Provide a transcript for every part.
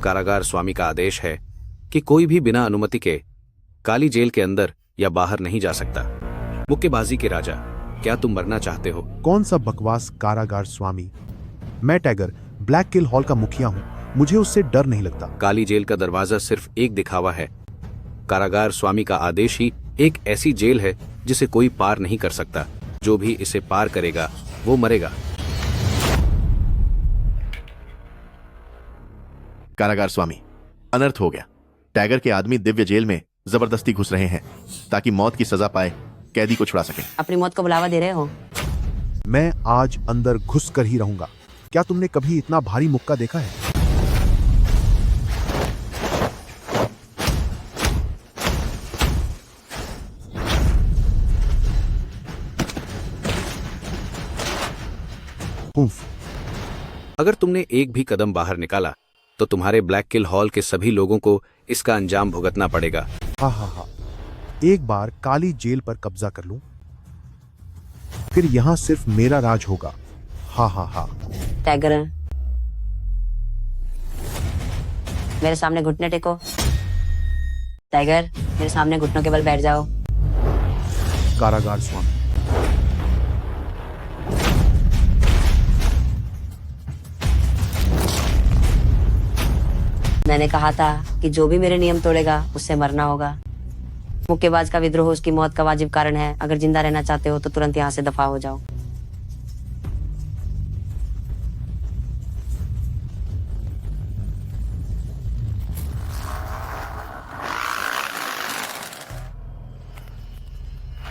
कारागार स्वामी का आदेश है कि कोई भी बिना अनुमति के काली जेल के अंदर या बाहर नहीं जा सकता। मुक्केबाजी के राजा, क्या तुम मरना चाहते हो? कौन सा बकवास कारागार स्वामी? मैं टाइगर, ब्लैक किल हॉल का मुखिया हूँ, मुझे उससे डर नहीं लगता। काली जेल का दरवाजा सिर्फ एक दिखावा है। कारागार स्वामी का आदेश ही एक ऐसी जेल है जिसे कोई पार नहीं कर सकता। जो भी इसे पार करेगा वो मरेगा। कारागार स्वामी, अनर्थ हो गया। टाइगर के आदमी दिव्य जेल में जबरदस्ती घुस रहे हैं ताकि मौत की सजा पाए कैदी को छुड़ा सके। अपनी मौत को बुलावा दे रहे हो? मैं आज अंदर घुस कर ही रहूंगा। क्या तुमने कभी इतना भारी मुक्का देखा है? उफ। अगर तुमने एक भी कदम बाहर निकाला तो तुम्हारे ब्लैक किल हॉल के सभी लोगों को इसका अंजाम भुगतना पड़ेगा। हा हा हा। एक बार काली जेल पर कब्जा कर लूं, फिर यहां सिर्फ मेरा राज होगा। हा हा हा। टाइगर, मेरे सामने घुटने टेको। टाइगर, मेरे सामने घुटनों के बल बैठ जाओ। कारागार स्वामी, मैंने कहा था कि जो भी मेरे नियम तोड़ेगा उससे मरना होगा। मुक्केबाज का विद्रोह उसकी मौत का वाजिब कारण है। अगर जिंदा रहना चाहते हो तो तुरंत यहाँ से दफा हो जाओ।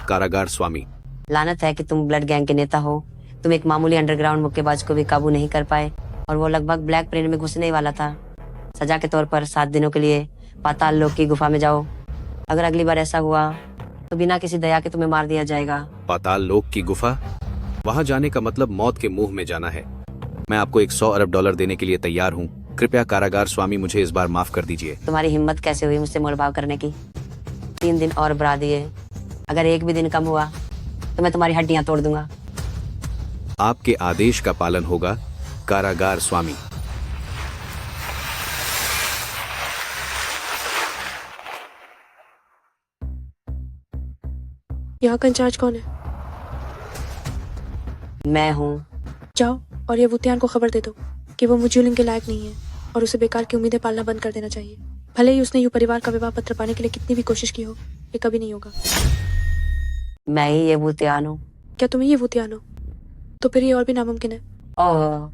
कारागार स्वामी, लानत है कि तुम ब्लड गैंग के नेता हो। तुम एक मामूली अंडरग्राउंड मुक्केबाज को भी काबू नहीं कर पाए और वो लगभग ब्लैक प्लेन में घुसने ही वाला था। सजा के तौर पर 7 दिनों के लिए पाताल लोक की गुफा में जाओ। अगर अगली बार ऐसा हुआ तो बिना किसी दया के तुम्हें मार दिया जाएगा। पाताल लोक की गुफा? वहां जाने का मतलब मौत के मुंह में जाना है। मैं आपको 100 अरब डॉलर देने के लिए तैयार हूँ। कृपया कारागार स्वामी मुझे इस बार माफ कर दीजिए। तुम्हारी हिम्मत कैसे हुई मुझसे मोलभाव करने की? 3 दिन और बढ़ा दिए। अगर एक भी दिन कम हुआ तो मैं तुम्हारी हड्डियां तोड़ दूंगा। आपके आदेश का पालन होगा कारागार स्वामी। यहाँ का इंचार्ज कौन है? मैं हूँ। जाओ और ये वुतियान को खबर दे दो कि वो मुजुलिंग के लायक नहीं है और उसे बेकार की उम्मीदें पालना बंद कर देना चाहिए। भले ही उसने यू परिवार का विवाह पत्र पाने के लिए कितनी भी कोशिश की हो, ये कभी नहीं होगा। मैं ही ये भूतियान हूँ। क्या तुम्हें ये वुतियान हो? तो फिर ये और भी नामुमकिन है। ओह,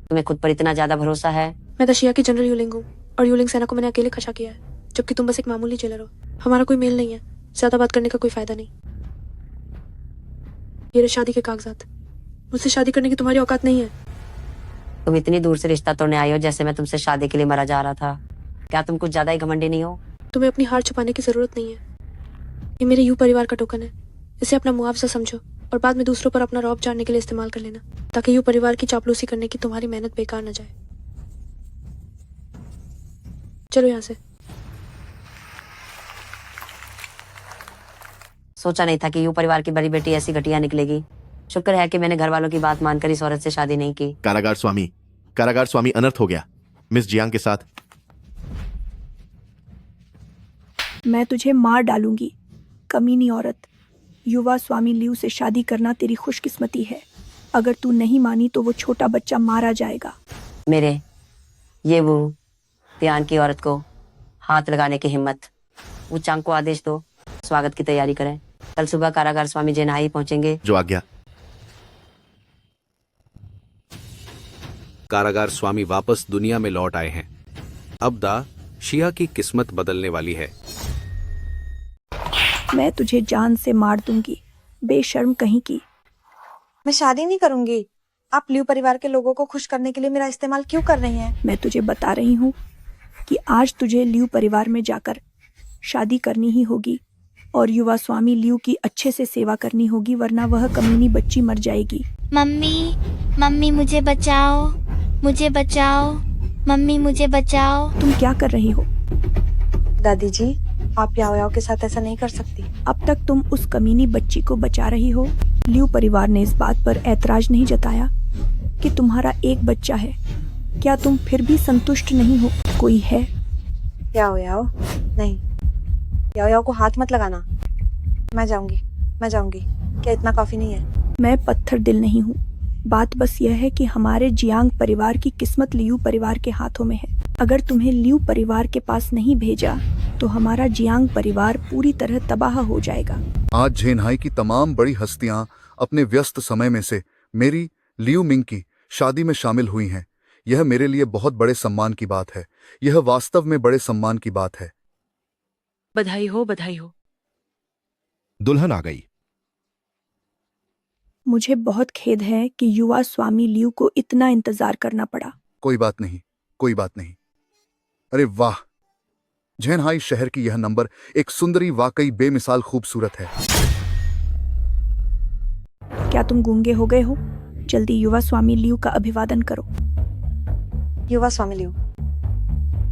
तुम्हें खुद पर इतना ज्यादा भरोसा है? मैं दशिया की जनरल यूलिंग हूँ और यूलिंग सेना को मैंने अकेले खशा किया है, जबकि तुम बस एक मामूली जेलर हो। हमारा कोई मेल नहीं है, ज्यादा बात करने का कोई फायदा नहीं। ये रहे शादी के कागजात। मुझसे शादी करने की तुम्हारी औकात नहीं है। तुम इतनी दूर से रिश्ता तोड़ने आई हो जैसे मैं तुमसे शादी के लिए मरा जा रहा था। क्या तुम कुछ ज्यादा ही घमंडी नहीं हो? तुम्हें अपनी हार छुपाने की जरूरत नहीं है। ये मेरे यू परिवार का टोकन है। इसे अपना मुआवजा समझो और बाद में दूसरों पर अपना रौब जानने के लिए इस्तेमाल कर लेना, ताकि यू परिवार की चापलूसी करने की तुम्हारी मेहनत बेकार न जाए। चलो यहाँ से। सोचा नहीं था कि यू परिवार की बड़ी बेटी ऐसी घटिया निकलेगी। शुक्र है कि मैंने घर वालों की बात मानकर इस औरत से शादी नहीं की। कारागार स्वामी अनर्थ हो गया। मिस जियांग के साथ। मैं तुझे मार डालूंगी, कमीनी औरत। युवा स्वामी लियू से शादी करना तेरी खुशकिस्मती है। अगर तू नहीं मानी तो वो छोटा बच्चा मारा जाएगा। मेरे ये वो त्यान की औरत को हाथ लगाने की हिम्मत। वो चांग को आदेश दो, स्वागत की तैयारी करें। कल सुबह कारागार स्वामी जेनाई पहुंचेंगे। जो आज्ञा। कारागार स्वामी वापस दुनिया में लौट आए हैं। अब दा शिया की किस्मत बदलने वाली है। मैं तुझे जान से मार दूंगी, बेशर्म कहीं की। मैं शादी नहीं करूंगी। आप लियू परिवार के लोगों को खुश करने के लिए मेरा इस्तेमाल क्यों कर रही हैं? मैं तुझे बता रही हूँ कि आज तुझे लियू परिवार में जाकर शादी करनी ही होगी और युवा स्वामी लियू की अच्छे से सेवा करनी होगी, वरना वह कमीनी बच्ची मर जाएगी। मम्मी मुझे बचाओ, मुझे बचाओ, मम्मी मुझे बचाओ। तुम क्या कर रही हो? दादी जी, आप याओ याओ के साथ ऐसा नहीं कर सकती। अब तक तुम उस कमीनी बच्ची को बचा रही हो। लियू परिवार ने इस बात पर ऐतराज नहीं जताया कि तुम्हारा एक बच्चा है। क्या तुम फिर भी संतुष्ट नहीं हो? कोई है? याओ याओ, नहीं, याओ याओ को हाथ मत लगाना। मैं जाऊंगी। क्या इतना काफी नहीं है? मैं पत्थर दिल नहीं हूँ। बात बस यह है कि हमारे जियांग परिवार की किस्मत लियू परिवार के हाथों में है। अगर तुम्हें लियू परिवार के पास नहीं भेजा तो हमारा जियांग परिवार पूरी तरह तबाह हो जाएगा। आज झेनहाई की तमाम बड़ी हस्तियां अपने व्यस्त समय में से मेरी लियू मिंग की शादी में शामिल हुई हैं। यह मेरे लिए बहुत बड़े सम्मान की बात है। यह वास्तव में बड़े सम्मान की बात है। बधाई हो, बधाई हो। दुल्हन आ गई। मुझे बहुत खेद है कि युवा स्वामी लियू को इतना इंतजार करना पड़ा। कोई बात नहीं। अरे वाह, झेनहाई शहर की यह नंबर एक सुंदरी वाकई बेमिसाल खूबसूरत है। क्या तुम गूंगे हो गए हो? जल्दी युवा स्वामी लियू का अभिवादन करो। युवा स्वामी लियू,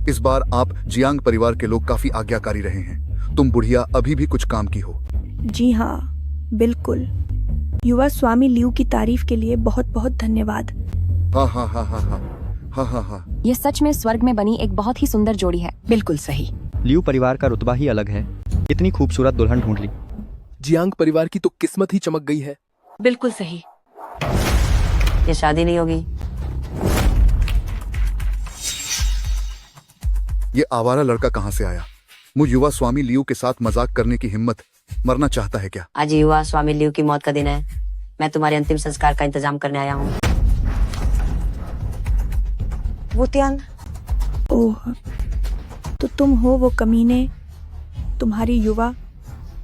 इस बार आप जियांग परिवार के लोग काफी आज्ञाकारी रहे हैं। तुम बुढ़िया अभी भी कुछ काम की हो। जी हाँ, बिल्कुल। युवा स्वामी लियू की तारीफ के लिए बहुत बहुत धन्यवाद। हा। ये सच में स्वर्ग में बनी एक बहुत ही सुंदर जोड़ी है। बिल्कुल सही। लियू परिवार का रुतबा ही अलग है। इतनी खूबसूरत दुल्हन ढूंढ ली। जियांग परिवार की तो किस्मत ही चमक गई है। बिल्कुल सही। ये शादी नहीं होगी। ये आवारा लड़का कहाँ से आया? मुझ युवा स्वामी लियू के साथ मजाक करने की हिम्मत। मरना चाहता है क्या? आज युवा स्वामी लियू की मौत का दिन है। मैं तुम्हारे अंतिम संस्कार का इंतजाम करने आया हूँ। वुतियान, ओह, तो तुम हो वो कमीने। तुम्हारी युवा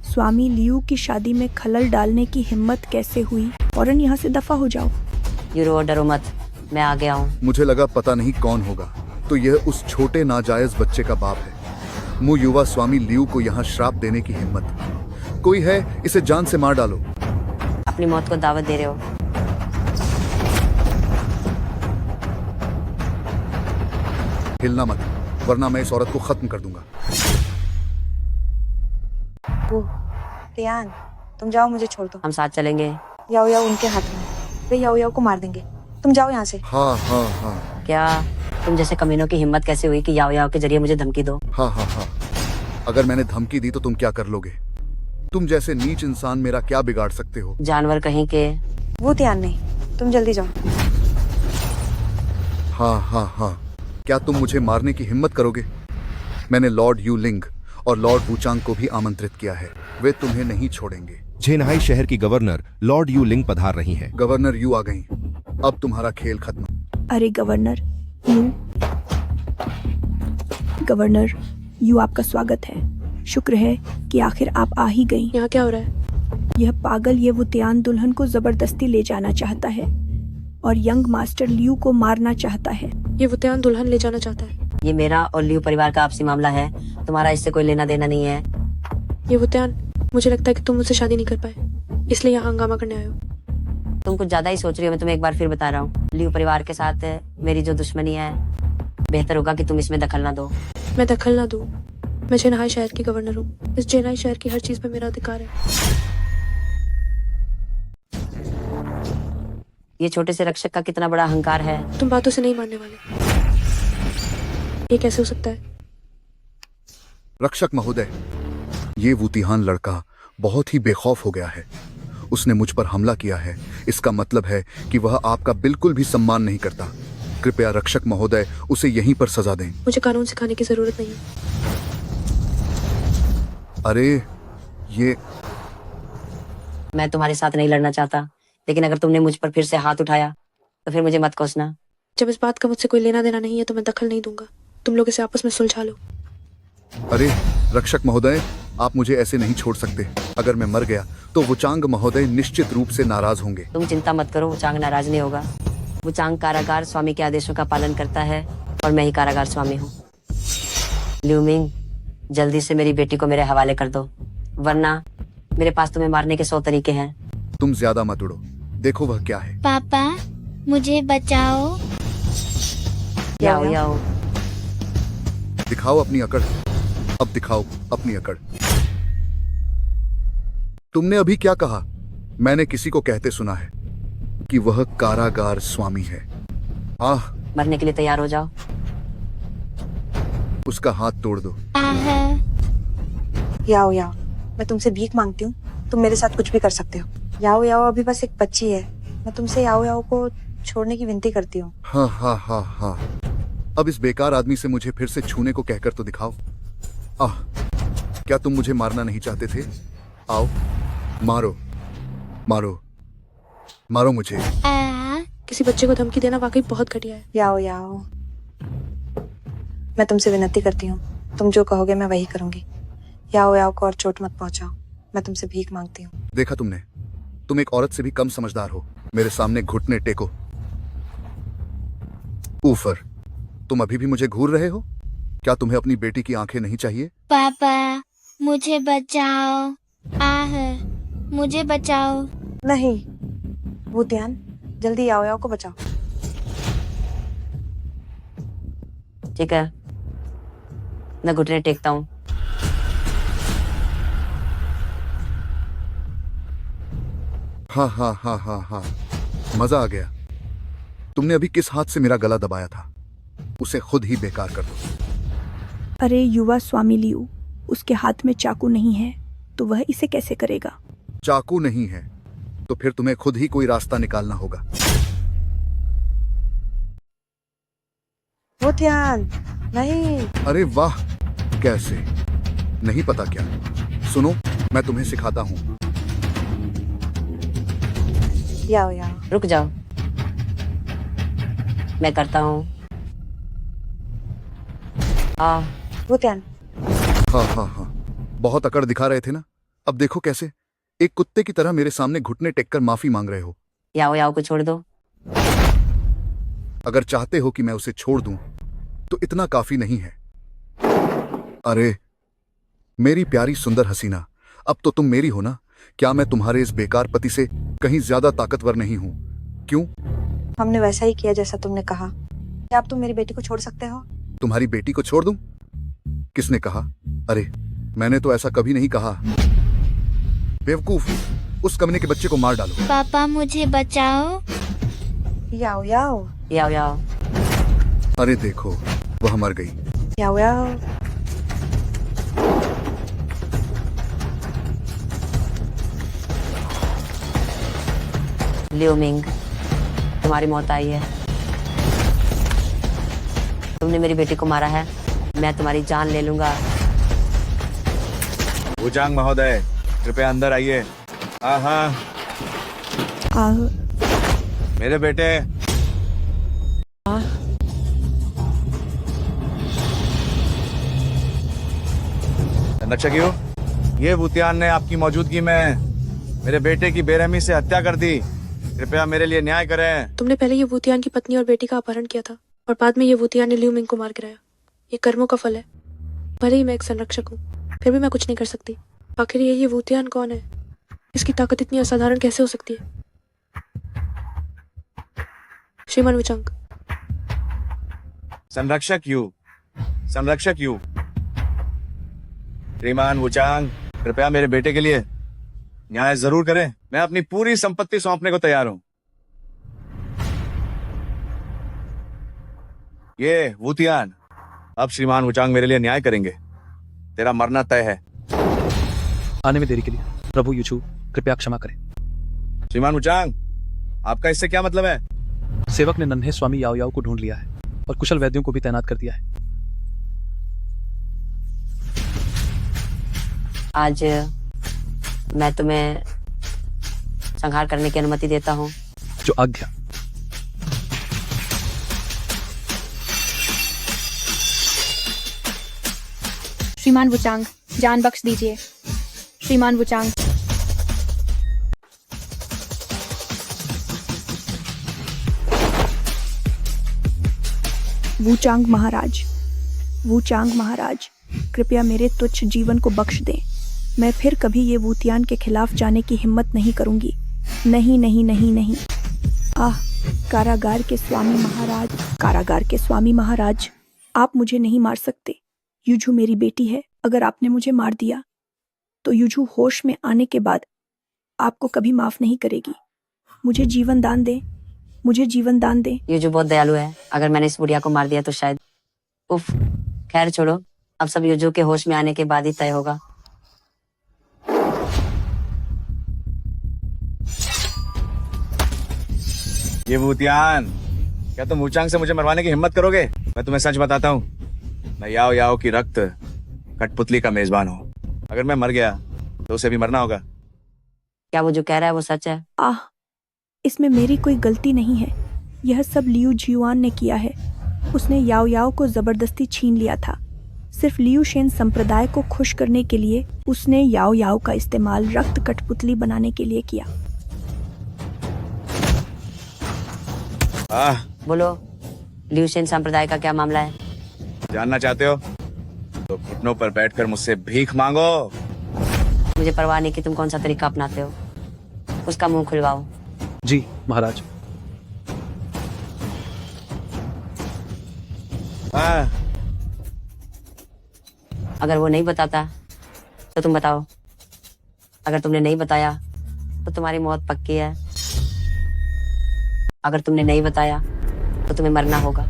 स्वामी लियू की शादी में खलल डालने की हिम्मत कैसे हुई? फौरन यहाँ से दफा हो जाओ। यूरो, डरो मत, मैं आ गया हूँ। मुझे लगा पता नहीं कौन होगा, तो यह उस छोटे नाजायज बच्चे का बाप है। मुझ युवा स्वामी लियू को यहाँ श्राप देने की हिम्मत। कोई है, इसे जान से मार डालो। अपनी मौत को दावत दे रहे हो। हिलना मत, वरना मैं इस औरत को खत्म कर दूंगा। तियान, तुम जाओ, मुझे छोड़ दो। हम साथ चलेंगे। याओ याओ उनके हाथ में, वे याओ याओ को मार देंगे। तुम जाओ यहाँ से। हाँ। क्या तुम जैसे कमीनों की हिम्मत कैसे हुई कि याओ याओ के जरिए मुझे धमकी दो? हाँ। अगर मैंने धमकी दी तो तुम क्या कर लोगे? तुम जैसे नीच इंसान मेरा क्या बिगाड़ सकते हो? जानवर कहीं के। वो तियान नहीं, तुम जल्दी जाओ। हाँ। क्या तुम मुझे मारने की हिम्मत करोगे? मैंने लॉर्ड यू लिंग और लॉर्ड वुचांग को भी आमंत्रित किया है। वे तुम्हें नहीं छोड़ेंगे। झेनहाई शहर की गवर्नर लॉर्ड यू लिंग पधार रही हैं। गवर्नर यू आ गई। अब तुम्हारा खेल खत्म। अरे गवर्नर यू, आपका स्वागत है। शुक्र है कि आखिर आप आ ही गई। यहाँ क्या हो रहा है? यह पागल ये वुतियान दुल्हन को जबरदस्ती ले जाना चाहता है और यंग मास्टर लियू को मारना चाहता है। ये वुतियान दुल्हन ले जाना चाहता है। ये मेरा और लियू परिवार का आपसी मामला है। तुम्हारा इससे कोई लेना देना नहीं है। ये वुतियान, मुझे लगता है कि तुम मुझसे शादी नहीं कर पाए, इसलिए यहाँ हंगामा करने आए हो। तुम कुछ ज्यादा ही सोच रही हो। मैं तुम्हें एक बार फिर बता रहा हूँ, लियू परिवार के साथ मेरी जो दुश्मनी है, बेहतर होगा कि तुम इसमें दखल ना दो। मैं दखल ना दूं। मैं चेन्नई शहर की गवर्नर हूँ। इस चेन्नई शहर की हर चीज पे मेरा अधिकार है। ये छोटे से रक्षक का कितना बड़ा अहंकार है। तुम बातों से नहीं मानने वाले। ये कैसे हो सकता है? रक्षक महोदय, ये वुतिहान लड़का बहुत ही बेखौफ हो गया है। उसने मुझ पर हमला किया है। इसका मतलब है कि वह आपका बिल्कुल भी सम्मान नहीं करता। कृपया रक्षक महोदय उसे यहीं पर सजा दें। मुझे कानून सिखाने की जरूरत नहीं है। अरे ये, मैं तुम्हारे साथ नहीं लड़ना चाहता, लेकिन अगर तुमने मुझ पर फिर से हाथ उठाया तो फिर मुझे मत कोसना। जब इस बात का मुझसे कोई लेना देना नहीं है तो मैं दखल नहीं दूंगा। तुम लोग इसे आपस में सुलझा लो। अरे रक्षक महोदय, आप मुझे ऐसे नहीं छोड़ सकते। अगर मैं मर गया तो वुचांग महोदय निश्चित रूप से नाराज होंगे। तुम चिंता मत करो, वुचांग नाराज नहीं होगा। वुचांग कारागार स्वामी के आदेशों का पालन करता है और मैं ही कारागार स्वामी हूँ। लियू मिंग, जल्दी से मेरी बेटी को मेरे हवाले कर दो, वरना मेरे पास तुम्हें मारने के 100 तरीके हैं। तुम ज्यादा मत उड़ो, देखो वह क्या है। पापा, मुझे बचाओ। याओ याओ, दिखाओ अपनी अकड़। अब दिखाओ अपनी अकड़। तुमने अभी क्या कहा? मैंने किसी को कहते सुना है कि वह कारागार स्वामी है। आह, मरने के लिए तैयार हो जाओ। उसका हाथ तोड़ दो। याओ याओ, मैं तुमसे भीख मांगती हूँ, तुम मेरे साथ कुछ भी कर सकते हो। याओ याओ अभी बस एक बच्ची है, मैं तुमसे याओ याओ को छोड़ने की विनती करती हूँ। हाँ हाँ हाँ हाँ, अब इस बेकार आदमी से मुझे फिर से छूने को कहकर तो दिखाओ। क्या तुम मुझे मारना नहीं चाहते थे? आओ, मारो मारो मारो मुझे। किसी बच्चे को धमकी देना वाकई बहुत घटिया है। याओ याओ, मैं तुमसे विनती करती हूँ, तुम जो कहोगे मैं वही करूंगी। याओ याओ को और चोट मत पहुंचाओ, मैं तुमसे भीख मांगती हूँ। देखा तुमने, तुम एक औरत से भी कम समझदार हो। मेरे सामने घुटने टेको। ऊपर, तुम अभी भी मुझे घूर रहे हो? क्या तुम्हें अपनी बेटी की आंखें नहीं चाहिए? पापा मुझे बचाओ, मुझे बचाओ। नहीं भूतियान, जल्दी याओ याओ को बचाओ। ठीक है, मैं घुटने टेकता हूँ। हाँ हाँ हाँ हाँ हाँ, मजा आ गया। तुमने अभी किस हाथ से मेरा गला दबाया था? उसे खुद ही बेकार कर दो। अरे युवा स्वामी लियू, उसके हाथ में चाकू नहीं है तो वह इसे कैसे करेगा? चाकू नहीं है तो फिर तुम्हें खुद ही कोई रास्ता निकालना होगा। भूतियान नहीं। अरे वाह, कैसे? नहीं पता क्या? सुनो, मैं तुम्हें सिखाता हूँ। याओ याओ, रुक जाओ, मैं करता हूँ। भूतियान। हाँ हाँ हाँ, बहुत अकड़ दिखा रहे थे ना, अब देखो कैसे एक कुत्ते की तरह मेरे सामने घुटने टेककर माफी मांग रहे हो। याओ याओ को छोड़ दो। अगर चाहते हो कि मैं उसे छोड़ दूं तो इतना काफी नहीं है। अरे मेरी प्यारी सुंदर हसीना, अब तो तुम मेरी हो ना? क्या मैं तुम्हारे इस बेकार पति से कहीं ज्यादा ताकतवर नहीं हूं? क्यों? हमने वैसा ही किया जैसा तुमने कहा। क्या अब तुम मेरी बेटी को छोड़ सकते हो? तुम्हारी बेटी को छोड़ दूं? किसने कहा? अरे मैंने तो ऐसा कभी नहीं कहा। बेवकूफ, उस कमीने के बच्चे को मार डालो। पापा मुझे बचाओ। याओ याओ। याओ याओ। अरे देखो, वह मर गई। याओ याओ। लियो मिंग, तुम्हारी मौत आई है। तुमने मेरी बेटी को मारा है, मैं तुम्हारी जान ले लूंगा। वुचांग महोदय, कृपया अंदर आइए। हाँ, मेरे बेटे। संरक्षक, ये भूतियान ने आपकी मौजूदगी में मेरे बेटे की बेरहमी से हत्या कर दी। कृपया मेरे लिए न्याय करें। तुमने पहले ये भूतियान की पत्नी और बेटी का अपहरण किया था और बाद में ये भूतियान ने लियू मिंग को मार गिराया। ये कर्मों का फल है। भले ही मैं एक संरक्षक हूँ, फिर भी मैं कुछ नहीं कर सकती। आखिर ये भूतियान कौन है? इसकी ताकत इतनी असाधारण कैसे हो सकती है? श्रीमान वुचांग। संरक्षक यू, श्रीमान वुचांग, कृपया मेरे बेटे के लिए न्याय जरूर करें। मैं अपनी पूरी संपत्ति सौंपने को तैयार हूं। ये वुतियान, अब श्रीमान वुचांग मेरे लिए न्याय करेंगे। तेरा मरना तय है। आने में देरी के लिए प्रभु यूचू कृपया क्षमा करें। श्रीमान वुचांग, आपका इससे क्या मतलब है? सेवक ने नन्हे स्वामी याओ याओ को ढूंढ लिया है और कुशल वैद्यों को भी तैनात कर दिया है। आज मैं तुम्हें संहार करने की अनुमति देता हूँ। जो आज्ञा। श्रीमान वुचांग, जान बख्श दीजिए। श्रीमान वुचांग। वुचांग महाराज, कृपया मेरे तुच्छ जीवन को बख्श दें। मैं फिर कभी ये वुतियान के खिलाफ जाने की हिम्मत नहीं करूंगी। नहीं नहीं नहीं नहीं। कारागार के स्वामी महाराज, आप मुझे नहीं मार सकते। यूजू मेरी बेटी है। अगर आपने मुझे मार दिया तो यूजू होश में आने के बाद आपको कभी माफ नहीं करेगी। मुझे जीवन दान दे। यूजू बहुत दयालु है। अगर मैंने इस बुढ़िया को मार दिया तो शायद खैर छोड़ो, अब सब युजू के होश में आने के बाद ही तय होगा। ये भूतियान, क्या तुम वुचांग से मुझे मरवाने की हिम्मत करोगे? मैं तुम्हें सच बताता हूँ, मैं याओ याओ की रक्त कठपुतली का मेजबान हूँ। अगर मैं मर गया तो उसे भी मरना होगा। क्या वो जो कह रहा है वो सच है? आह, इसमें मेरी कोई गलती नहीं है। यह सब लियू जियुआन ने किया है। उसने याओ याओ को जबरदस्ती छीन लिया था। सिर्फ लियू शेन संप्रदाय को खुश करने के लिए उसने याओ याओ का इस्तेमाल रक्त कठपुतली बनाने के लिए किया। बोलो, लियू शेन संप्रदाय का क्या मामला है? जानना चाहते हो तो घुटनों पर बैठकर मुझसे भीख मांगो। मुझे परवाह नहीं कि तुम कौन सा तरीका अपनाते हो। उसका मुंह खुलवाओ। जी महाराज। अगर वो नहीं बताता तो तुम बताओ। अगर तुमने नहीं बताया तो तुम्हारी मौत पक्की है। अगर तुमने नहीं बताया तो तुम्हें मरना होगा।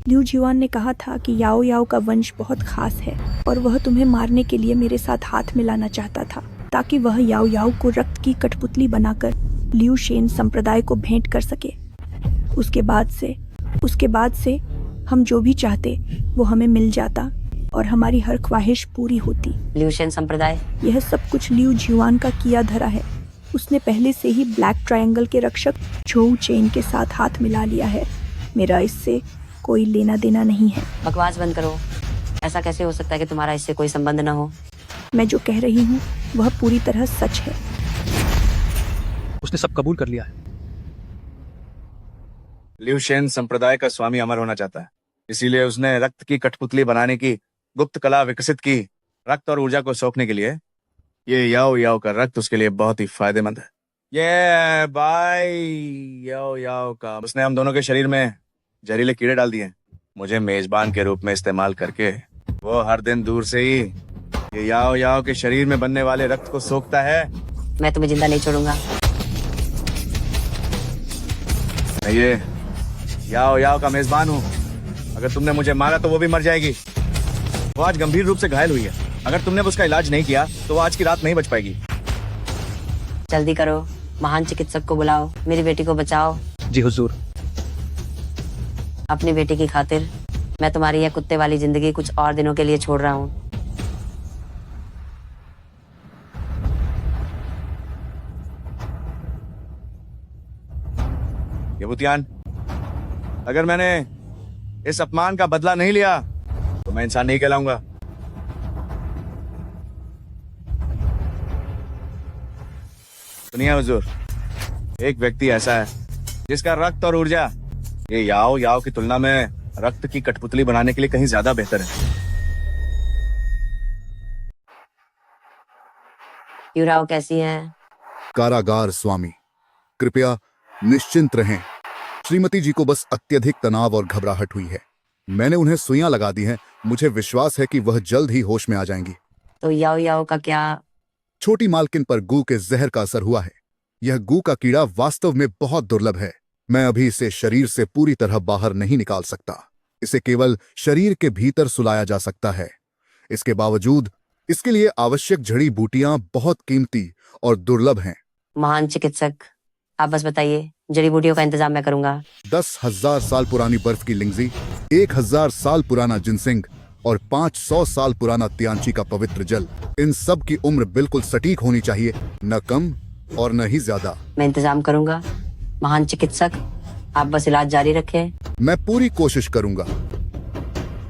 लियू जियुआन ने कहा था कि याओ याओ का वंश बहुत खास है और वह तुम्हें मारने के लिए मेरे साथ हाथ मिलाना चाहता था, ताकि वह याओ याओ को रक्त की कठपुतली बनाकर लियू शेन संप्रदाय को भेंट कर सके। उसके बाद से हम जो भी चाहते वो हमें मिल जाता और हमारी हर ख्वाहिश पूरी होती। लियू शेन संप्रदाय? यह सब कुछ लियू जियुआन का किया धरा है। उसने पहले से ही ब्लैक ट्रायंगल के रक्षक झोउ चेन के साथ हाथ मिला लिया है। मेरा इससे कोई लेना देना नहीं है। बकवास बंद करो। ऐसा कैसे हो सकता है कि तुम्हारा इससे कोई संबंध न हो? मैं जो कह रही हूँ वह पूरी तरह सच है। उसने सब कबूल कर लिया है। लियू शेन संप्रदाय का स्वामी अमर होना चाहता है, इसीलिए उसने रक्त की कठपुतली बनाने की गुप्त कला विकसित की। रक्त और ऊर्जा को सोखने के लिए ये याओ याओ का रक्त उसके लिए बहुत ही फायदेमंद है। ये भाई याओ याओ का उसने हम दोनों के शरीर में जहरीले कीड़े डाल दिए। मुझे मेजबान के रूप में इस्तेमाल करके वो हर दिन दूर से ही ये याओ याओ के शरीर में बनने वाले रक्त को सोखता है। मैं तुम्हें जिंदा नहीं छोड़ूंगा। मैं ये याओ याओ का मेजबान हूँ। अगर तुमने मुझे मारा तो वो भी मर जाएगी। वो आज गंभीर रूप से घायल हुई है। अगर तुमने उसका इलाज नहीं किया तो वो आज की रात नहीं बच पाएगी। जल्दी करो, महान चिकित्सक को बुलाओ, मेरी बेटी को बचाओ। जी हुजूर। अपनी बेटी की खातिर मैं तुम्हारी यह कुत्ते वाली जिंदगी कुछ और दिनों के लिए छोड़ रहा हूँ। ये भूतियान, अगर मैंने इस अपमान का बदला नहीं लिया तो मैं इंसान नहीं कहलाऊंगा। सुनिए हुजूर, एक व्यक्ति ऐसा है जिसका रक्त और ऊर्जा ये याओ याओ की तुलना में रक्त की कठपुतली बनाने के लिए कहीं ज्यादा बेहतर है। युराओ कैसी है? कारागार स्वामी, कृपया निश्चिंत रहें। श्रीमती जी को बस अत्यधिक तनाव और घबराहट हुई है। मैंने उन्हें सुइयां लगा दी हैं। मुझे विश्वास है कि वह जल्द ही होश में आ जाएंगी। तो याओ याओ का क्या? छोटी मालकिन पर गू के जहर का असर हुआ है। यह गू का कीड़ा वास्तव में बहुत दुर्लभ है। मैं अभी इसे शरीर से पूरी तरह बाहर नहीं निकाल सकता। इसे केवल शरीर के भीतर सुलाया जा सकता है। इसके बावजूद इसके लिए आवश्यक जड़ी बूटियां बहुत कीमती और दुर्लभ हैं। महान चिकित्सक, आप बस बताइए, जड़ी बूटियों का इंतजाम मैं करूंगा। 10,000 साल पुरानी बर्फ की लिंगजी, 1000 साल पुराना जिनसिंग और 500 साल पुराना तियांची का पवित्र जल, इन सब की उम्र बिल्कुल सटीक होनी चाहिए, न कम और न ही ज्यादा। मैं इंतजाम करूंगा महान चिकित्सक, आप बस इलाज जारी रखें। मैं पूरी कोशिश करूंगा।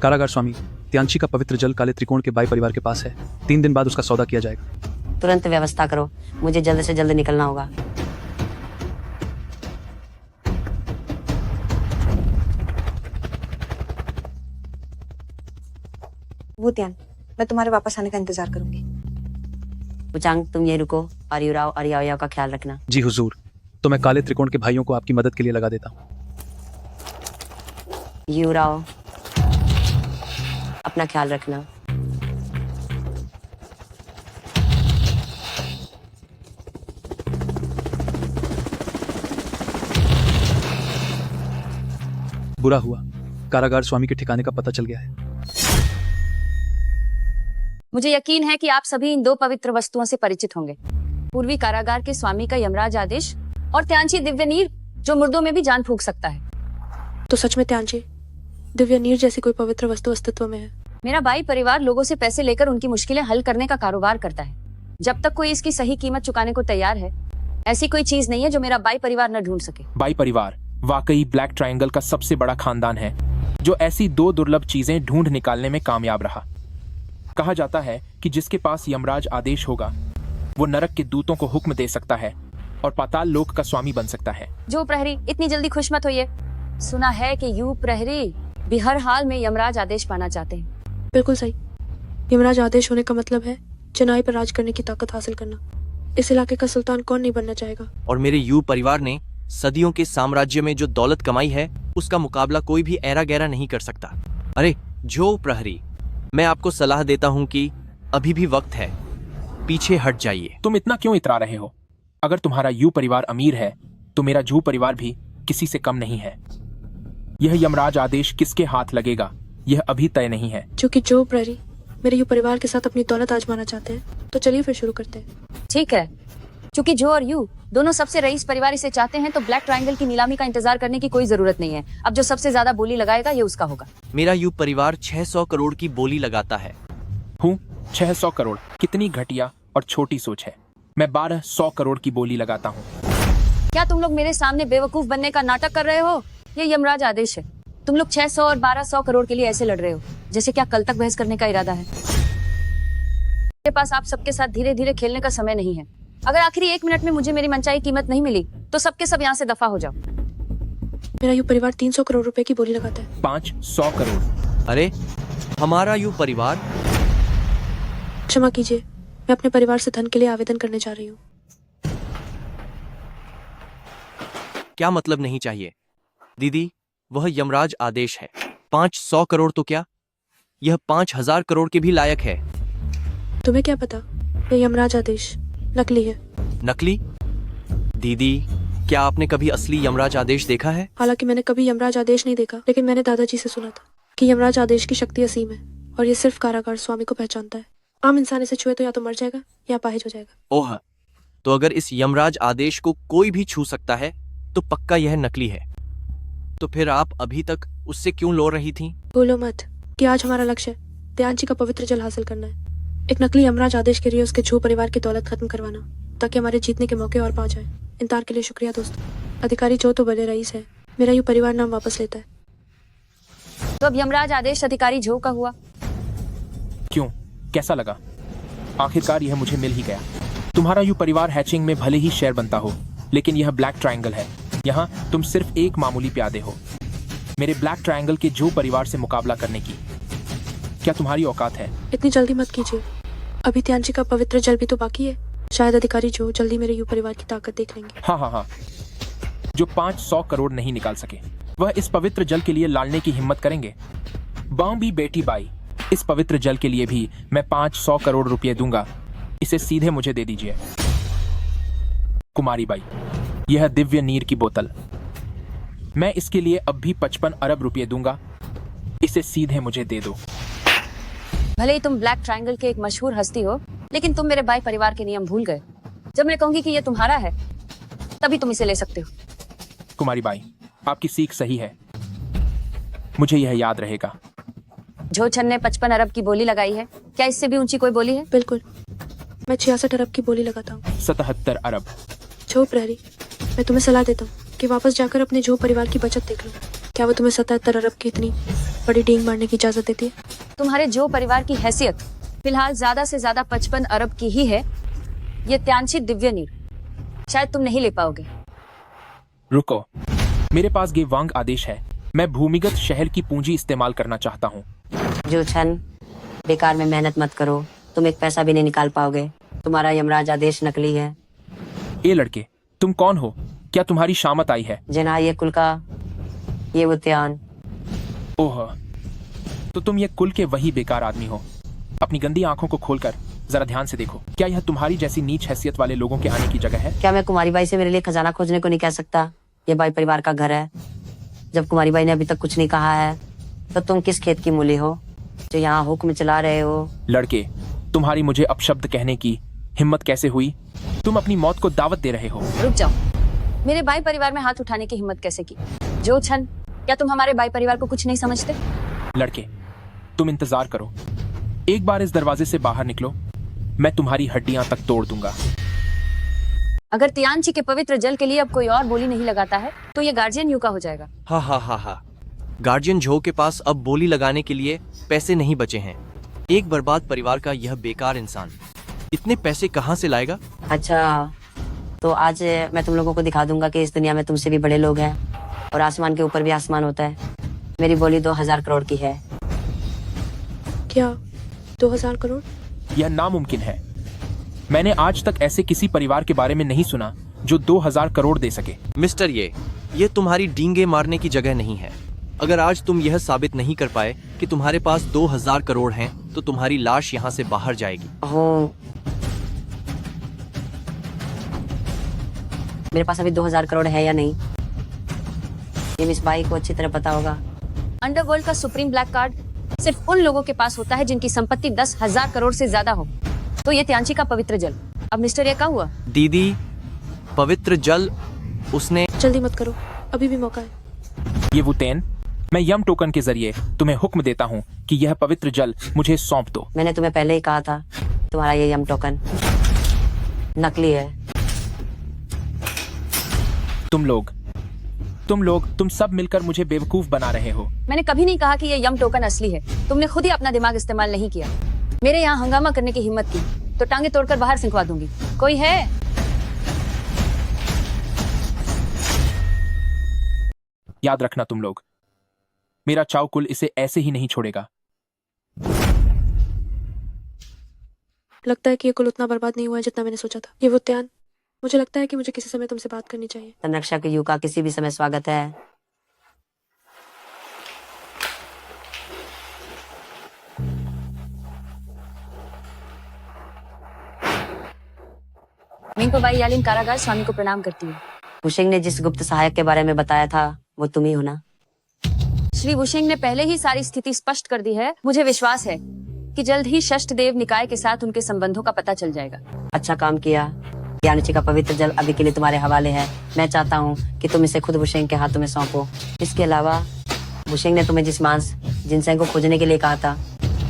कारागार स्वामी, त्यांची का पवित्र जल काले त्रिकोण के बाई परिवार के पास है। 3 दिन बाद उसका सौदा किया जाएगा। तुरंत व्यवस्था करो, मुझे जल्द से जल्द निकलना होगा। वुतियान, मैं तुम्हारे वापस आने का इंतजार करूंगी। वुचांग, तुम ये रुको और युराओ और याओ याओ का ख्याल रखना। जी हुजूर। तो मैं काले त्रिकोण के भाइयों को आपकी मदद के लिए लगा देता हूँ। युराओ, अपना ख्याल रखना। बुरा हुआ, कारागार स्वामी के ठिकाने का पता चल गया है। मुझे यकीन है कि आप सभी इन दो पवित्र वस्तुओं से परिचित होंगे, पूर्वी कारागार के स्वामी का यमराज आदेश और त्यांची दिव्य नीर जो मुर्दों में भी जान फूंक सकता है। तो सच में त्यांची दिव्य नीर जैसी कोई पवित्र वस्तु अस्तित्व में है? मेरा भाई परिवार लोगों से पैसे लेकर उनकी मुश्किलें हल करने का कारोबार करता है। जब तक कोई इसकी सही कीमत चुकाने को तैयार है, ऐसी कोई चीज नहीं है जो मेरा भाई परिवार न ढूंढ सके। बाई परिवार वाकई ब्लैक ट्रायंगल का सबसे बड़ा खानदान है जो ऐसी दो दुर्लभ चीजें ढूंढ निकालने में कामयाब रहा। कहा जाता है कि जिसके पास यमराज आदेश होगा वो नरक के दूतों को हुक्म दे सकता है और पाताल लोक का स्वामी बन सकता है। जो प्रहरी, इतनी जल्दी खुश मत होइए। सुना है कि यू प्रहरी भी हर हाल में यमराज आदेश पाना चाहते हैं। बिल्कुल सही। यमराज आदेश होने का मतलब है चेन्नई पर राज करने की ताकत हासिल करना। इस इलाके का सुल्तान कौन नहीं बनना चाहेगा। और मेरे यू परिवार ने सदियों के साम्राज्य में जो दौलत कमाई है उसका मुकाबला कोई भी ऐरा गैरा नहीं कर सकता। अरे जो प्रहरी, मैं आपको सलाह देता हूँ कि अभी भी वक्त है, पीछे हट जाइए। तुम इतना क्यों इतरा रहे हो? अगर तुम्हारा यू परिवार अमीर है तो मेरा जू परिवार भी किसी से कम नहीं है। यह यमराज आदेश किसके हाथ लगेगा यह अभी तय नहीं है। क्योंकि जो प्रहरी मेरे यू परिवार के साथ अपनी दौलत आजमाना चाहते हैं, तो चलिए फिर शुरू करते हैं। ठीक है, क्योंकि जो और यू दोनों सबसे रईस परिवार इसे चाहते हैं तो ब्लैक ट्रायंगल की नीलामी का इंतजार करने की कोई जरूरत नहीं है। अब जो सबसे ज्यादा बोली लगाएगा ये उसका होगा। मेरा यू परिवार 600 करोड़ की बोली लगाता है। 600 करोड़ कितनी घटिया और छोटी सोच है। मैं 1200 करोड़ की बोली लगाता हूँ। क्या तुम लोग मेरे सामने बेवकूफ बनने का नाटक कर रहे हो? ये यमराज आदेश है। तुम लोग 600 और 1200 करोड़ के लिए ऐसे लड़ रहे हो जैसे क्या कल तक बहस करने का इरादा है। मेरे पास आप सबके साथ धीरे धीरे खेलने का समय नहीं है। अगर आखिरी 1 मिनट में मुझे मेरी मनचाही कीमत नहीं मिली तो सबके सब यहाँ से दफा हो जाओ। मेरा यू परिवार 300 करोड़ रुपए की बोली लगाता है। 500 करोड़। अरे हमारा यू परिवार। क्षमा कीजिए, मैं अपने परिवार से धन के लिए आवेदन करने जा रही हूँ। क्या मतलब नहीं चाहिए दीदी, वह यमराज आदेश है। 500 करोड़ तो क्या, यह 5000 करोड़ के भी लायक है। तुम्हें क्या पता, यह यमराज आदेश नकली है। नकली? दीदी, क्या आपने कभी असली यमराज आदेश देखा है? हालांकि मैंने कभी यमराज आदेश नहीं देखा, लेकिन मैंने दादाजी से सुना था कि यमराज आदेश की शक्ति असीम है और ये सिर्फ कारागार स्वामी को पहचानता है। आम इंसान इसे छुए तो या तो मर जाएगा या अपाहिज हो जाएगा। ओह, तो अगर इस यमराज आदेश को कोई भी छू सकता है तो पक्का यह नकली है। तो फिर आप अभी तक उससे क्यों लड़ रही थी? भूलो मत कि आज हमारा लक्ष्य है त्यांची का पवित्र जल हासिल करना है। एक नकली यमराज आदेश के लिए उसके झू परिवार की दौलत खत्म करवाना, ताकि हमारे जीतने के मौके और पा जाए। इंतजार के लिए शुक्रिया दोस्तों। अधिकारी जो तो बड़े रईस है, मेरा यू परिवार नाम वापस लेता है। तो अब यमराज आदेश अधिकारी झो का हुआ। क्यों, कैसा लगा? आखिरकार यह मुझे मिल ही गया। तुम्हारा यू परिवार हैचिंग में भले ही शेयर बनता हो, लेकिन यह ब्लैक ट्रायंगल है। यहाँ तुम सिर्फ एक मामूली प्यादे हो मेरे ब्लैक ट्रायंगल के जो परिवार से मुकाबला करने की। क्या तुम्हारी औकात है? इतनी जल्दी मत कीजिए, अभी त्यांची का पवित्र जल भी तो बाकी है। शायद अधिकारी जो जल्दी मेरे यू परिवार की ताकत देख लेंगे। हाँ, जो 500 करोड़ नहीं निकाल सके वह इस पवित्र जल के लिए लालने की हिम्मत करेंगे। बाम्बी बेटी बाई, इस पवित्र जल के लिए भी मैं 500 करोड़ रुपए दूंगा। इसे सीधे मुझे दे दीजिए। कुमारी बाई, यह दिव्य नीर की बोतल, मैं इसके लिए अब भी 55 अरब रुपए दूंगा। इसे सीधे मुझे दे दो। भले ही तुम ब्लैक ट्रायंगल के एक मशहूर हस्ती हो, लेकिन तुम मेरे भाई परिवार के नियम भूल गए। जब मैं कहूंगी कि ये तुम्हारा है, तभी तुम इसे ले सकते हो। कुमारी बाई, आपकी सीख सही है, मुझे यह याद रहेगा। झोछन ने 55 अरब की बोली लगाई है। क्या इससे भी ऊंची कोई बोली है? बिल्कुल, मैं 66 अरब की बोली लगाता हूँ। 77 अरब। झो प्रहरी, मैं तुम्हें सलाह देता हूँ कि वापस जाकर अपने झो परिवार की बचत देख लो। क्या वो तुम्हें 77 अरब की इतनी बड़ी डींग मारने की इजाजत देती है? तुम्हारे जो परिवार की हैसियत फिलहाल ज्यादा से ज्यादा 55 अरब की ही है। ये त्यांची दिव्य नीर शायद तुम नहीं ले पाओगे। रुको, मेरे पास गेवांग आदेश है। मैं भूमिगत शहर की पूंजी इस्तेमाल करना चाहता हूँ। जो छन, बेकार में मेहनत मत करो, तुम एक पैसा भी नहीं निकाल पाओगे। तुम्हारा यमराज आदेश नकली है। ए लड़के, तुम कौन हो? क्या तुम्हारी शामत आई है? जना ये कुल का, ये उद्यान। ओह, तो तुम ये कुल के वही बेकार आदमी हो। अपनी गंदी आंखों को खोलकर जरा ध्यान से देखो। क्या यह तुम्हारी जैसी नीच हैसियत वाले लोगों के आने की जगह है? क्या मैं कुमारी बाई से मेरे लिए खजाना खोजने को नहीं कह सकता? ये बाई परिवार का घर है। जब कुमारी बाई ने अभी तक कुछ नहीं कहा है, तो तुम किस खेत की मूली हो जो यहाँ हुक्म चला रहे हो? लड़के, तुम्हारी मुझे अपशब्द कहने की हिम्मत कैसे हुई? तुम अपनी मौत को दावत दे रहे हो। रुक जाओ, मेरे बाई परिवार में हाथ उठाने की हिम्मत कैसे की? जो छन, क्या तुम हमारे बाई परिवार को कुछ नहीं समझते? लड़के, तुम इंतजार करो, एक बार इस दरवाजे से बाहर निकलो, मैं तुम्हारी हड्डियां तक तोड़ दूंगा। अगर तियांची के पवित्र जल के लिए अब कोई और बोली नहीं लगाता है तो ये गार्जियन यू का हो जाएगा। हा। गार्जियन झो के पास अब बोली लगाने के लिए पैसे नहीं बचे हैं। एक बर्बाद परिवार का यह बेकार इंसान इतने पैसे कहाँ से लाएगा? अच्छा, तो आज मैं तुम लोगों को दिखा दूंगा कि इस दुनिया में तुमसे भी बड़े लोग हैं और आसमान के ऊपर भी आसमान होता है। मेरी बोली 2000 करोड़ की है। क्या 2000 करोड़? यह नामुमकिन है। मैंने आज तक ऐसे किसी परिवार के बारे में नहीं सुना जो 2000 करोड़ दे सके। मिस्टर ये तुम्हारी डींगे मारने की जगह नहीं है। अगर आज तुम यह साबित नहीं कर पाए कि तुम्हारे पास 2000 करोड़ हैं, तो तुम्हारी लाश यहाँ से बाहर जाएगी। मेरे पास अभी 2000 करोड़ है या नहीं, ये मिस बाई को अच्छी तरह पता होगा। अंडरवर्ल्ड का सुप्रीम ब्लैक कार्ड सिर्फ उन लोगों के पास होता है जिनकी संपत्ति 10,000 करोड़ से ज्यादा हो। तो ये त्यांची का पवित्र जल। अब मिस्टर ये क्या हुआ? दीदी, पवित्र जल उसने। जल्दी मत करो, अभी भी मौका है। ये वुतेन, मैं यम टोकन के जरिए तुम्हें हुक्म देता हूँ कि यह पवित्र जल मुझे सौंप दो। मैंने तुम्हें पहले ही कहा था, तुम्हारा ये यम टोकन नकली है। तुम सब मिलकर मुझे बेवकूफ बना रहे हो। मैंने कभी नहीं कहा कि ये यम टोकन असली है। तुमने खुद ही अपना दिमाग इस्तेमाल नहीं किया। मेरे यहाँ हंगामा करने की हिम्मत की तो टांगे तोड़कर बाहर सिंकवा दूंगी। कोई है? याद रखना तुम लोग, मेरा चाव कुल इसे ऐसे ही नहीं छोड़ेगा। लगता है कि ये कुल उतना बर्बाद नहीं हुआ है जितना मैंने सोचा था। ये वो त्यान, मुझे लगता है कि मुझे किसी समय तुमसे बात करनी चाहिए। संरक्षक यू का किसी भी समय स्वागत है। मिंको बाई यालिन कारागार स्वामी को प्रणाम करती हूँ। वुशिंग ने जिस गुप्त सहायक के बारे में बताया था वो तुम ही हो ना? श्री वुशिंग ने पहले ही सारी स्थिति स्पष्ट कर दी है। मुझे विश्वास है कि जल्द ही षष्ठदेव निकाय के साथ उनके संबंधों का पता चल जाएगा। अच्छा काम किया। त्याची का पवित्र जल अभी के लिए तुम्हारे हवाले है। मैं चाहता हूँ कि तुम इसे खुद वुशिंग के हाथों में सौंपो। इसके अलावा वुशिंग ने तुम्हें जिस मांस जिनसेंग को खोजने के लिए कहा था,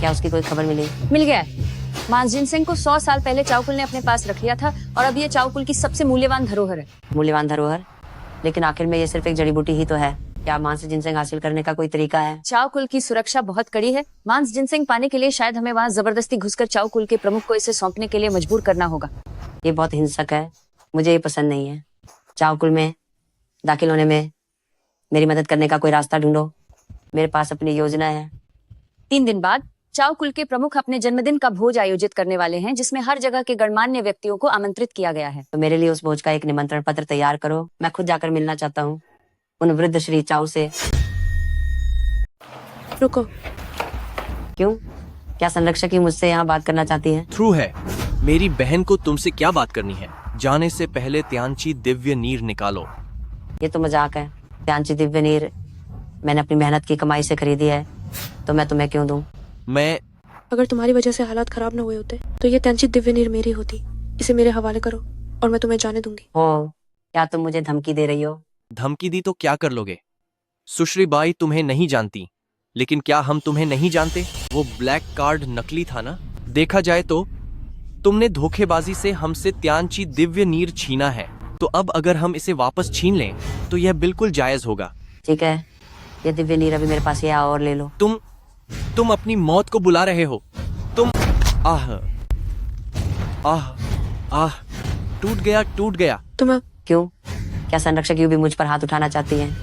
क्या उसकी कोई खबर मिली? मिल गया। मांस जिनसेंग को 100 साल पहले चावकुल ने अपने पास रख लिया था और अब ये चावकुल की सबसे मूल्यवान धरोहर है। मूल्यवान धरोहर? लेकिन आखिर में ये सिर्फ एक जड़ी बूटी ही तो है। क्या मांस जिनसेंग हासिल करने का कोई तरीका है? चावकुल की सुरक्षा बहुत कड़ी है। मांस जिनसेंग पाने के लिए शायद हमें वहाँ जबरदस्ती घुसकर चावकुल के प्रमुख को इसे सौंपने के लिए मजबूर करना होगा। ये बहुत हिंसक है, मुझे ये पसंद नहीं है। चावकुल में दाखिल होने में मेरी मदद करने का कोई रास्ता ढूंढो। मेरे पास अपनी योजना है। 3 दिन बाद चावकुल के प्रमुख अपने जन्मदिन का भोज आयोजित करने वाले हैं, जिसमें हर जगह के गणमान्य व्यक्तियों को आमंत्रित किया गया है। तो मेरे लिए उस भोज का एक निमंत्रण पत्र तैयार करो। मैं खुद जाकर मिलना चाहता हूँ उन वृद्ध श्री चाव से। रुको। क्यों? क्या संरक्षक ही मुझसे यहाँ बात करना चाहती है? थ्रू है। मेरी बहन को तुमसे क्या बात करनी है? जाने से पहले त्यांची दिव्य नीर निकालो। ये तो मजाक है। त्यांची दिव्य नीर मैंने अपनी मेहनत की कमाई से खरीदी है, तो मैं तुम्हें क्यों दूं? अगर तुम्हारी वजह से हालात खराब न हुए होते तो ये त्यांची दिव्य नीर मेरी होती। इसे मेरे हवाले करो और मैं तुम्हें जाने दूंगी। हो, क्या तुम मुझे धमकी दे रही हो? धमकी दी तो क्या कर लोगे? सुश्री बाई तुम्हें नहीं जानती, लेकिन क्या हम तुम्हें नहीं जानते? वो ब्लैक कार्ड नकली था ना? देखा जाए तो तुमने धोखेबाजी से हमसे त्यांची दिव्य नीर छीना है, तो अब अगर हम इसे वापस छीन लें तो यह बिल्कुल जायज होगा। ठीक है, ये दिव्य नीर अभी मेरे पास है, और ले लो। तुम अपनी मौत को बुला रहे हो। तुम आह आह आह टूट गया। तुम क्यों? क्या संरक्षक यू भी मुझ पर हाथ उठाना चाहती हैं?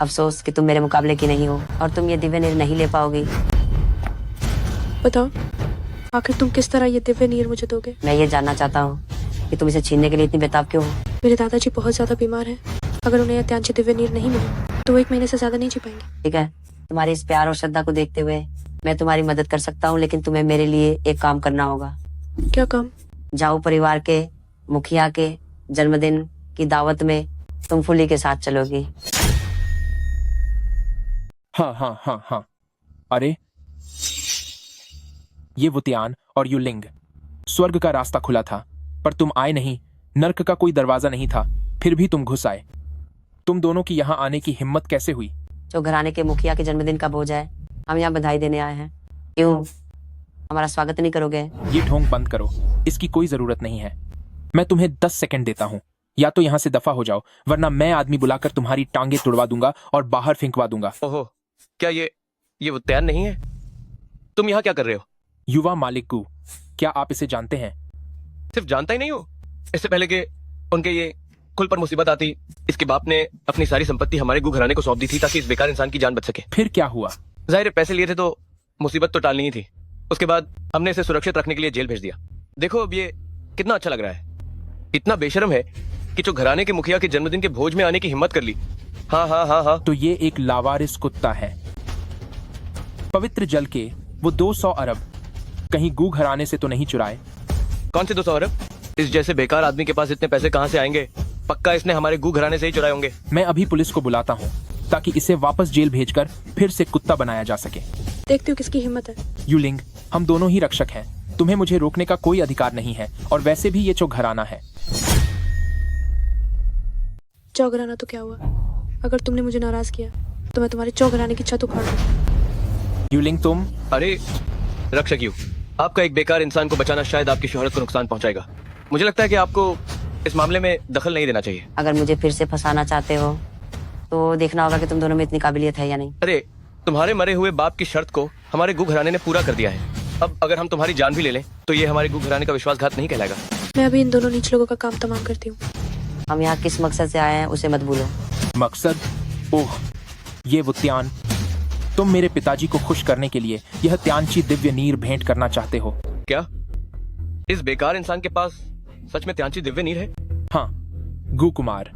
अफसोस कि तुम मेरे मुकाबले की नहीं हो और तुम ये दिव्य नीर नहीं ले पाओगी। बताओ, आखिर तुम किस तरह ये दिव्य नीर मुझे दोगे? मैं ये जानना चाहता हूँ कि तुम इसे छीनने के लिए इतनी बेताब क्यों हो? मेरे दादाजी बहुत ज्यादा बीमार हैं। अगर उन्हें यह त्यांची दिव्य नीर नहीं मिली तो 1 महीने से ज्यादा नहीं जी पाएंगे। ठीक है, तुम्हारी इस प्यार और श्रद्धा को देखते हुए मैं तुम्हारी मदद कर सकता हूँ, लेकिन तुम्हें मेरे लिए एक काम करना होगा। क्या काम? जाओ परिवार के मुखिया के जन्मदिन की दावत में तुम फुली के साथ चलोगी। हाँ। अरे ये वुतियान और युलिंग स्वर्ग का रास्ता खुला था, पर तुम आए नहीं। नर्क का कोई दरवाजा नहीं था, फिर भी तुम घुस आए। तुम दोनों की यहाँ आने की हिम्मत कैसे हुई? जो घराने के मुखिया के जन्मदिन का भोज है, हम यहाँ बधाई देने आए हैं। क्यों हमारा स्वागत नहीं करोगे? ये ढोंग बंद करो, इसकी कोई जरूरत नहीं है। मैं तुम्हें 10 सेकंड देता हूँ, या तो यहाँ से दफा हो जाओ, वरना मैं आदमी बुलाकर तुम्हारी टांगे तुड़वा दूंगा और बाहर फेंकवा दूंगा। ओहो, क्या ये वो तैयार नहीं है? तुम यहाँ क्या कर रहे हो? युवा मालिक गु, क्या आप इसे जानते हैं? सिर्फ जानता ही नहीं हो, इससे पहले कि उनके ये कुल पर मुसीबत आती, इसके बाप ने अपनी सारी संपत्ति हमारे गु घराने को सौंप दी थी ताकि इस बेकार इंसान की जान बच सके। फिर क्या हुआ? जाहिर है पैसे लिए थे तो मुसीबत तो टालनी ही थी। उसके बाद हमने इसे सुरक्षित रखने के लिए जेल भेज दिया। देखो अब ये कितना अच्छा लग रहा है। इतना बेशर्म है कि जो घराने के मुखिया के जन्मदिन के भोज में आने की हिम्मत कर ली। हाँ हाँ हाँ हाँ, तो ये एक लावारिस कुत्ता है। पवित्र जल के वो 200 अरब कहीं गू घराने से तो नहीं चुराए? कौन से 200 अरब? इस जैसे बेकार आदमी के पास इतने पैसे कहाँ से आएंगे? पक्का इसने हमारे गू घराने से ही चुराए होंगे। मैं अभी पुलिस को बुलाता हूँ ताकि इसे वापस जेल भेजकर फिर से कुत्ता बनाया जा सके। देखती हूँ किसकी हिम्मत है। यूलिंग, हम दोनों ही रक्षक हैं, तुम्हें मुझे रोकने का कोई अधिकार नहीं है, और वैसे भी ये चौघराना है। चौघराना तो क्या हुआ? अगर तुमने मुझे नाराज किया तो मैं तुम्हारे चौघराने की छत उखाड़ दूँ। यूलिंग तुम? अरे रक्षक यू, आपका एक बेकार इंसान को बचाना शायद आपकी शोहरत को नुकसान पहुंचाएगा। मुझे लगता है कि आपको इस मामले में दखल नहीं देना चाहिए। अगर मुझे फिर से फंसाना चाहते हो तो देखना होगा कि तुम दोनों में इतनी काबिलियत है या नहीं। अरे तुम्हारे मरे हुए बाप की शर्त को हमारे गु घराने ने पूरा कर दिया है। अब अगर हम तुम्हारी जान भी ले लें तो ये हमारे गु घराने का विश्वासघात नहीं कहलाएगा। मैं अभी इन दोनों नीच लोगों का काम तमाम करती हूँ। हम यहाँ किस मकसद से आए हैं उसे मत भूलो। मकसद? ओह, ये वो त्यान, तुम मेरे पिताजी को खुश करने के लिए यह त्यांची दिव्य नीर भेंट करना चाहते हो क्या? इस बेकार इंसान के पास सच में त्यांची दिव्य नीर है? हाँ, गु कुमार।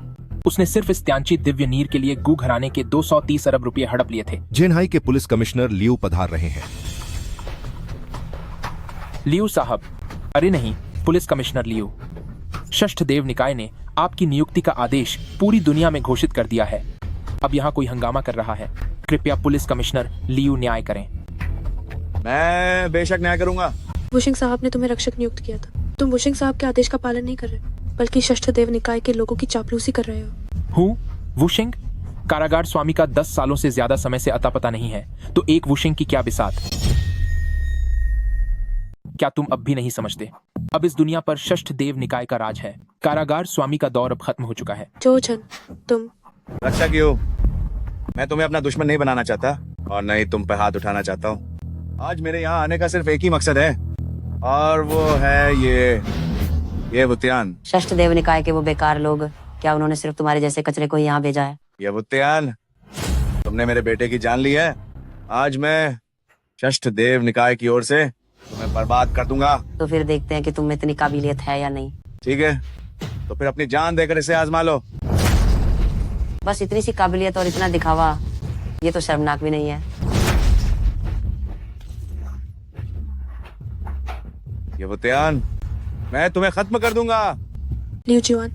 उसने सिर्फ इस त्यांची दिव्य नीर के लिए गु घराने के 230 अरब रुपए हड़प लिए थे। जेनहाई के पुलिस कमिश्नर लियू पधार रहे हैं। लियू साहब, अरे नहीं, पुलिस कमिश्नर लियू। षष्ठदेव निकाय ने आपकी नियुक्ति का आदेश पूरी दुनिया में घोषित कर दिया है। अब यहाँ कोई हंगामा कर रहा है, कृपया पुलिस कमिश्नर लियू न्याय करें। मैं बेशक न्याय करूंगा। वुशिंग साहब ने तुम्हें रक्षक नियुक्त किया था। तुम वुशिंग साहब के आदेश का पालन नहीं कर रहे, बल्कि षष्ठदेव निकाय के लोगों की चापलूसी कर रहे हो। हूँ वुशिंग? कारागार स्वामी का 10 सालों से ज्यादा समय से अता पता नहीं है, तो एक वुशिंग की क्या बिसात? क्या तुम अब भी नहीं समझते? अब इस दुनिया पर षष्ठदेव निकाय का राज है। कारागार स्वामी का दौर अब खत्म हो चुका है। जो छन, तुम रक्षक यू, मैं तुम्हें अपना दुश्मन नहीं बनाना चाहता और न ही तुम पे हाथ उठाना चाहता हूँ। आज मेरे यहाँ आने का सिर्फ एक ही मकसद है, और वो है ये वुत्यान। षष्ठदेव निकाय के वो बेकार लोग, क्या उन्होंने सिर्फ तुम्हारे जैसे कचरे को यहाँ भेजा है? ये वुत्यान, तुमने मेरे बेटे की जान ली है। आज मैं षष्ठदेव निकाय की ओर से तुम्हें बर्बाद कर दूंगा। तो फिर देखते हैं कि तुम में इतनी काबिलियत है या नहीं। ठीक है, तो फिर अपनी जान देकर इसे आजमा लो। बस इतनी सी काबिलियत और इतना दिखावा, ये तो शर्मनाक भी नहीं है। ये वुत्यान, मैं तुम्हें खत्म कर दूंगा। लियू जीवान,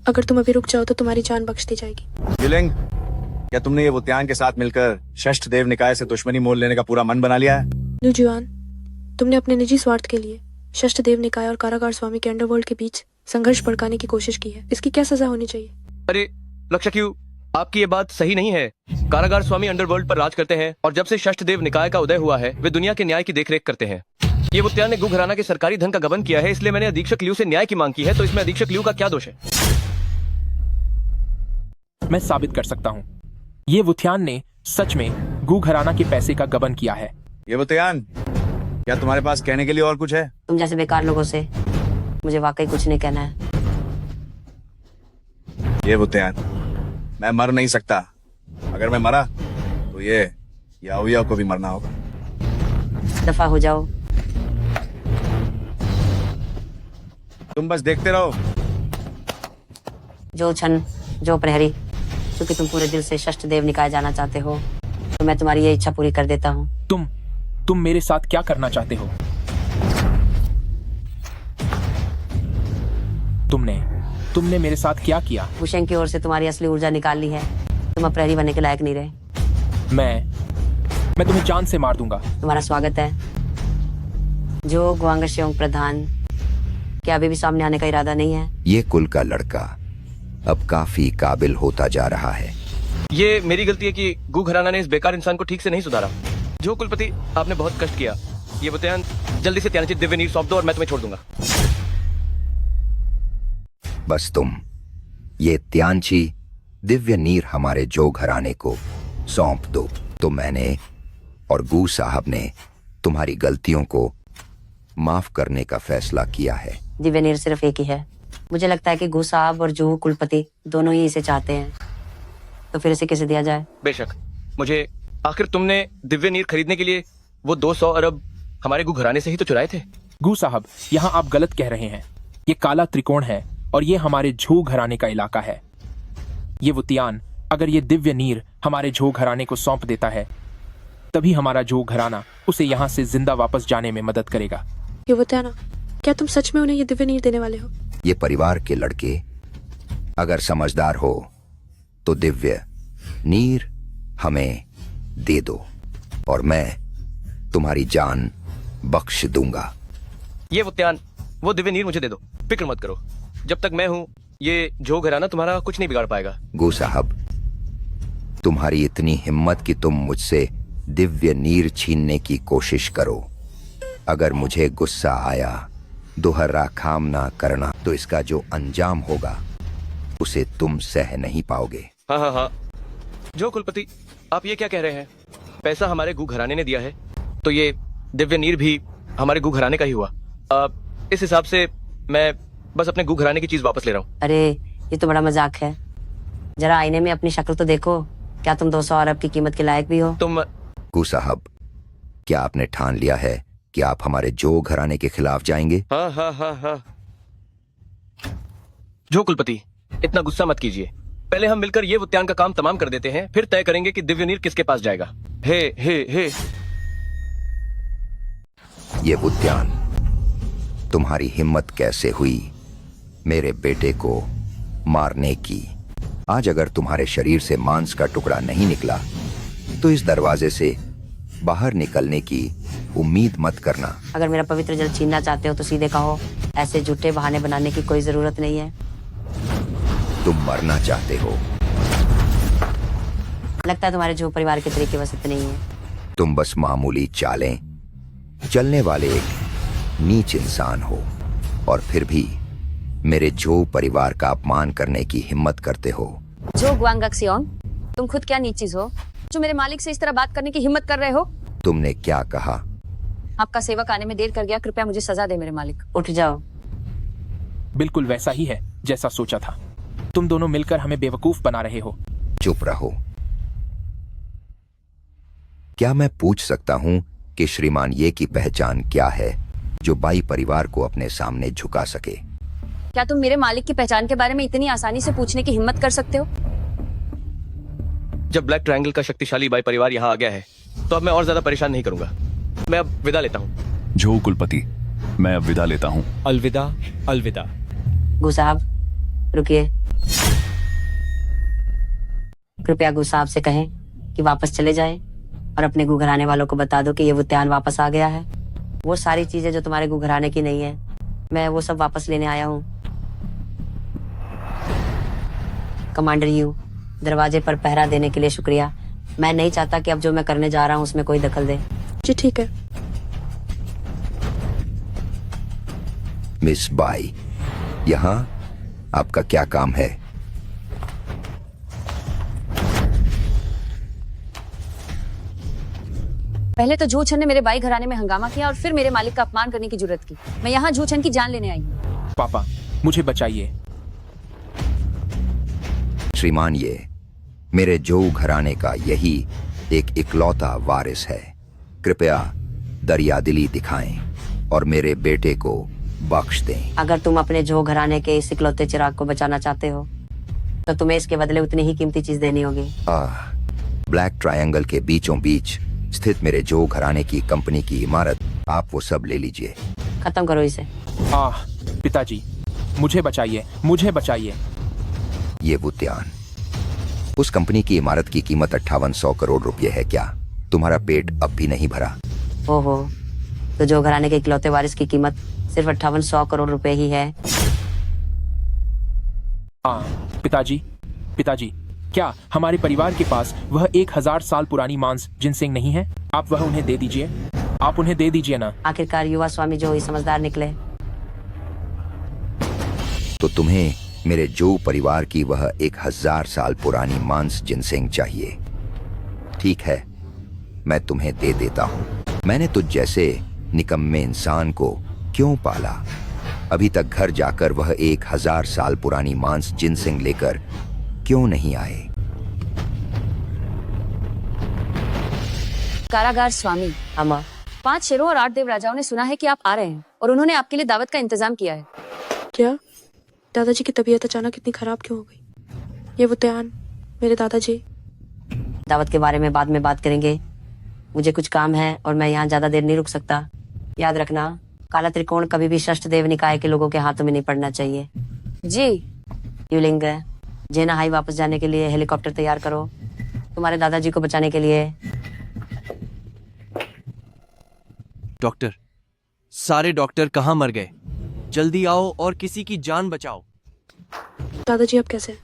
अगर तुम अभी रुक जाओ तो तुम्हारी जान बख्श दी जाएगी। युलिंग, क्या तुमने ये वुत्यान के साथ मिलकर षष्ठदेव निकाय से दुश्मनी मोल लेने का पूरा मन बना लिया है? लियू जीवान, तुमने अपने निजी स्वार्थ के लिए षष्ठदेव निकाय और कारागार स्वामी के अंडरवर्ल्ड के बीच संघर्ष भड़काने की कोशिश की है। इसकी क्या सजा होनी चाहिए? अरे रक्षक यू, आपकी ये बात सही नहीं है। कारागार स्वामी अंडरवर्ल्ड पर राज करते हैं, और जब से षष्ठदेव निकाय का उदय हुआ है वे दुनिया के न्याय की देखरेख करते हैं। ये वुत्यान ने गु घराना के सरकारी धन का गबन किया है, इसलिए मैंने अधीक्षक लियू से न्याय की मांग की है। तो इसमें अधीक्षक लियू का क्या दोष है? मैं साबित कर सकता हूँ, ये वुत्यान ने सच में गु घराना के पैसे का गबन किया है। ये वुत्यान, क्या तुम्हारे पास कहने के लिए और कुछ है? तुम जैसे बेकार लोगों से मुझे वाकई कुछ नहीं कहना है। ये वुत्यान, मैं मर नहीं सकता। अगर मैं मरा तो ये याओ को भी मरना होगा। दफा हो जाओ। तुम बस देखते रहो। जो छन, जो प्रहरी, क्योंकि तुम पूरे दिल से षष्ठदेव निकाय जाना चाहते हो तो मैं तुम्हारी ये इच्छा पूरी कर देता हूँ। तुम मेरे साथ क्या करना चाहते हो? तुमने मेरे साथ क्या किया? वुशिंग की ओर से तुम्हारी असली ऊर्जा निकाल ली है। तुम अब प्रहरी बनने के लायक नहीं रहे। मैं तुम्हें जान से मार दूंगा। तुम्हारा स्वागत है। जो गुआंगश्योंग प्रधान क्या अभी भी सामने आने का इरादा नहीं है? ये कुल का लड़का अब काफी काबिल होता जा रहा है। ये मेरी गलती है कि गु घराना ने इस बेकार इंसान को ठीक से नहीं सुधारा। जो कुलपति, आपने बहुत कष्ट किया। ये बुतियान जल्दी से त्यानची दिव्य नीर सौंप दो और मैं तुम्हें छोड़ दूंगा। बस तुम ये त्यांची दिव्य नीर हमारे जो घराने को सौंप दो तो मैंने और गू साहब ने तुम्हारी गलतियों को माफ करने का फैसला किया है। दिव्य नीर सिर्फ एक ही है। मुझे लगता है कि गू साहब और जूहू कुलपति दोनों ही इसे चाहते हैं, तो फिर इसे किसे दिया जाए? बेशक, मुझे आखिर तुमने दिव्य नीर खरीदने के लिए वो 200 अरब हमारे गु घराने से ही तो चुराए थे। गू साहब, यहाँ आप गलत कह रहे हैं। ये काला त्रिकोण है और ये हमारे झू घराने का इलाका है। ये वुतियान अगर ये दिव्य नीर हमारे झू घराने को सौंप देता है तभी हमारा झू घराना उसे यहाँ से जिंदा वापस जाने में मदद करेगा। ये वुतियाना, क्या तुम सच में उन्हें ये दिव्य नीर देने वाले हो? ये परिवार के लड़के अगर समझदार हो तो दिव्य नीर हमें दे दो और मैं तुम्हारी जान बख्श दूंगा। ये वुतियान, वो दिव्य नीर मुझे दे दो, फिक्र मत करो। जब तक मैं हूँ ये झो घराना तुम्हारा कुछ नहीं बिगाड़ पाएगा। गो साहब, तुम्हारी इतनी हिम्मत कि तुम मुझसे दिव्य नीर छीनने की कोशिश करो। अगर मुझे गुस्सा आया, दोहरा काम ना करना, तो इसका जो अंजाम होगा उसे तुम सह नहीं पाओगे। हाँ हाँ हाँ, जो कुलपति, आप ये क्या कह रहे हैं? पैसा हमारे गु घराने ने दिया है तो ये दिव्य नीर भी हमारे गु घराने का ही हुआ। इस हिसाब से मैं बस अपने गु घराने की चीज वापस ले रहा हूँ। अरे ये तो बड़ा मजाक है। जरा आईने में अपनी शक्ल तो देखो। क्या तुम 200 अरब की कीमत के लायक भी हो? तुम गु साहब, क्या आपने ठान लिया है कि आप हमारे जो घराने के खिलाफ जाएंगे? हाँ हाँ हाँ हाँ। जो कुलपति, इतना गुस्सा मत कीजिए। पहले हम मिलकर ये वुतियान का काम तमाम कर देते हैं, फिर तय करेंगे कि दिव्य नीर किसके पास जाएगा। हे हे हे। ये वुतियान, तुम्हारी हिम्मत कैसे हुई मेरे बेटे को मारने की? आज अगर तुम्हारे शरीर से मांस का टुकड़ा नहीं निकला तो इस दरवाजे से बाहर निकलने की उम्मीद मत करना। अगर मेरा पवित्र जल छीनना चाहते हो तो सीधे कहो। ऐसे झूठे बहाने बनाने की कोई जरूरत नहीं है। तुम मरना चाहते हो। लगता है तुम्हारे जो परिवार के तरीके वसत नहीं है। तुम बस मामूली चालें चलने वाले एक नीच इंसान हो और फिर भी मेरे जो परिवार का अपमान करने की हिम्मत करते हो। जो गुआंगक्सियोंग, तुम खुद क्या नीच चीज हो जो मेरे मालिक से इस तरह बात करने की हिम्मत कर रहे हो? तुमने क्या कहा? आपका सेवक आने में देर कर गया, कृपया मुझे सजा दे मेरे मालिक। उठ जाओ। बिल्कुल वैसा ही है जैसा सोचा था। तुम दोनों मिलकर हमें बेवकूफ बना रहे हो। चुप रहो। क्या मैं पूछ सकता हूँ कि श्रीमान ये की पहचान क्या है जो बाई परिवार को अपने सामने झुका सके? क्या तुम मेरे मालिक की पहचान के बारे में इतनी आसानी से पूछने की हिम्मत कर सकते हो? जब ब्लैक ट्रायंगल का शक्तिशाली बाई परिवार यहाँ आ गया है तो अब मैं और ज्यादा परेशान नहीं करूंगा। मैं अब विदा लेता हूँ। जो कुलपति, मैं अब विदा लेता हूँ। अलविदा अलविदा। गु साहब रुकिए। कृपया गु साहब से कहें कि वापस चले जाएं और अपने गु घराने वालों को बता दो कि ये वुतियान वापस आ गया है। वो सारी चीजें जो तुम्हारे गु घराने की नहीं है, मैं वो सब वापस लेने आया हूँ। कमांडर यू, दरवाजे पर पहरा देने के लिए शुक्रिया। मैं नहीं चाहता कि अब जो मैं करने जा रहा हूँ उसमें कोई दखल दे। जी ठीक है। मिस बाई, यहाँ आपका क्या काम है? पहले तो झूठन ने मेरे भाई घराने में हंगामा किया और फिर मेरे मालिक का अपमान करने की जरूरत की। मैं यहाँ झूठन की जान लेने आई हूँ। पापा, मुझे बचाइए। श्रीमान, ये मेरे जो घराने का यही एक इकलौता वारिस है। कृपया दरियादिली दिखाएं और मेरे बेटे को बख्श दें। अगर तुम अपने जो घराने के इस इकलौते चिराग को बचाना चाहते हो तो तुम्हें इसके बदले उतनी ही कीमती चीज देनी होगी। ब्लैक ट्रायंगल के बीचों बीच स्थित मेरे जो घराने की कंपनी की इमारत, आप वो सब ले लीजिए। खत्म करो इसे। पिताजी, मुझे बचाइए, मुझे बचाइए। ये वुतियान, उस कंपनी की इमारत की कीमत 5800 करोड़ रुपए है। क्या तुम्हारा पेट अब भी नहीं भरा? ओहो, तो जो घराने के इकलौते वारिस की कीमत सिर्फ 5800 करोड़ रुपए ही है। हाँ पिताजी, पिताजी, क्या हमारे परिवार के पास वह 1000 साल पुरानी मांस जिनसिंग नहीं है? आप वह उन्हें दे दीजिए, आप उन्हें दे दीजिए ना। आखिरकार युवा स्वामी जो ही समझदार निकले। तो तुम्हें मेरे जो परिवार की वह 1000 साल पुरानी मांस जिनसिंग चाहिए। ठीक है, मैं तुम्हें दे देता हूं। मैंने तुझ जैसे निकम्मे इंसान को क्यों पाला? अभी तक घर जाकर वह 1000 साल पुरानी मांस जिनसिंग लेकर क्यों नहीं आए? कारागार स्वामी, अम्मा, 5 शेरों और 8 देव राजाओं ने सुना है कि आप आ रहे हैं और उन्होंने आपके लिए दावत का इंतजाम किया है। क्या दादाजी की तबीयत अचानक इतनी खराब क्यों हो गई? ये वुतियान, मेरे दादाजी। दावत के बारे में बाद में बात करेंगे। मुझे कुछ काम है और मैं यहाँ ज्यादा देर नहीं रुक सकता। याद रखना, काला त्रिकोण कभी भी षष्ठ देव निकाय के लोगों के हाथों में नहीं पड़ना चाहिए। जी। युलिंग, जेना हाई वापस जाने के लिए हेलीकॉप्टर तैयार करो, तुम्हारे दादाजी को बचाने के लिए। डॉक्टर, सारे डॉक्टर कहाँ मर गए? जल्दी आओ और किसी की जान बचाओ। दादाजी अब कैसे हैं?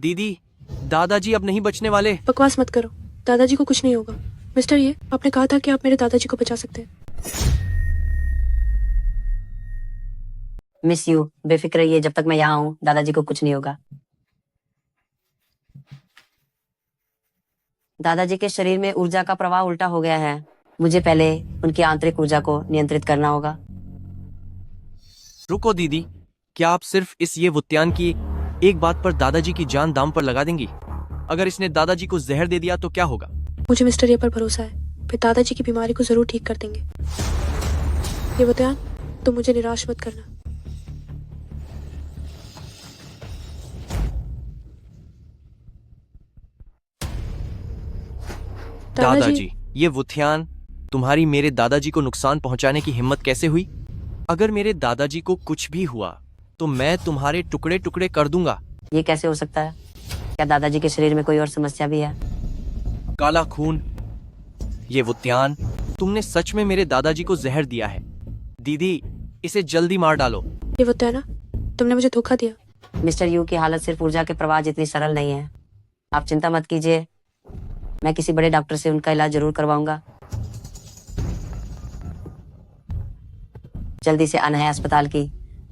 दीदी, दादाजी अब नहीं बचने वाले। बकवास मत करो, दादाजी को कुछ नहीं होगा। मिस्टर, ये आपने कहा था कि आप मेरे दादाजी को बचा सकते हैं। मिस यू, बेफिक्र रहिए, जब तक मैं यहाँ हूँ दादाजी को कुछ नहीं होगा। दादाजी के शरीर में ऊर्जा का प्रवाह उल्टा हो गया है। मुझे पहले उनकी आंतरिक ऊर्जा को नियंत्रित करना होगा। रुको दीदी, क्या आप सिर्फ इस ये वुत्यान की एक बात पर दादाजी की जान दांव पर लगा देंगी? अगर इसने दादाजी को जहर दे दिया तो क्या होगा? मुझे मिस्टर ये पर भरोसा है, फिर दादाजी की बीमारी को जरूर ठीक कर देंगे। ये वुतियान, तुम मुझे निराश मत करना। दादाजी, ये वुथियान, तुम्हारी मेरे दादाजी को नुकसान पहुंचाने की हिम्मत कैसे हुई? अगर मेरे दादाजी को कुछ भी हुआ तो मैं तुम्हारे टुकड़े टुकड़े कर दूंगा। ये कैसे हो सकता है? क्या दादाजी के शरीर में कोई और समस्या भी है? काला खून। ये वुत्यान, तुमने सच में मेरे दादाजी को जहर दिया है। दीदी, इसे जल्दी मार डालो। ये वुतियाना, तुमने मुझे धोखा दिया। मिस्टर यू की हालत सिर्फ ऊर्जा के प्रवाह जितनी सरल नहीं है। आप चिंता मत कीजिए, मैं किसी बड़े डॉक्टर से उनका इलाज जरूर करवाऊंगा। जल्दी से आना है अस्पताल की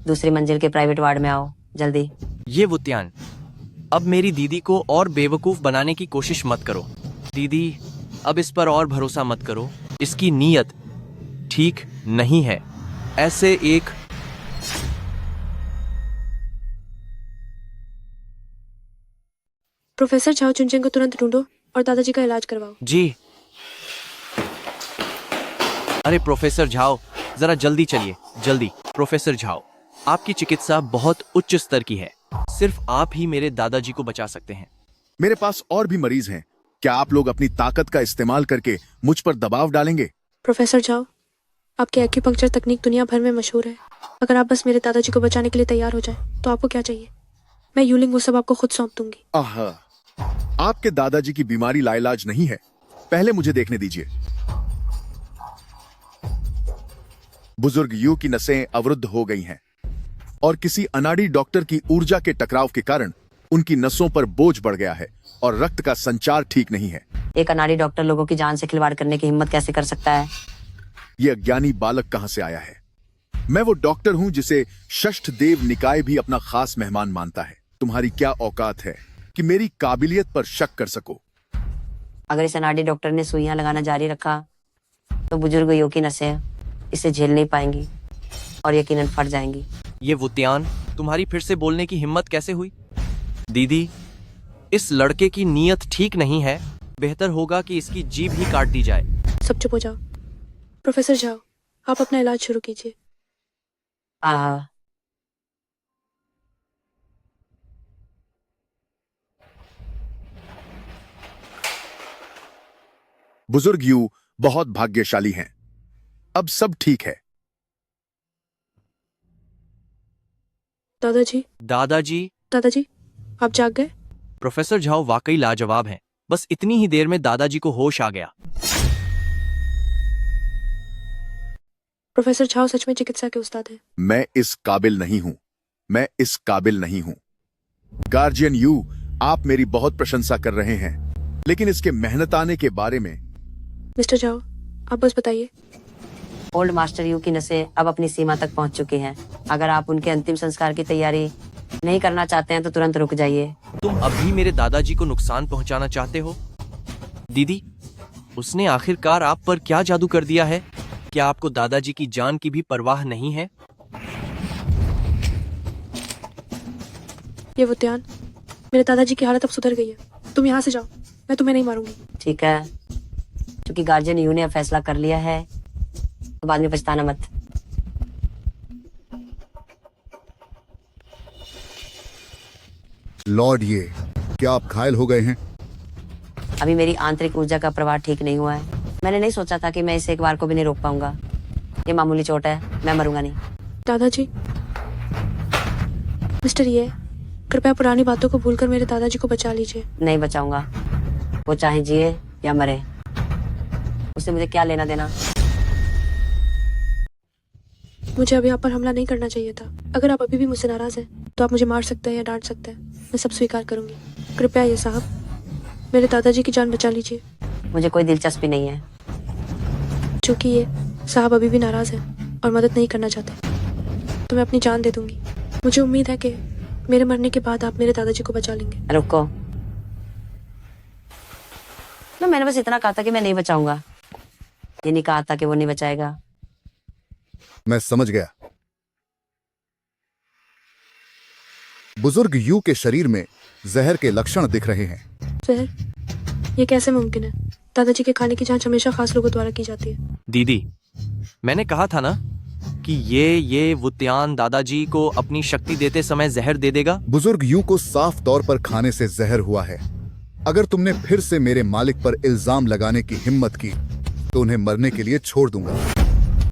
दूसरी मंजिल के प्राइवेट वार्ड में आओ, जल्दी। ये वुत्यान, अब मेरी दीदी को और बेवकूफ बनाने की कोशिश मत करो। दीदी, अब इस पर और भरोसा मत करो, इसकी नीयत ठीक नहीं है। ऐसे एक प्रोफेसर झाओ चुनचेंग को तुरंत ढूंढो और दादाजी का इलाज करवाओ। जी। अरे प्रोफेसर झाओ, जरा जल्दी चलिए, जल्दी। प्रोफेसर झाओ, आपकी चिकित्सा बहुत उच्च स्तर की है। सिर्फ आप ही मेरे दादाजी को बचा सकते हैं। मेरे पास और भी मरीज हैं। क्या आप लोग अपनी ताकत का इस्तेमाल करके मुझ पर दबाव डालेंगे? प्रोफेसर झाओ, आपकी एक्यूपंक्चर तकनीक दुनिया भर में मशहूर है। अगर आप बस मेरे दादाजी को बचाने के लिए तैयार हो जाए तो आपको क्या चाहिए? मैं यूलिंग वो सब आपको खुद सौंप दूंगी। आहा, आपके दादाजी की बीमारी लाइलाज नहीं है। पहले मुझे देखने दीजिए। बुजुर्ग यू की नसें अवरुद्ध हो गई हैं और किसी अनाड़ी डॉक्टर की ऊर्जा के टकराव के कारण उनकी नसों पर बोझ बढ़ गया है और रक्त का संचार ठीक नहीं है। एक अनाड़ी डॉक्टर लोगों की जान से खिलवाड़ करने की हिम्मत कैसे कर सकता है? ये अज्ञानी बालक कहां से आया है? मैं वो डॉक्टर हूं जिसे षष्ठ देव निकाय भी अपना खास मेहमान मानता है। तुम्हारी क्या औकात है कि मेरी काबिलियत पर शक कर सको? अगर इस अनाड़ी डॉक्टर ने सुइयां लगाना जारी रखा तो बुजुर्ग यू की नसें इसे झेल नहीं पाएंगी और यकीनन फट जाएंगी। ये वुत्यान, तुम्हारी फिर से बोलने की हिम्मत कैसे हुई? दीदी, इस लड़के की नीयत ठीक नहीं है। बेहतर होगा कि इसकी जीभ ही काट दी जाए। सब चुप हो जाओ। प्रोफेसर झाओ, आप अपना इलाज शुरू कीजिए। बुजुर्ग यू बहुत भाग्यशाली हैं। अब सब ठीक है। दादाजी, दादाजी, दादाजी, आप जाग गए? प्रोफेसर झाओ वाकई लाजवाब हैं। बस इतनी ही देर में दादाजी को होश आ गया। प्रोफेसर झाओ सच में चिकित्सा के उस्ताद हैं। मैं इस काबिल नहीं हूं। मैं इस काबिल नहीं हूं। गार्जियन यू, आप मेरी बहुत प्रशंसा कर रहे हैं, लेकिन इसके मेहनताने के बारे में। मिस्टर झाओ, आप बस बताइए। ओल्ड मास्टर यू की नसें अब अपनी सीमा तक पहुंच चुकी हैं। अगर आप उनके अंतिम संस्कार की तैयारी नहीं करना चाहते हैं तो तुरंत रुक जाइए। तुम अभी मेरे दादाजी को नुकसान पहुंचाना चाहते हो? दीदी, उसने आखिरकार आप पर क्या जादू कर दिया है? क्या आपको दादाजी की जान की भी परवाह नहीं है? ये वुतियान, मेरे दादाजी की हालत अब सुधर गई है। तुम यहाँ से जाओ, मैं तुम्हें नहीं मारूंगी। ठीक है, क्योंकि गार्जियन यू ने अब फैसला कर लिया है तो बाद में पछताना मत। लॉर्ड ये, क्या आप घायल हो गए हैं? अभी मेरी आंतरिक ऊर्जा का प्रवाह ठीक नहीं हुआ है। मैंने नहीं सोचा था कि मैं इसे एक बार को भी नहीं रोक पाऊंगा। ये मामूली चोट है, मैं मरूंगा नहीं। दादाजी, मिस्टर ये, कृपया पुरानी बातों को भूलकर मेरे दादाजी को बचा लीजिए। नहीं बचाऊंगा, वो चाहे जिए या मरे, उससे मुझे क्या लेना देना। मुझे अब यहाँ पर हमला नहीं करना चाहिए था। अगर आप अभी भी मुझसे नाराज हैं तो आप मुझे मार सकते हैं या डांट सकते हैं, मैं सब स्वीकार करूंगी। कृपया ये साहब, मेरे दादाजी की जान बचा लीजिए। मुझे कोई दिलचस्पी नहीं है। चूंकि ये साहब अभी भी नाराज हैं और मदद नहीं करना चाहते तो मैं अपनी जान दे दूंगी। मुझे उम्मीद है कि मेरे मरने के बाद आप मेरे दादाजी को बचा लेंगे। रुको, ना मैंने बस इतना कहा था कि मैं नहीं बचाऊंगा, ये नहीं कहा था कि वो नहीं बचाएगा। मैं समझ गया। बुजुर्ग यू के शरीर में जहर के लक्षण दिख रहे हैं। जहर? ये कैसे मुमकिन है? दादाजी के खाने की जांच हमेशा खास लोगों द्वारा की जाती है। दीदी, मैंने कहा था ना कि ये वुतियान दादाजी को अपनी शक्ति देते समय जहर दे देगा। बुजुर्ग यू को साफ तौर पर खाने से जहर हुआ है। अगर तुमने फिर से मेरे मालिक पर इल्जाम लगाने की हिम्मत की तो उन्हें मरने के लिए छोड़ दूंगा।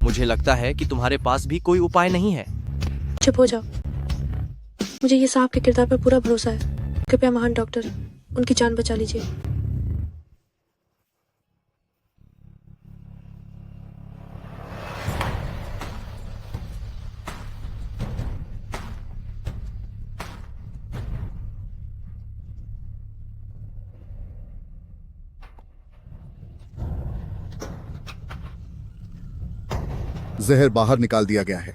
मुझे लगता है कि तुम्हारे पास भी कोई उपाय नहीं है। चुप हो जाओ। मुझे ये साहब के किरदार पर पूरा भरोसा है। कृपया महान डॉक्टर, उनकी जान बचा लीजिए। जहर बाहर निकाल दिया गया है।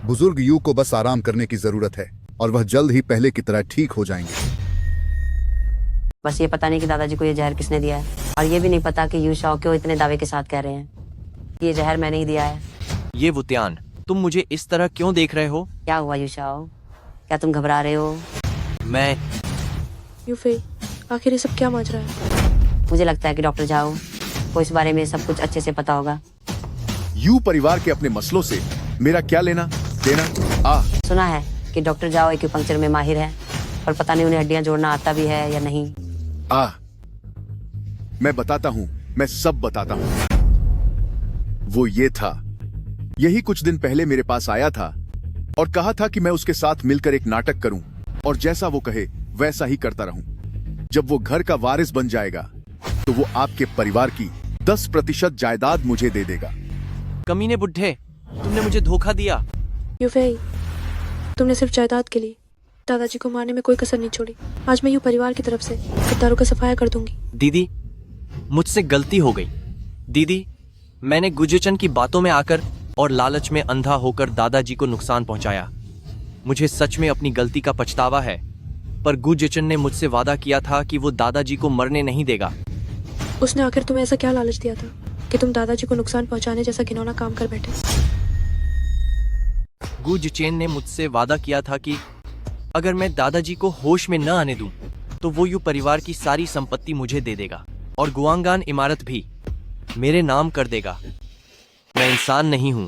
बुजुर्ग यू को बस आराम करने की जरूरत है और वह जल्द ही पहले की तरह ठीक हो जाएंगे। बस ये पता नहीं कि दादाजी को ये जहर किसने दिया है, और ये भी नहीं पता कि यू शाओ क्यों इतने दावे के साथ कह रहे हैं ये जहर मैंने ही दिया है। ये वुतियान, तुम मुझे इस तरह क्यों देख रहे हो? क्या हुआ यू शाओ, क्या तुम घबरा रहे हो? मैं यूफे, आखिर ये सब क्या माजरा है? मुझे लगता है कि डॉक्टर झाओ को इस बारे में सब कुछ अच्छे से पता होगा। यू परिवार के अपने मसलों से मेरा क्या लेना देना? सुना है कि डॉक्टर जाओ एक्यूपंक्चर में माहिर है, पर पता नहीं उन्हें हड्डियां जोड़ना आता भी है या नहीं। मैं बताता हूँ, मैं सब बताता हूँ। वो ये था, यही कुछ दिन पहले मेरे पास आया था और कहा था कि मैं उसके साथ मिलकर एक नाटक करूं और जैसा वो कहे वैसा ही करता रहूं। जब वो घर का वारिस बन जाएगा तो वो आपके परिवार की 10% जायदाद मुझे दे देगा। कमीने बुड्ढे, तुमने मुझे धोखा दिया। यूफे, तुमने सिर्फ जायदाद के लिए दादाजी को मारने में कोई कसर नहीं छोड़ी। आज मैं यू परिवार की तरफ से गद्दारों का सफाया कर दूंगी। दीदी, मुझसे गलती हो गई। दीदी, मैंने गुजेचन की बातों में आकर और लालच में अंधा होकर दादाजी को नुकसान पहुंचाया। मुझे सच में अपनी गलती का पछतावा है, पर गुजेचन ने मुझसे वादा किया था कि वो दादाजी को मरने नहीं देगा। उसने आखिर तुम्हें ऐसा क्या लालच दिया था कि तुम दादाजी को नुकसान पहुंचाने जैसा घिनौना काम कर बैठे? गुजेचन ने मुझसे वादा किया था कि अगर मैं दादाजी को होश में न आने दूं, तो वो यू परिवार की सारी संपत्ति मुझे दे देगा और गुआंगान इमारत भी मेरे नाम कर देगा। मैं इंसान नहीं हूं,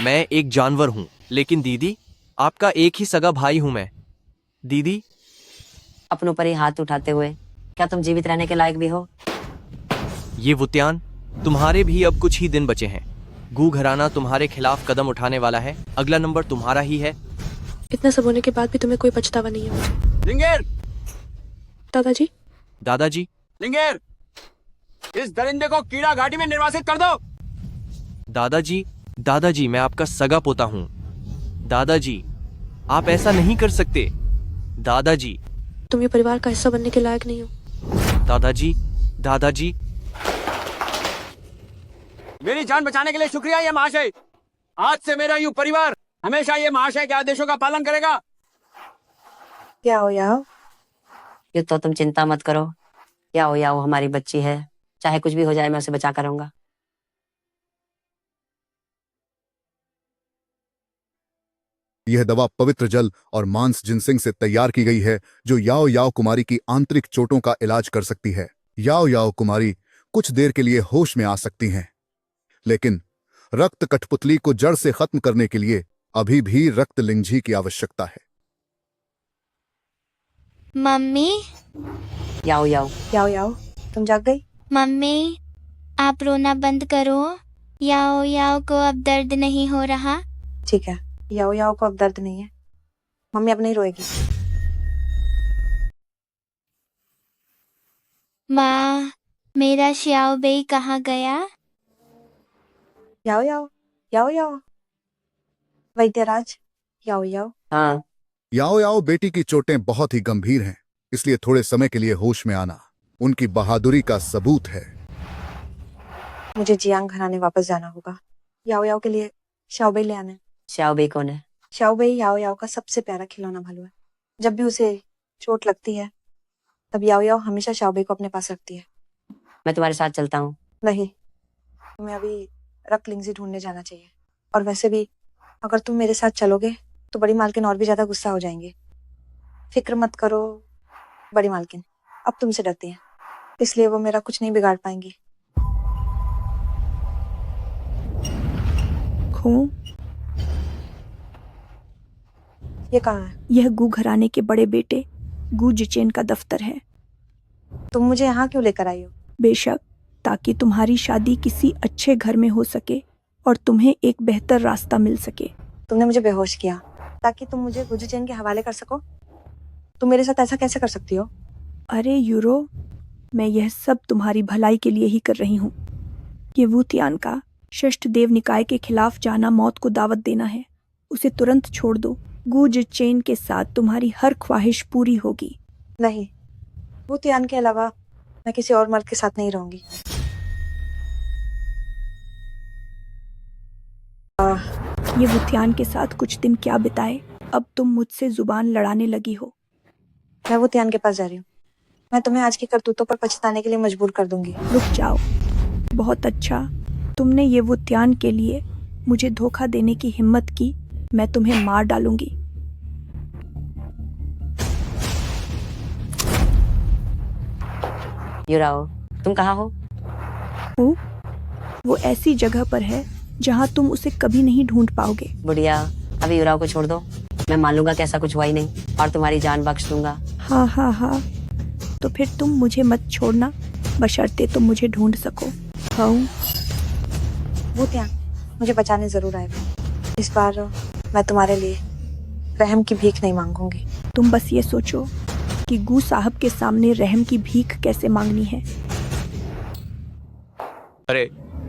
मैं एक जानवर हूं। लेकिन दीदी, आपका एक ही सगा भाई हूं मैं। दीदी, अपनों पर ही हाथ उठाते हुए क्या तुम जीवित रहने के लायक भी हो? ये वुतियान, तुम्हारे भी अब कुछ ही दिन बचे हैं। गू घराना तुम्हारे खिलाफ कदम उठाने वाला है। अगला नंबर तुम्हारा ही है। इतना सब होने के बाद भी तुम्हें कोई पछतावा नहीं है मुझे। लिंगेर! दादाजी? दादाजी? लिंगेर! इस दरिंदे को कीड़ा घाटी में निर्वासित कर दो। दादाजी, दादाजी, मैं आपका सगा पोता हूँ। दादाजी, आप ऐसा नहीं कर सकते। दादाजी, तुम ये परिवार का हिस्सा बनने के लायक नहीं हो। दादाजी, दादाजी। मेरी जान बचाने के लिए शुक्रिया ये महाशय। आज से मेरा यूं परिवार हमेशा ये महाशय के आदेशों का पालन करेगा। क्या हो याओ? ये तो तुम चिंता मत करो। या वो हमारी बच्ची है, चाहे कुछ भी हो जाए मैं उसे बचा कर रहूंगा। यह दवा पवित्र जल और मांस जिनसिंग से तैयार की गई है, जो याओ याओ कुमारी की आंतरिक चोटों का इलाज कर सकती है। याओ याओ कुमारी कुछ देर के लिए होश में आ सकती हैं, लेकिन रक्त कठपुतली को जड़ से खत्म करने के लिए अभी भी रक्त लिंझी की आवश्यकता है। मम्मी, याओ याओ, तुम जाग गई? मम्मी, आप रोना बंद करो। याओ याओ को अब दर्द नहीं हो रहा। ठीक है, याओ याओ को अब दर्द नहीं है। मम्मी अब नहीं रोएगी। माँ, मेरा श्याओ बेई कहाँ गया? याओ, वैद्यराज, याओ। हाँ। याओ याओ बेटी की चोटें बहुत ही गंभीर हैं, इसलिए थोड़े समय के लिए होश में आना उनकी बहादुरी का सबूत है। मुझे जियांग घराने वापस जाना होगा। याओ याओ के लिए शाओबेई ले आना है। शाओबेई कौन है? शाओबेई याओ याओ का सबसे प्यारा खिलौना भालू है। जब भी उसे चोट लगती है तब याओ याओ हमेशा शाओबेई को अपने पास रखती है। मैं तुम्हारे साथ चलता हूँ। नहीं, तुम्हें अभी रक्त लिंजी ढूंढने जाना चाहिए। और वैसे भी अगर तुम मेरे साथ चलोगे तो बड़ी मालकिन और भी ज्यादा गुस्सा हो जाएंगे। फिक्र मत करो, बड़ी मालकिन अब तुमसे डरती है, इसलिए वो मेरा कुछ नहीं बिगाड़ पाएंगी। ये कहाँ है? यह गू घराने के बड़े बेटे गू जिचेन का दफ्तर है। तुम मुझे यहाँ क्यों लेकर आई हो? बेशक, ताकि तुम्हारी शादी किसी अच्छे घर में हो सके और तुम्हें एक बेहतर रास्ता मिल सके। तुमने मुझे बेहोश किया ताकि तुम मुझे गू जिचेन के हवाले कर सको। तुम मेरे साथ ऐसा कैसे कर सकती हो? अरे यूरो, मैं यह सब तुम्हारी भलाई के लिए ही कर रही हूँ। ये वूतियान का षष्ठ देव निकाय के खिलाफ जाना मौत को दावत देना है। उसे तुरंत छोड़ दो। गू जिचेन के साथ तुम्हारी हर ख्वाहिश पूरी होगी। नहीं, वूतियान के अलावा मैं किसी और मर्द के साथ नहीं रहूंगी। ये वूतियान के साथ कुछ दिन क्या बिताए, अब तुम मुझसे जुबान लड़ाने लगी हो। मैं वूतियान के पास जा रही हूँ। मैं तुम्हें आज की करतूतों पर पछताने के लिए मजबूर कर दूंगी। रुक जाओ। बहुत अच्छा, तुमने ये वूतियान के लिए मुझे धोखा देने की हिम्मत की। मैं तुम्हें मार डालूंगी। युराओ, तुम कहाँ हो? वो ऐसी जगह पर है जहाँ तुम उसे कभी नहीं ढूंढ पाओगे। बुढ़िया, अभी युराओ को छोड़ दो। मैं मान लूंगा कि ऐसा कुछ हुआ ही नहीं और तुम्हारी जान बख्श दूंगा। हाँ, तो फिर तुम मुझे मत छोड़ना, बशर्ते तुम मुझे ढूंढ सको। हाँ, वूतियान मुझे बचाने जरूर आएगा। इस बार मैं तुम्हारे लिए रहम की भीख नहीं मांगूंगी। तुम बस ये सोचो कि गू साहब के सामने रहम की भीख कैसे मांगनी है। अरे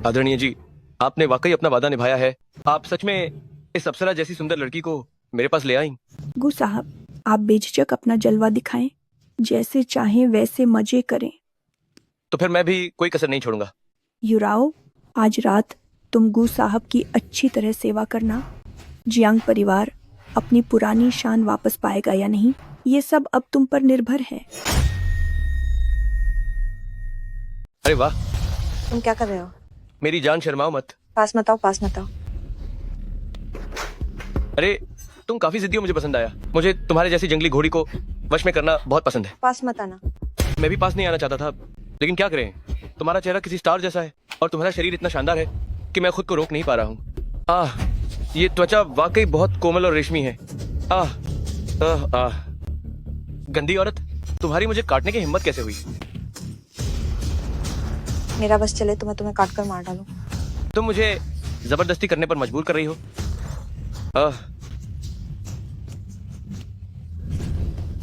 आदरणीय जी, आपने वाकई अपना वादा निभाया है। आप सच में इस अप्सरा जैसी सुंदर लड़की को मेरे पास ले आई। गू साहब, आप बेझिझक अपना जलवा दिखाएं, जैसे चाहें वैसे मजे करें। तो फिर मैं भी कोई कसर नहीं छोड़ूंगा। युराओ, आज रात तुम गू साहब की अच्छी तरह सेवा करना। जियांग परिवार अपनी पुरानी शान वापस पाएगा या नहीं, ये सब अब तुम पर निर्भर है। अरे वाह, तुम क्या कर रहे हो? मेरी जान, शर्माओ मत। पास मत आओ। अरे तुम काफी जिद्दी हो, मुझे पसंद आया। मुझे तुम्हारे जैसी जंगली घोड़ी को वश में करना बहुत पसंद है। पास मत आना। मैं भी पास नहीं आना चाहता था, लेकिन क्या करें, तुम्हारा चेहरा किसी स्टार जैसा है और तुम्हारा शरीर इतना शानदार है कि मैं खुद को रोक नहीं पा रहा हूँ। ये त्वचा वाकई बहुत कोमल और रेशमी है। गंदी औरत, तुम्हारी मुझे काटने की हिम्मत कैसे हुई? मेरा बस चले तो मैं तुम्हें काट कर मार डालूं। तुम मुझे जबरदस्ती करने पर मजबूर कर रही हो।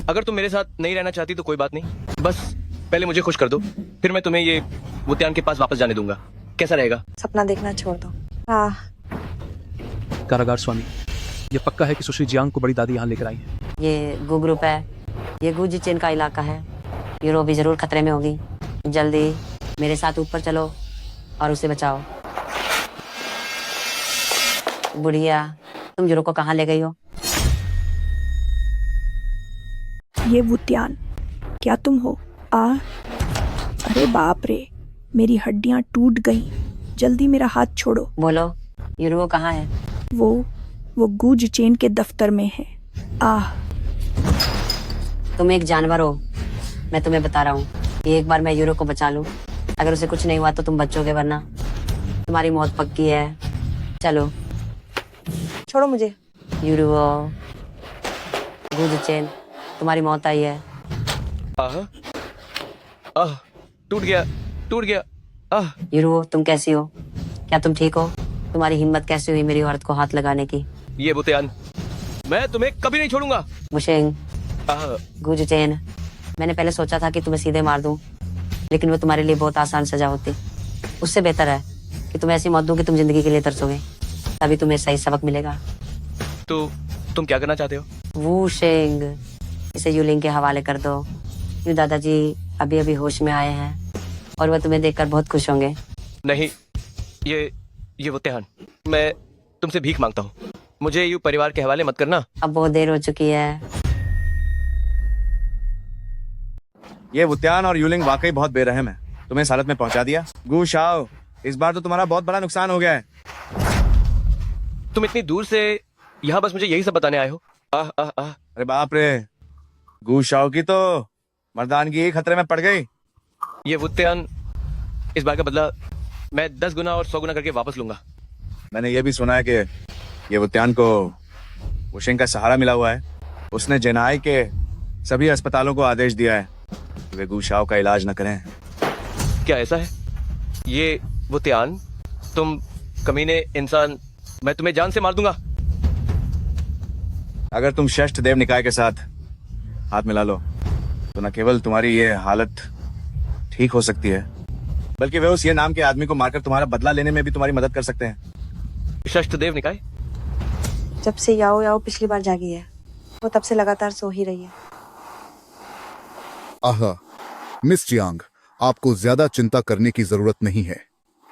अगर तुम मेरे साथ नहीं रहना चाहती तो कोई बात नहीं, बस पहले मुझे खुश कर दो, फिर मैं तुम्हें ये वूतियान के पास वापस जाने दूंगा। कैसा रहेगा? सपना देखना छोड़ दो। कारागार स्वामी, ये पक्का है कि सुश्री जियांग को बड़ी दादी यहाँ लेकर आई है। ये गु ग्रुप है, ये गु जिचेन का इलाका है। यूरो भी जरूर खतरे में होगी। जल्दी मेरे साथ ऊपर चलो और उसे बचाओ। बुढ़िया, तुम यूरो को कहाँ ले गई हो? ये वुतियान, क्या तुम हो? अरे बाप रे, मेरी हड्डियां टूट गई। जल्दी मेरा हाथ छोड़ो। बोलो, यूरो कहाँ है? वो गूज चेन के दफ्तर में है। तुम एक जानवर हो, मैं तुम्हें बता रहा हूँ। एक बार मैं यूरो को बचा लूं, अगर उसे कुछ नहीं हुआ तो तुम बचोगे, वरना तुम्हारी मौत पक्की है। चलो, छोड़ो मुझे। यूरो, गूज चेन, तुम्हारी मौत आई है। टूट गया। यूरो, तुम कैसी हो? क्या तुम ठीक हो? तुम्हारी हिम्मत कैसे हुई मेरी औरत को हाथ लगाने की? ये बुतियान, मैं तुम्हें कभी नहीं छोड़ूंगा। मुशेंग, गूज चेन, मैंने पहले सोचा था कि तुम्हें सीधे मार दूं, लेकिन वो तुम्हारे लिए बहुत आसान सजा होती। उससे बेहतर है कि तुम्हें ऐसी मौत दूं कि तुम जिंदगी के लिए तरसोगे, तभी तुम्हें सही सबक मिलेगा। तो तुम क्या करना चाहते हो? वूशेंग, इसे यूलिंग के हवाले कर दो। यूं दादाजी अभी अभी होश में आए हैं और वह तुम्हें देखकर बहुत खुश होंगे। नहीं, ये बुतियान, मैं तुमसे भीख मांगता हूँ, मुझे यूं परिवार के हवाले मत करना। अब बहुत देर हो चुकी है। ये वुतियान और यूलिंग वाकई बहुत बेरहम है। तुम्हें इस हालत में पहुंचा दिया। गू शाओ, इस बार तो तुम्हारा बहुत बड़ा नुकसान हो गया है। तुम इतनी दूर से यहाँ बस मुझे यही सब बताने आए हो? अरे बाप रे, गू शाओ की तो मर्दानगी ही खतरे में पड़ गई। ये वुतियान, इस बार का बदला मैं 10 गुना और 100 गुना करके वापस लूंगा। मैंने ये भी सुना है कि ये वुतियान को वुशेंग का सहारा मिला हुआ है। उसने जेनाई के सभी अस्पतालों को आदेश दिया है कि वे गू शाओ का इलाज न करें। क्या ऐसा है? ये वुतियान, तुम कमीने इंसान, मैं तुम्हें जान से मार दूंगा। अगर तुम षष्ठ देव निकाय के साथ हाथ मिला लो तो न केवल तुम्हारी ये हालत ठीक हो सकती है, बल्कि वे उस ये नाम के आदमी को मारकर तुम्हारा बदला लेने में भी तुम्हारी मदद कर सकते हैं। षष्ठ देव निकाय? जब से याओ पिछली बार जागी है, वो तब से लगातार सो ही रही है। आहा, मिस जियांग, आपको ज्यादा चिंता करने की जरूरत नहीं है।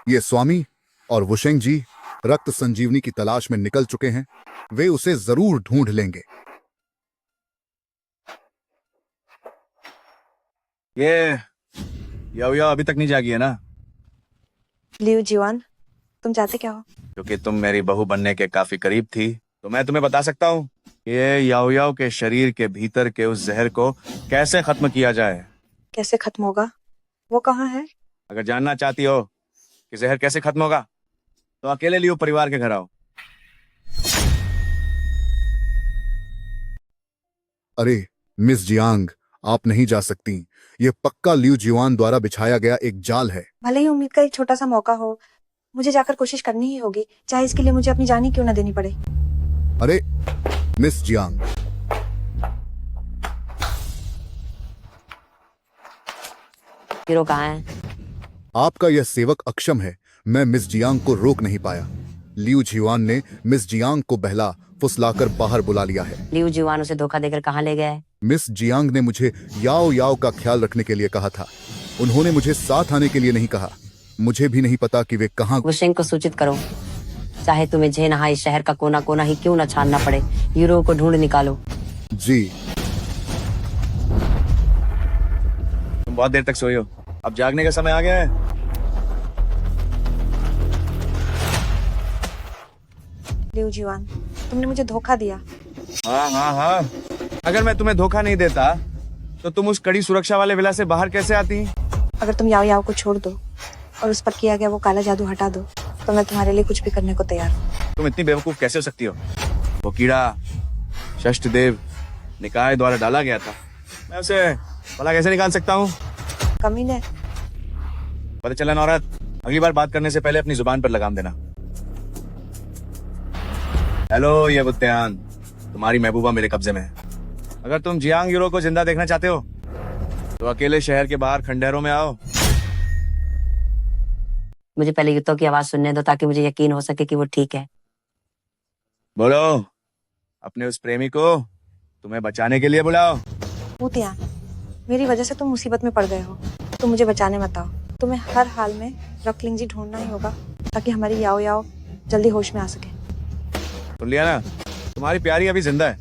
ये स्वामी और वुशेंग जी रक्त संजीवनी की तलाश में निकल चुके हैं। वे उसे जरूर ढूंढ लेंगे। ये याओ अभी तक नहीं जागी है ना? लियू जीवान, तुम चाहते क्या हो? क्योंकि तुम मेरी बहू बनने के काफी करीब थी, तो मैं तुम्हें बता सकता हूँ ये याओ के शरीर के भीतर के उस जहर को कैसे खत्म किया जाए। कैसे खत्म होगा? वो कहाँ है? अगर जानना चाहती हो कि जहर कैसे खत्म होगा तो अकेले लियो परिवार के घर आओ। अरे मिस जियांग, आप नहीं जा सकती। ये पक्का लियू जिवान द्वारा बिछाया गया एक जाल है। भले ही उम्मीद का एक छोटा सा मौका हो, मुझे जाकर कोशिश करनी ही होगी, चाहे इसके लिए मुझे अपनी जान ही क्यों ना देनी पड़े। अरे मिस जियांग, हीरो कहाँ है? आपका यह सेवक अक्षम है। मैं मिस जियांग को रोक नहीं पाया। लियू जिवान ने मिस जियांग को बहला फुसलाकर बाहर बुला लिया है। लियू जीवान उसे धोखा देकर कहाँ ले गया है? मिस जियांग ने मुझे याओ का ख्याल रखने के लिए कहा था। उन्होंने मुझे साथ आने के लिए नहीं कहा। मुझे भी नहीं पता कि वे कहाँ। वुशेंग को सूचित करो, चाहे तुम्हें जेनहाई शहर का कोना कोना ही क्यों न छानना पड़े, यूरो को ढूंढ निकालो। जी। तुम बहुत देर तक सोई हो, अब जागने का समय आ गया है। लियू जीवान, तुमने मुझे धोखा दिया। हाँ, अगर मैं तुम्हें धोखा नहीं देता तो तुम उस कड़ी सुरक्षा वाले विला से बाहर कैसे आती? अगर तुम याओ को छोड़ दो और उस पर किया गया वो काला जादू हटा दो तो मैं तुम्हारे लिए कुछ भी करने को तैयार हूँ। तुम इतनी बेवकूफ कैसे हो सकती हो? वो कीड़ा षष्ठ देव निकाय द्वारा डाला गया था, मैं उसे भला कैसे निकाल सकता हूँ? कमीने। पता चला औरत, अगली बार बात करने से पहले अपनी जुबान पर लगाम देना। हेलो ये बुत्यान, तुम्हारी महबूबा मेरे कब्जे में है। अगर तुम जियांग यूरो को जिंदा देखना चाहते हो तो अकेले शहर के बाहर खंडहरों में आओ। मुझे पहले युद्धों की आवाज सुनने दो ताकि मुझे यकीन हो सके कि वो ठीक है। बोलो, अपने उस प्रेमी को तुम्हें बचाने के लिए बुलाओ। वुतियान, मेरी वजह से तुम मुसीबत में पड़ गए हो, तो मुझे बचाने मत आओ। तुम्हें हर हाल में रॉकलिंग ढूंढना ही होगा ताकि हमारी याओ याओ जल्दी होश में आ सके। सुन लिया ना, तुम्हारी प्यारी अभी जिंदा है।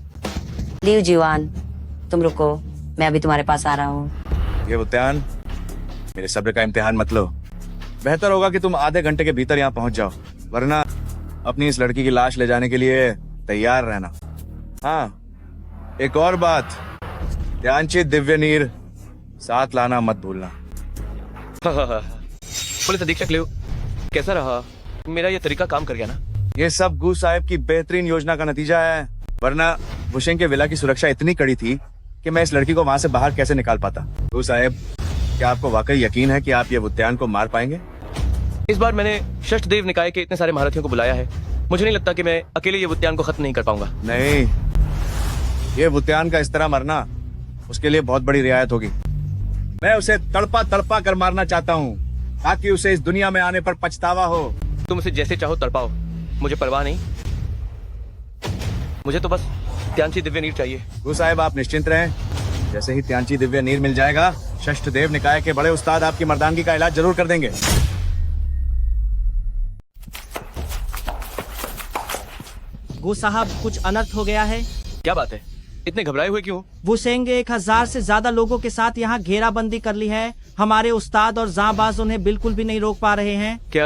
लियू जीवान, तुम रुको, मैं अभी तुम्हारे पास आ रहा हूँ। ये वुतियान, मेरे सब्र का इम्तिहान मत लो। बेहतर होगा कि तुम आधे घंटे के भीतर यहाँ पहुंच जाओ, वरना अपनी इस लड़की की लाश ले जाने के लिए तैयार रहना। हाँ, एक और बात, त्यांची दिव्य नीर साथ लाना मत भूलना। पुलिस अधीक्षक लियो, कैसा रहा? मेरा ये तरीका काम कर गया ना? ये सब गू साहब की बेहतरीन योजना का नतीजा है, वरना वुशेंग के विला की सुरक्षा इतनी कड़ी थी कि मैं इस लड़की को वहां से बाहर कैसे निकाल पाता। गू साहब, क्या आपको वाकई यकीन है कि आप ये वुतियान को मार पाएंगे? इस बार मैंने षष्ठदेव निकाय के इतने सारे महारथियों को बुलाया है, मुझे नहीं लगता कि मैं अकेले ये वुतियान को खत्म नहीं कर पाऊंगा। नहीं, ये वुतियान का इस तरह मरना उसके लिए बहुत बड़ी रियायत होगी। मैं उसे तड़पा तड़पा कर मारना चाहता हूँ ताकि उसे इस दुनिया में आने पर पछतावा हो। तुम उसे जैसे चाहो तड़पाओ, मुझे परवाह नहीं। मुझे तो बस त्यांची दिव्य नीर चाहिए। गू साहब, आप निश्चिंत रहें, जैसे ही त्यांची दिव्य नीर मिल जाएगा, षष्ठदेव निकाय के बड़े उस्ताद आपकी मर्दानगी का इलाज जरूर कर देंगे। गो साहब, कुछ अनर्थ हो गया है। क्या बात है? इतने घबराए हुए क्यों? वुशेंग 1000 से ज्यादा लोगों के साथ यहाँ घेराबंदी कर ली है। हमारे उस्ताद और जांबाज उन्हें बिल्कुल भी नहीं रोक पा रहे हैं। क्या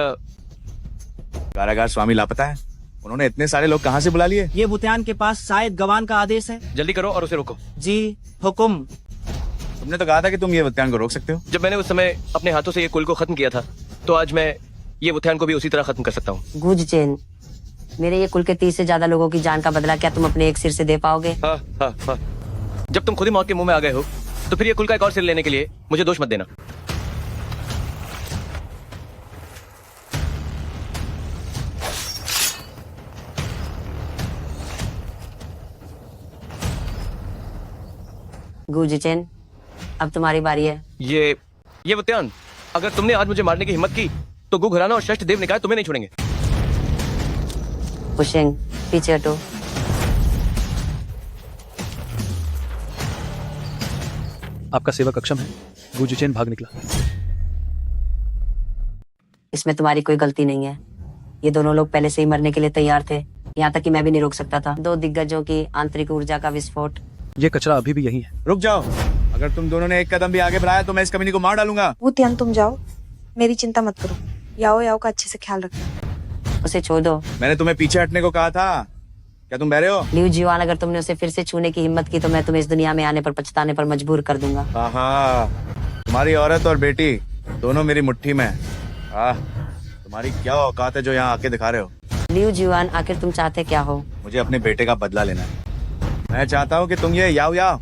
कारागार स्वामी लापता है? उन्होंने इतने सारे लोग कहाँ से बुला लिए? ये वुतियान के पास शायद गवान का आदेश है। जल्दी करो और उसे रोको। जी हुकुम। तुमने तो कहा था कि तुम ये वुतियान को रोक सकते हो। जब मैंने उस समय अपने हाथों से ये कुल को खत्म किया था, तो आज मैं ये वुतियान को भी उसी तरह खत्म कर सकता हूँ। गुज चेन, मेरे ये कुल के 30 से ज्यादा लोगों की जान का बदला क्या तुम अपने एक सिर से दे पाओगे? हाँ, हाँ, हाँ। जब तुम खुद ही मौत के मुंह में आ गए हो, तो फिर ये कुल का एक और सिर लेने के लिए मुझे दोष मत देना। गुजचेन, अब तुम्हारी बारी है। ये वुतियान, अगर तुमने आज मुझे मारने की हिम्मत की, तो गु घराना और षष्ठदेव निकाय तुम्हें नहीं छोड़ेंगे। वुशेंग, पीछे हटो। आपका सेवक अक्षम है। गुजुचेन भाग निकला। इसमें तुम्हारी कोई गलती नहीं है। ये दोनों लोग पहले से ही मरने के लिए तैयार थे, यहाँ तक कि मैं भी नहीं रोक सकता था। 2 दिग्गजों की आंतरिक ऊर्जा का विस्फोट। ये कचरा अभी भी यही है। रुक जाओ, अगर तुम दोनों ने एक कदम भी आगे बढ़ाया तो मैं इस कमीनी को मार डालूंगा। वुतियान, तुम जाओ, मेरी चिंता मत करो। याओ याओ का अच्छे से ख्याल रखना। उसे छोड़ दो। मैंने तुम्हें पीछे हटने को कहा था, क्या तुम बहरे हो? लियू जीवान, अगर तुमने उसे फिर से छूने की हिम्मत की तो मैं तुम्हें इस दुनिया में आने पर पछताने पर मजबूर कर दूंगा। तुम्हारी औरत और बेटी दोनों मेरी मुट्ठी में। तुम्हारी क्या औकात है जो यहाँ आके दिखा रहे हो? लियू जीवान, आखिर तुम चाहते क्या हो? मुझे अपने बेटे का बदला लेना है। मैं चाहता हूँ कि तुम ये याओ याओ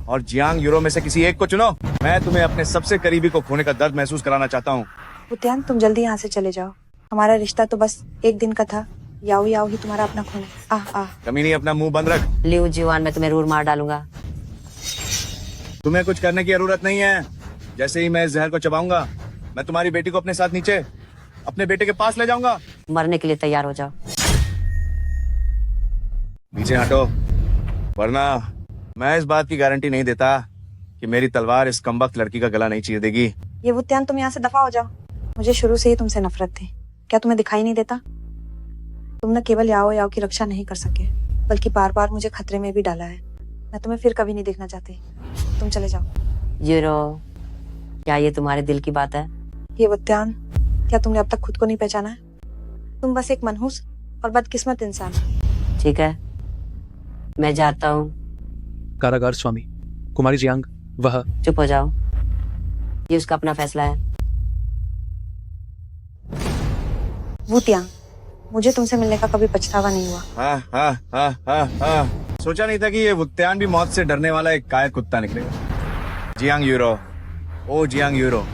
और जियांग यूरो में से किसी एक को चुनो। मैं तुम्हें अपने सबसे करीबी को खोने का दर्द महसूस कराना चाहता हूँ। वुतियान, तुम जल्दी यहाँ से चले जाओ। हमारा रिश्ता तो बस एक दिन का था। याओ याओ ही तुम्हारा अपना खून है। कमीनी, अपना मुंह बंद रख। लियू जीवान, मैं तुम्हें रूर मार डालूंगा। तुम्हें कुछ करने की जरूरत नहीं है। जैसे ही मैं इस जहर को चबाऊंगा, मैं तुम्हारी बेटी को अपने साथ नीचे अपने बेटे के पास ले जाऊंगा। मरने के लिए तैयार हो जाओ। पीछे हटो, वरना मैं इस बात की गारंटी नहीं देता कि मेरी तलवार इस कमबख्त लड़की का गला नहीं चीर देगी। ये वुतियान, तुम यहाँ से दफा हो जाओ। मुझे शुरू से ही तुमसे नफरत थी। क्या तुम्हें दिखाई नहीं देता? तुम न केवल याओ याओ की रक्षा नहीं कर सके, बल्कि बार बार मुझे खतरे में भी डाला है। मैं तुम्हें फिर कभी नहीं देखना चाहती। तुम चले जाओ। यूरो, क्या ये तुम्हारे दिल की बात है? ये वुतियान, क्या तुमने अब तक खुद को नहीं पहचाना है? तुम बस एक मनहूस और बदकिस्मत इंसान हो। ठीक है, मैं जाता हूँ। कारागार स्वामी, कुमारी जियांग, वह। चुप हो जाओ, ये उसका अपना फैसला है। वुतियान, मुझे तुमसे मिलने का कभी पछतावा नहीं हुआ। सोचा नहीं था कि ये वुतियान भी मौत से डरने वाला एक कायर कुत्ता निकलेगा। जियांग यूरो, ओ जियांग यूरो,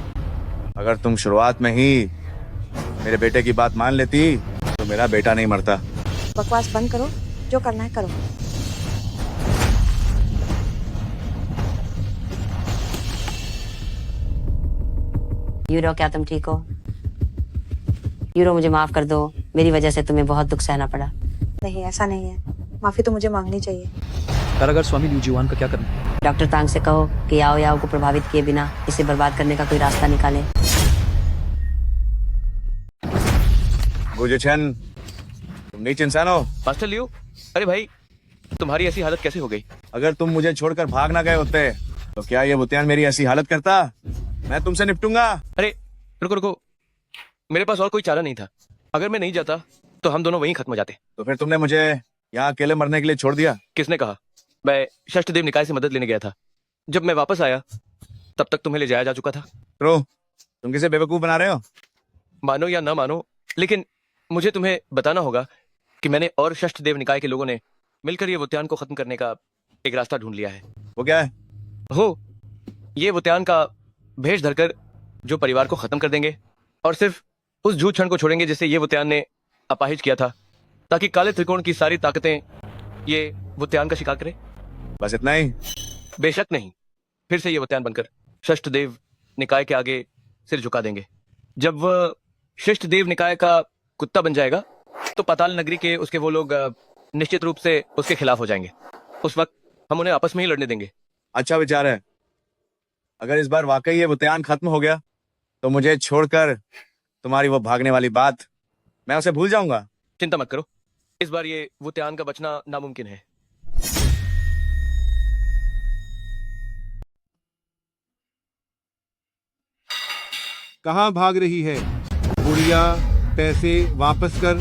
अगर तुम शुरुआत में ही मेरे बेटे की बात मान लेती तो मेरा बेटा नहीं मरता। बकवास बंद करो, जो करना है करो। यूरो, क्या तुम ठीक हो? यूरो, मुझे माफ कर दो, मेरी वजह से तुम्हें बहुत दुख सहना पड़ा। नहीं, ऐसा नहीं है। माफी तो मुझे मांगनी चाहिए। कारागार स्वामी लियू जीवान का क्या करना? डॉक्टर तांग से कहो कि याओ याओ को प्रभावित किए बिना इसे बर्बाद करने का कोई रास्ता निकाले। गुजेचन, तुम नीच इंसान हो। मास्टर लियू, अरे भाई तुम्हारी ऐसी हालत कैसे हो गई? अगर तुम मुझे छोड़कर भाग ना गए होते तो क्या ये भूतियान मेरी ऐसी हालत करता? मैं तुमसे निपटूंगा। अरे रुको रुको, मेरे पास और कोई चारा नहीं था। अगर मैं नहीं जाता तो हम दोनों वहीं खत्म हो जाते। तो फिर तुमने मुझे यहाँ अकेले मरने के लिए छोड़ दिया? किसने कहा? मैं षष्ठदेव निकाय से मदद लेने गया था। जब मैं वापस आया तब तक तुम्हें ले जाया जा चुका था। प्रो, तुम किसे बेवकूफ बना रहे हो? मानो या ना मानो, लेकिन मुझे तुम्हें बताना होगा कि मैंने और षष्ठदेव निकाय के लोगों ने मिलकर ये वुत्यान को खत्म करने का एक रास्ता ढूंढ लिया है। वो क्या है? ये वुत्यान का भेष धरकर जो परिवार को खत्म कर देंगे और सिर्फ उस झूठ क्षण को छोड़ेंगे जिसे ये वुत्यान ने अपाहिज किया था, ताकि काले त्रिकोण की सारी ताकतें ये वुत्यान का शिकार करे। बस इतना ही? बेशक नहीं, फिर से ये वुत्यान बनकर षष्ठदेव निकाय के आगे सिर झुका देंगे। जब वह षष्ठदेव निकाय का कुत्ता बन जाएगा तो पाताल नगरी के उसके वो लोग निश्चित रूप से उसके खिलाफ हो जाएंगे। उस वक्त हम उन्हें आपस में ही लड़ने देंगे। अच्छा विचार है। अगर इस बार वाकई ये वुत्यान खत्म हो गया तो मुझे छोड़कर तुम्हारी वो भागने वाली बात, मैं उसे भूल जाऊंगा। चिंता मत करो, इस बार ये वुत्यान का बचना नामुमकिन है। कहाँ भाग रही है बुढ़िया? पैसे वापस कर।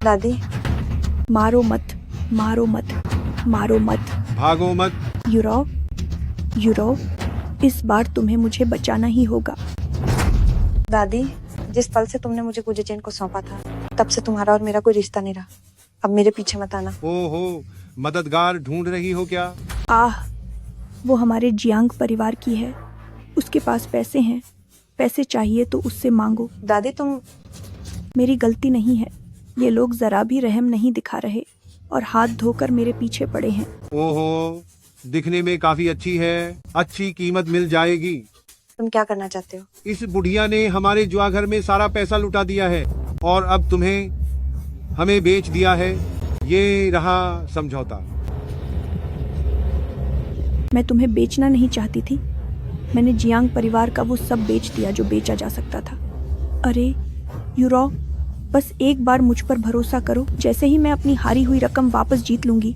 दादी, मारो मत, मारो मत, मारो मत, भागो मत। यूरो, इस बार तुम्हें मुझे बचाना ही होगा। दादी, जिस पल से तुमने मुझे गुजेचेन को सौंपा था तब से तुम्हारा और मेरा कोई रिश्ता नहीं रहा। अब मेरे पीछे मत आना। ओहो, मददगार ढूंढ रही हो क्या? वो हमारे जियांग परिवार की है। उसके पास पैसे हैं। पैसे चाहिए तो उससे मांगो। दादी, तुम... मेरी गलती नहीं है। ये लोग जरा भी रहम नहीं दिखा रहे और हाथ धोकर मेरे पीछे पड़े हैं। ओहो, दिखने में काफी अच्छी है। अच्छी कीमत मिल जाएगी। तुम क्या करना चाहते हो? इस बुढ़िया ने हमारे जुआ घर में सारा पैसा लुटा दिया है और अब तुम्हें हमें बेच दिया है। ये रहा समझौता। मैं तुम्हें बेचना नहीं चाहती थी। मैंने जियांग परिवार का वो सब बेच दिया जो बेचा जा सकता था। अरे यूरो, बस एक बार मुझ पर भरोसा करो। जैसे ही मैं अपनी हारी हुई रकम वापस जीत लूंगी,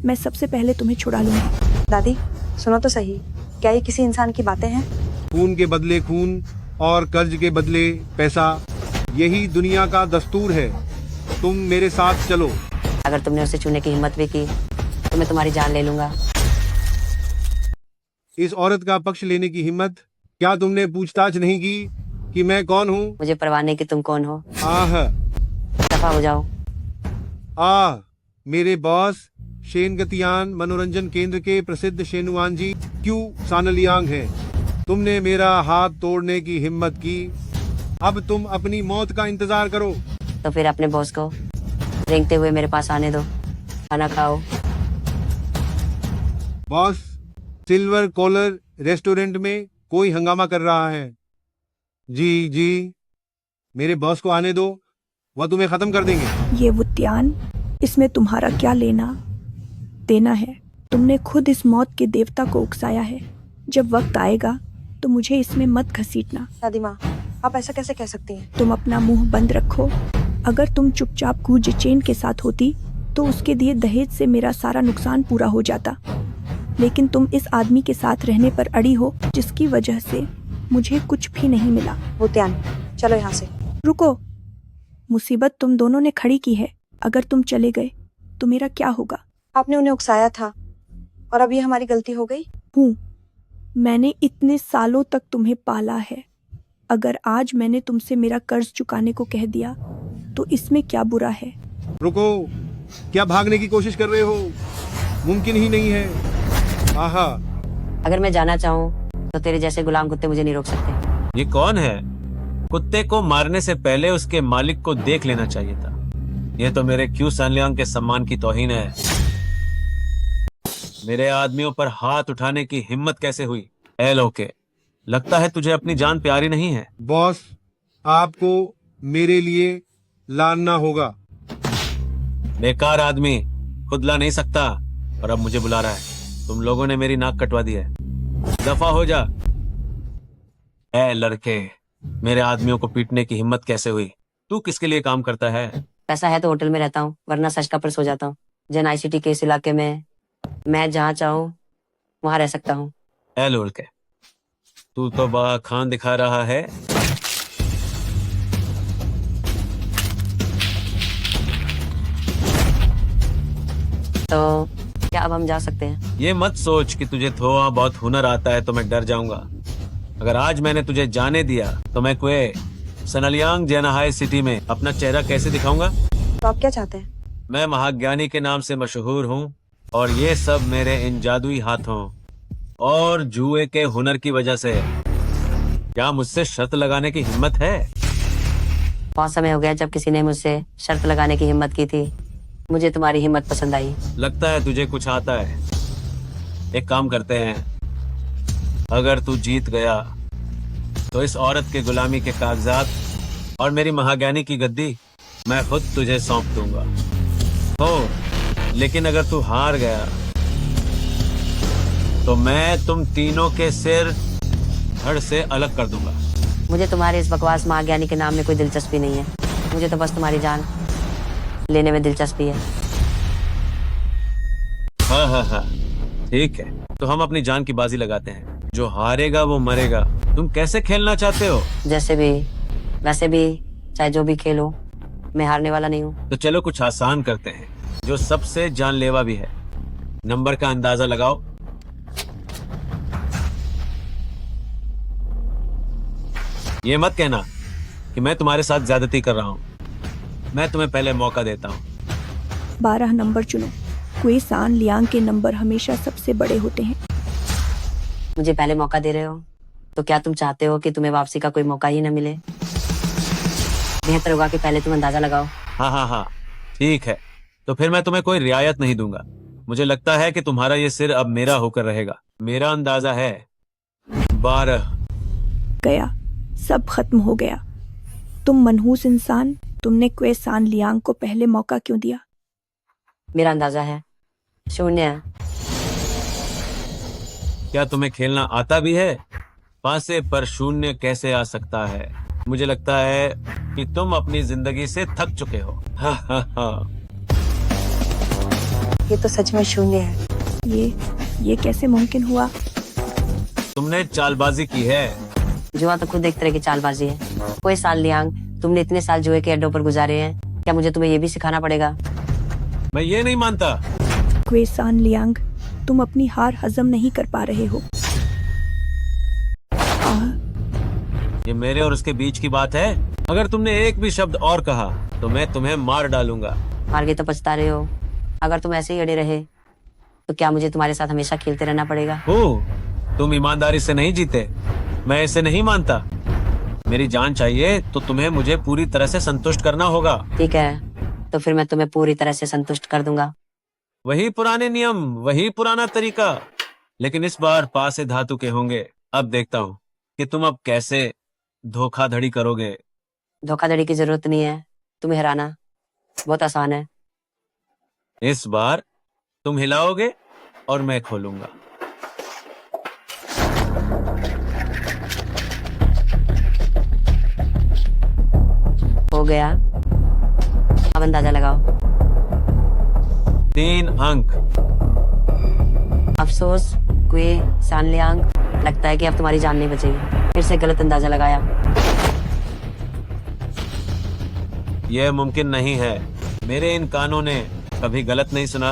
मैं सबसे पहले तुम्हें छुड़ा लूंगी। दादी, सुनो तो सही। क्या ये किसी इंसान की बातें हैं? खून के बदले खून और कर्ज के बदले पैसा, यही दुनिया का दस्तूर है। तुम मेरे साथ चलो। अगर तुमने उसे छूने की हिम्मत भी की तो मैं तुम्हारी जान ले लूंगा। इस औरत का पक्ष लेने की हिम्मत? क्या तुमने पूछताछ नहीं की कि मैं कौन हूँ? मुझे परवाह नहीं कि तुम कौन हो। दफा हो जाओ। मेरे बॉस शेनगतियान मनोरंजन केंद्र के प्रसिद्ध शेनुआन जी क्यू सानलियांग हैं। तुमने मेरा हाथ तोड़ने की हिम्मत की, अब तुम अपनी मौत का इंतजार करो। तो फिर अपने बॉस को रेंगते हुए मेरे पास आने दो। खाना खाओ। बॉस, सिल्वर कॉलर रेस्टोरेंट में कोई हंगामा कर रहा है। जी, मेरे बॉस को आने दो, वह तुम्हें खत्म कर देंगे। ये वुत्यान, इसमें तुम्हारा क्या लेना देना है? तुमने खुद इस मौत के देवता को उकसाया है। जब वक्त आएगा तो मुझे इसमें मत घसीटना। दादी माँ, आप ऐसा कैसे कह सकती हैं? तुम अपना मुंह बंद रखो। अगर तुम चुपचाप गुजेचेन के साथ होती तो उसके दिए दहेज से मेरा सारा नुकसान पूरा हो जाता। लेकिन तुम इस आदमी के साथ रहने पर अड़ी हो जिसकी वजह से मुझे कुछ भी नहीं मिला। वुत्यान, चलो यहाँ से। रुको, मुसीबत तुम दोनों ने खड़ी की है। अगर तुम चले गए तो मेरा क्या होगा? आपने उन्हें उकसाया था और अब ये हमारी गलती हो गई। मैंने इतने सालों तक तुम्हें पाला है। अगर आज मैंने तुमसे मेरा कर्ज चुकाने को कह दिया तो इसमें क्या बुरा है? रुको, क्या भागने की कोशिश कर रहे हो? मुमकिन ही नहीं है। अगर मैं जाना चाहूँ तो तेरे जैसे गुलाम कुत्ते मुझे नहीं रोक सकते। ये कौन है? कुत्ते को मारने से पहले उसके मालिक को देख लेना चाहिए था। यह तो मेरे क्यू सानलियांग के सम्मान की तौहीन है। मेरे आदमियों पर हाथ उठाने की हिम्मत कैसे हुई? एलोके, लगता है तुझे अपनी जान प्यारी नहीं है। बॉस, आपको मेरे लिए लाना होगा। बेकार आदमी, खुद ला नहीं सकता और अब मुझे बुला रहा है। तुम लोगों ने मेरी नाक कटवा दी है, दफा हो जा। ए लड़के, मेरे आदमियों को पीटने की हिम्मत कैसे हुई? तू किसके लिए काम करता है? पैसा है तो होटल में रहता हूँ, वरना सचका पर सो जाता हूँ। जन आईसीटी के इस इलाके में मैं जहाँ चाहूँ वहाँ रह सकता हूँ। ए लड़के, तू तो बड़ा खान दिखा रहा है। तो क्या अब हम जा सकते हैं? ये मत सोच कि तुझे थोड़ा बहुत हुनर आता है तो मैं डर जाऊंगा। अगर आज मैंने तुझे जाने दिया तो मैं कोई सनलियांग जेनाहाई सिटी में अपना चेहरा कैसे दिखाऊंगा? तो आप क्या चाहते हैं? मैं महाज्ञानी के नाम से मशहूर हूँ और ये सब मेरे इन जादुई हाथों और जुए के हुनर की वजह से। क्या मुझसे शर्त लगाने की हिम्मत है? बहुत समय हो गया जब किसी ने मुझसे शर्त लगाने की हिम्मत की थी। मुझे तुम्हारी हिम्मत पसंद आई। लगता है तुझे कुछ आता है। एक काम करते हैं, अगर तू जीत गया तो इस औरत के गुलामी के कागजात और मेरी महाज्ञानी की गद्दी मैं खुद तुझे सौंप दूंगा। हो, लेकिन अगर तू हार गया तो मैं तुम तीनों के सिर धड़ से अलग कर दूंगा। मुझे तुम्हारे इस बकवास महाज्ञानी के नाम में कोई दिलचस्पी नहीं है। मुझे तो बस तुम्हारी जान लेने में दिलचस्पी है। हाँ, ठीक है, तो हम अपनी जान की बाजी लगाते हैं। जो हारेगा वो मरेगा। तुम कैसे खेलना चाहते हो? जैसे भी, वैसे भी, चाहे जो भी खेलो, मैं हारने वाला नहीं हूँ। तो चलो कुछ आसान करते हैं, जो सबसे जानलेवा भी है। नंबर का अंदाजा लगाओ। ये मत कहना कि मैं तुम्हारे साथ ज्यादती कर रहा हूँ। मैं तुम्हें पहले मौका देता हूँ। 12 नंबर चुनो। क्वे सान लियांग के नंबर हमेशा सबसे बड़े होते हैं। मुझे पहले मौका दे रहे हो, तो क्या तुम चाहते हो कि तुम्हें वापसी का कोई मौका ही न मिले? बेहतर होगा कि पहले तुम अंदाजा लगाओ। हाँ, ठीक है, तो फिर मैं तुम्हें कोई रियायत नहीं दूंगा। मुझे लगता है कि तुम्हारा ये सिर अब मेरा होकर रहेगा। मेरा अंदाजा है 12। गया, सब खत्म हो गया। तुम मनहूस इंसान, तुमने क्वे सान लियांग को पहले मौका क्यों दिया? मेरा अंदाजा है 0। क्या तुम्हें खेलना आता भी है? पासे पर 0 कैसे आ सकता है? मुझे लगता है कि तुम अपनी जिंदगी से थक चुके हो। हाँ। ये तो सच में 0 है। ये कैसे मुमकिन हुआ? तुमने चालबाजी की है। जुआ तो खुद एक तरह की चालबाजी है। कोई साल लियांग, तुमने इतने साल जुए के अड्डों पर गुजारे हैं, क्या मुझे तुम्हें ये भी सिखाना पड़ेगा? मैं ये नहीं मानता। क्वे सान लियांग, तुम अपनी हार हजम नहीं कर पा रहे हो। ये मेरे और उसके बीच की बात है। अगर तुमने एक भी शब्द और कहा तो मैं तुम्हें मार डालूंगा। हार के तो पछता रहे हो। अगर तुम ऐसे ही अड़े रहे तो क्या मुझे तुम्हारे साथ हमेशा खेलते रहना पड़ेगा? तुम ईमानदारी से नहीं जीते, मैं इसे नहीं मानता। मेरी जान चाहिए तो तुम्हें मुझे पूरी तरह से संतुष्ट करना होगा। ठीक है, तो फिर मैं तुम्हें पूरी तरह से संतुष्ट कर दूंगा। वही पुराने नियम, वही पुराना तरीका, लेकिन इस बार पासे धातु के होंगे। अब देखता हूँ कि तुम अब कैसे धोखाधड़ी करोगे। धोखाधड़ी की जरूरत नहीं है, तुम्हें हराना बहुत आसान है। इस बार तुम हिलाओगे और मैं खोलूंगा। हो गया, अब अंदाजा लगाओ। 3 अंक। अफसोस क्वे सान लियांग, लगता है कि अब तुम्हारी जान नहीं बचेगी। फिर से गलत अंदाजा लगाया। यह मुमकिन नहीं है। मेरे इन कानों ने कभी गलत नहीं सुना।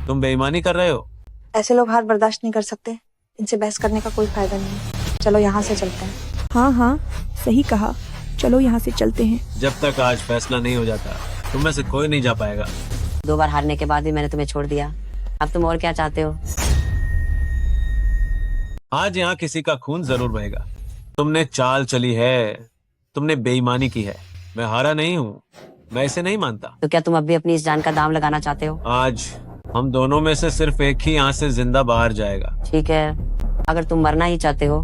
तुम बेईमानी कर रहे हो। ऐसे लोग हार बर्दाश्त नहीं कर सकते। इनसे बहस करने का कोई फायदा नहीं। चलो यहाँ से चलते हैं। हाँ, सही कहा। चलो यहाँ से चलते हैं। जब तक आज फैसला नहीं हो जाता तुम में से कोई नहीं जा पाएगा। 2 बार हारने के बाद भी मैंने तुम्हें छोड़ दिया। अब तुम और क्या चाहते हो? आज यहाँ किसी का खून जरूर बहेगा। तुमने चाल चली है, तुमने बेईमानी की है। मैं हारा नहीं हूँ, मैं इसे नहीं मानता। तो क्या तुम अब भी अपनी इस जान का दाम लगाना चाहते हो? आज हम दोनों में से सिर्फ एक ही यहाँ से जिंदा बाहर जाएगा। ठीक है, अगर तुम मरना ही चाहते हो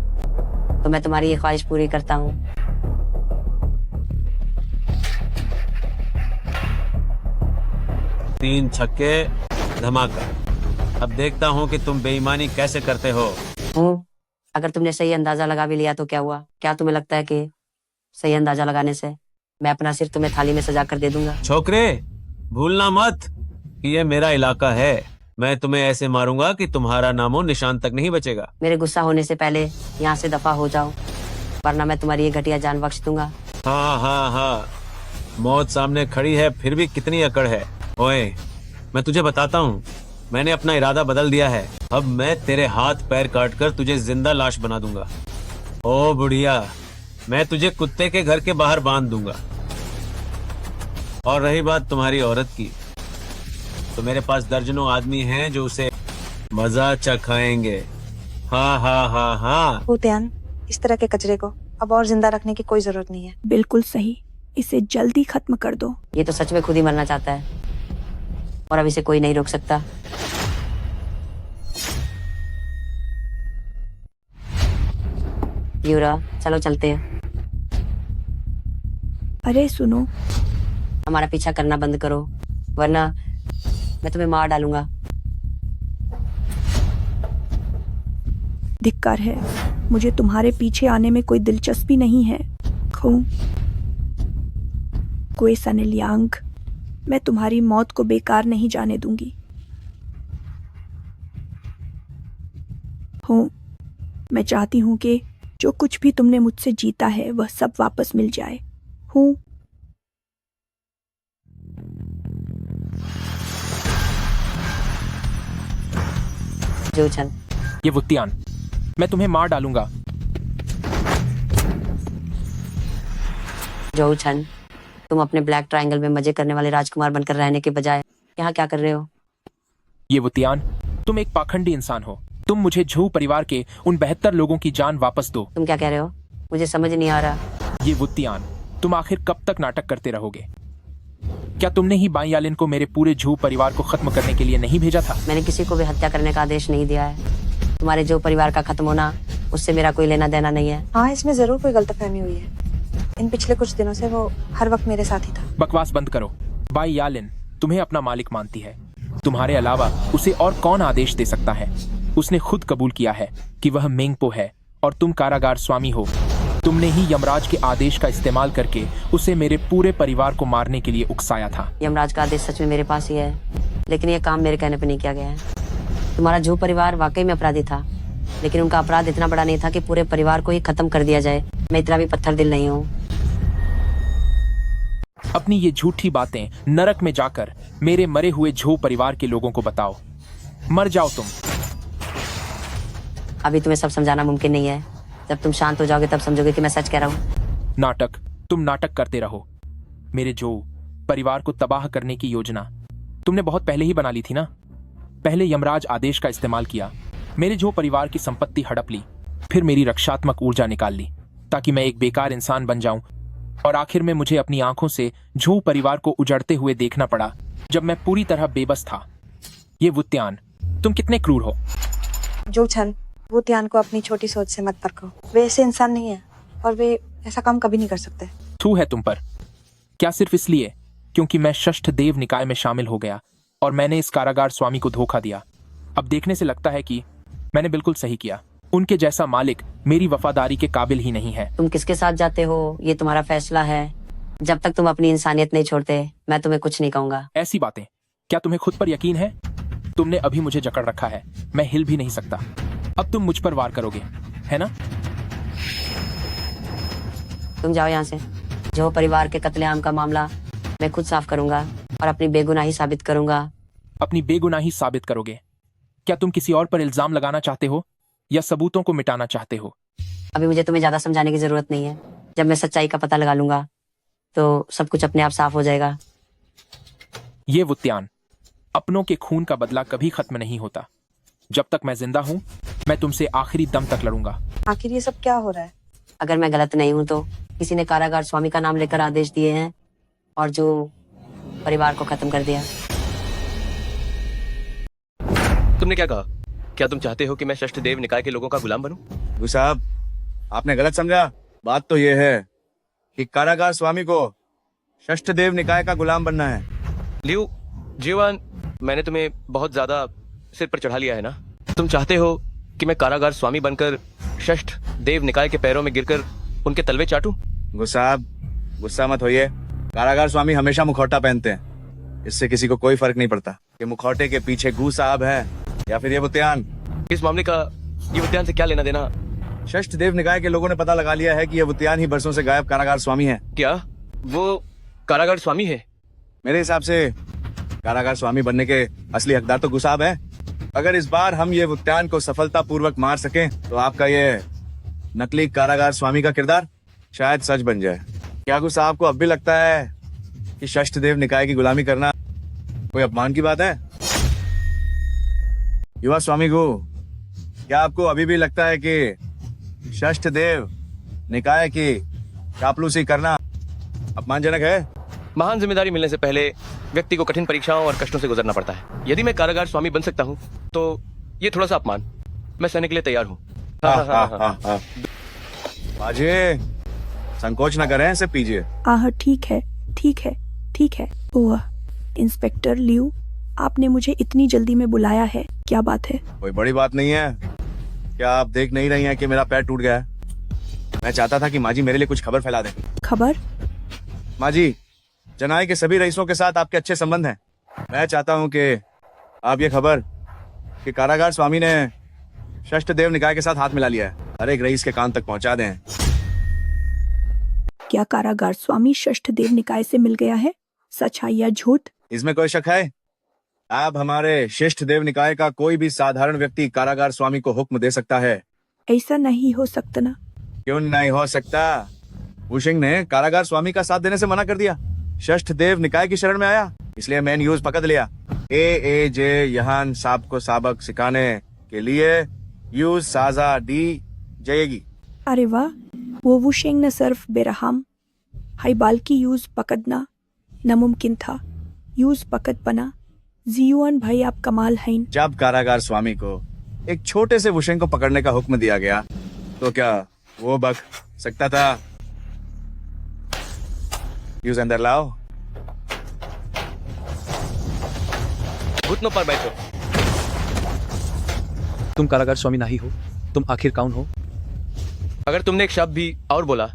तो मैं तुम्हारी ये ख्वाहिश पूरी करता हूँ। 3 छक्के धमाका। अब देखता हूँ कि तुम बेईमानी कैसे करते हो। अगर तुमने सही अंदाजा लगा भी लिया तो क्या हुआ? क्या तुम्हें लगता है कि सही अंदाजा लगाने से मैं अपना सिर तुम्हें थाली में सजा कर दे दूंगा? छोकरे, भूलना मत कि ये मेरा इलाका है। मैं तुम्हें ऐसे मारूंगा कि तुम्हारा नामो निशान तक नहीं बचेगा। मेरे गुस्सा होने से पहले यहाँ से दफा हो जाओ, वरना मैं तुम्हारी ये घटिया जान बख्श दूंगा। हाँ हाँ हाँ, मौत सामने खड़ी है फिर भी कितनी अकड़ है। ओए, मैं तुझे बताता हूँ, मैंने अपना इरादा बदल दिया है। अब मैं तेरे हाथ पैर काट कर तुझे जिंदा लाश बना दूंगा। ओ बुढ़िया, मैं तुझे कुत्ते के घर के बाहर बांध दूंगा। और रही बात तुम्हारी औरत की, तो मेरे पास दर्जनों आदमी हैं जो उसे मजा चखाएंगे। हाँ हाँ हाँ हाँ। भूतियान, इस तरह के कचरे को अब और जिंदा रखने की कोई जरूरत नहीं है। बिल्कुल सही, इसे जल्दी खत्म कर दो। ये तो सच में खुद ही मरना चाहता है और अब इसे कोई नहीं रोक सकता। यूरा, चलो चलते हैं। अरे सुनो, हमारा पीछा करना बंद करो, वरना मैं तुम्हें मार डालूंगा। धिक्कार है, मुझे तुम्हारे पीछे आने में कोई दिलचस्पी नहीं है। कोई सनलियांग, मैं तुम्हारी मौत को बेकार नहीं जाने दूंगी। मैं चाहती हूं कि जो कुछ भी तुमने मुझसे जीता है वह सब वापस मिल जाए। जोचन, ये वुतियान, मैं तुम्हें मार डालूंगा। जोचन, तुम अपने ब्लैक ट्रायंगल में मजे करने वाले राजकुमार बनकर रहने के बजाय यहाँ क्या कर रहे हो? ये वुतियान, तुम एक पाखंडी इंसान हो। तुम मुझे झू परिवार के उन 72 लोगों की जान वापस दो। तुम क्या कह रहे हो? मुझे समझ नहीं आ रहा। ये वुतियान, तुम आखिर कब तक नाटक करते रहोगे? क्या तुमने ही बाई यालिन को मेरे पूरे झू परिवार को खत्म करने के लिए नहीं भेजा था? मैंने किसी को भी हत्या करने का आदेश नहीं दिया है। तुम्हारे झू परिवार का खत्म होना उससे मेरा कोई लेना देना नहीं है। हाँ, इसमें जरूर कोई गलतफहमी हुई है। इन पिछले कुछ दिनों से वो हर वक्त मेरे साथ ही था। बकवास बंद करो। बाई यालिन तुम्हें अपना मालिक मानती है। तुम्हारे अलावा उसे और कौन आदेश दे सकता है? उसने खुद कबूल किया है कि वह मेंगपो है और तुम कारागार स्वामी हो। तुमने ही यमराज के आदेश का इस्तेमाल करके उसे मेरे पूरे परिवार को मारने के लिए उकसाया था। यमराज का आदेश सच में मेरे पास ही है, लेकिन यह काम मेरे कहने पर नहीं किया गया है। तुम्हारा झू परिवार वाकई में अपराधी था, लेकिन उनका अपराध इतना बड़ा नहीं था कि पूरे परिवार को ही खत्म कर दिया जाए। मैं इतना भी पत्थर दिल नहीं हूँ। अपनी ये झूठी बातें नरक में जाकर मेरे मरे हुए झू परिवार के लोगों को बताओ। मर जाओ तुम। अभी तुम्हें सब समझाना मुमकिन नहीं है। जब तुम शांत हो जाओगे तब समझोगे कि मैं सच कह रहा हूँ। नाटक, तुम नाटक करते रहो। मेरे झू परिवार को तबाह करने की योजना तुमने बहुत पहले ही बना ली थी ना। पहले यमराज आदेश का इस्तेमाल किया, मेरे झू परिवार की संपत्ति हड़प ली, फिर मेरी रक्षात्मक ऊर्जा निकाल ली ताकि मैं एक बेकार इंसान बन जाऊं, और आखिर में मुझे अपनी आंखों से झू परिवार को उजड़ते हुए देखना पड़ा जब मैं पूरी तरह बेबस था। ये वुतियान, तुम कितने क्रूर हो। जोचन, वुतियान को अपनी छोटी सोच से मत परखो। वे ऐसे इंसान नहीं है और वे ऐसा काम कभी नहीं कर सकते। थू है तुम पर। क्या सिर्फ इसलिए क्योंकि मैं षष्ठ देव निकाय में शामिल हो गया और मैंने इस कारागार स्वामी को धोखा दिया? अब देखने से लगता है कि मैंने बिल्कुल सही किया। उनके जैसा मालिक मेरी वफादारी के काबिल ही नहीं है। तुम किसके साथ जाते हो ये तुम्हारा फैसला है। जब तक तुम अपनी इंसानियत नहीं छोड़ते मैं तुम्हें कुछ नहीं कहूंगा। ऐसी बातें, क्या तुम्हें खुद पर यकीन है? तुमने अभी मुझे जकड़ रखा है, मैं हिल भी नहीं सकता। अब तुम मुझ पर वार करोगे, है ना? तुम जाओ यहाँ से। जो परिवार के कत्लेआम का मामला मैं खुद साफ करूंगा और अपनी बेगुनाही साबित करूंगा। अपनी बेगुनाही साबित करोगे? क्या तुम किसी और पर इल्जाम लगाना चाहते हो या सबूतों को मिटाना चाहते हो? अभी मुझे तुम्हें ज्यादा समझाने की जरूरत नहीं है। जब मैं सच्चाई का पता लगा लूंगा तो सब कुछ अपने आप साफ हो जाएगा। ये वुतियान, अपनों के खून का बदला कभी खत्म नहीं होता। जब तक मैं जिंदा हूँ मैं तुमसे आखिरी दम तक लड़ूंगा। आखिर ये सब क्या हो रहा है? अगर मैं गलत नहीं हूँ तो किसी ने कारागार स्वामी का नाम लेकर आदेश दिए हैं और जो परिवार को खत्म कर दिया। तुमने क्या कहा? क्या तुम चाहते हो कि मैं षष्ठ देव निकाय के लोगों का गुलाम बनूं? गुरु साहब, आपने गलत समझा। बात तो यह है कि कारागार स्वामी को षष्ठ देव निकाय का गुलाम बनना है। लियो, जीवान, मैंने तुम्हें बहुत ज्यादा सिर पर चढ़ा लिया है ना? तुम चाहते हो कि मैं कारागार स्वामी बनकर षष्ठ देव निकाय के पैरों में गिरकर उनके तलवे चाटूं? गुस्सा मत होइए। कारागार स्वामी हमेशा मुखौटा पहनते हैं, इससे किसी को कोई फर्क नहीं पड़ता कि मुखौटे के पीछे गू साहब है या फिर ये बुत्यान। इस मामले का ये बुत्यान से क्या लेना देना? षष्ठ देव निकाय के लोगों ने पता लगा लिया है कि ये बुत्यान ही बरसों से गायब कारागार स्वामी है। क्या वो कारागार स्वामी है? मेरे हिसाब से कारागार स्वामी बनने के असली हकदार तो गुसाब है। अगर इस बार हम ये बुत्यान को सफलतापूर्वक मार सकें तो आपका ये नकली कारागार स्वामी का किरदार शायद सच बन जाए। क्या गुसाब को अब भी लगता है कि षष्ठ देव निकाय की गुलामी करना कोई अपमान की बात है? युवा स्वामी गु, क्या आपको अभी भी लगता है कि षष्ठ देव निकाय की चापलूसी करना अपमानजनक है? महान जिम्मेदारी मिलने से पहले व्यक्ति को कठिन परीक्षाओं और कष्टों से गुजरना पड़ता है। यदि मैं कारागार स्वामी बन सकता हूँ तो ये थोड़ा सा अपमान, मैं सहने के लिए तैयार हूँ। बाजे, संकोच न करें, इसे पीजिए। ठीक है ठीक है ठीक है। ओह इंस्पेक्टर लियू, आपने मुझे इतनी जल्दी में बुलाया है, क्या बात है? कोई बड़ी बात नहीं है। क्या आप देख नहीं रही हैं कि मेरा पैर टूट गया है? मैं चाहता था कि माँ जी मेरे लिए कुछ खबर फैला दें। खबर? माँ जी, जनाई के सभी रईसों के साथ आपके अच्छे संबंध हैं। मैं चाहता हूँ कि आप ये खबर कि कारागार स्वामी ने षष्ठ देव निकाय के साथ हाथ मिला लिया है, हर एक रईस के कान तक पहुँचा दें। क्या कारागार स्वामी षष्ठ देव निकाय से मिल गया है? सच है या झूठ? इसमें कोई शक है? अब हमारे षष्ठ देव निकाय का कोई भी साधारण व्यक्ति कारागार स्वामी को हुक्म दे सकता है। ऐसा नहीं हो सकता ना? क्यों नहीं हो सकता? वुशिंग ने कारागार स्वामी का साथ देने से मना कर दिया, षष्ठ देव निकाय की शरण में आया, इसलिए मैंने न्यूज पकड़ लिया। AAJ यहान साहब को सबक सिखाने के लिए यूज साजा दी जाएगी। अरे वाह, वो वुशिंग न सिर्फ बेरहम हाईबाल की यूज पकड़ना नामुमकिन था, यूज पकड़ बना। जीवन भाई, आप कमाल हैं। जब कारागार स्वामी को एक छोटे से वुशिंग को पकड़ने का हुक्म दिया गया तो क्या वो बक सकता था? यूज अंदर लाओ। घुटनों पर बैठो। तुम कारागार स्वामी नहीं हो, तुम आखिर कौन हो? अगर तुमने एक शब्द भी और बोला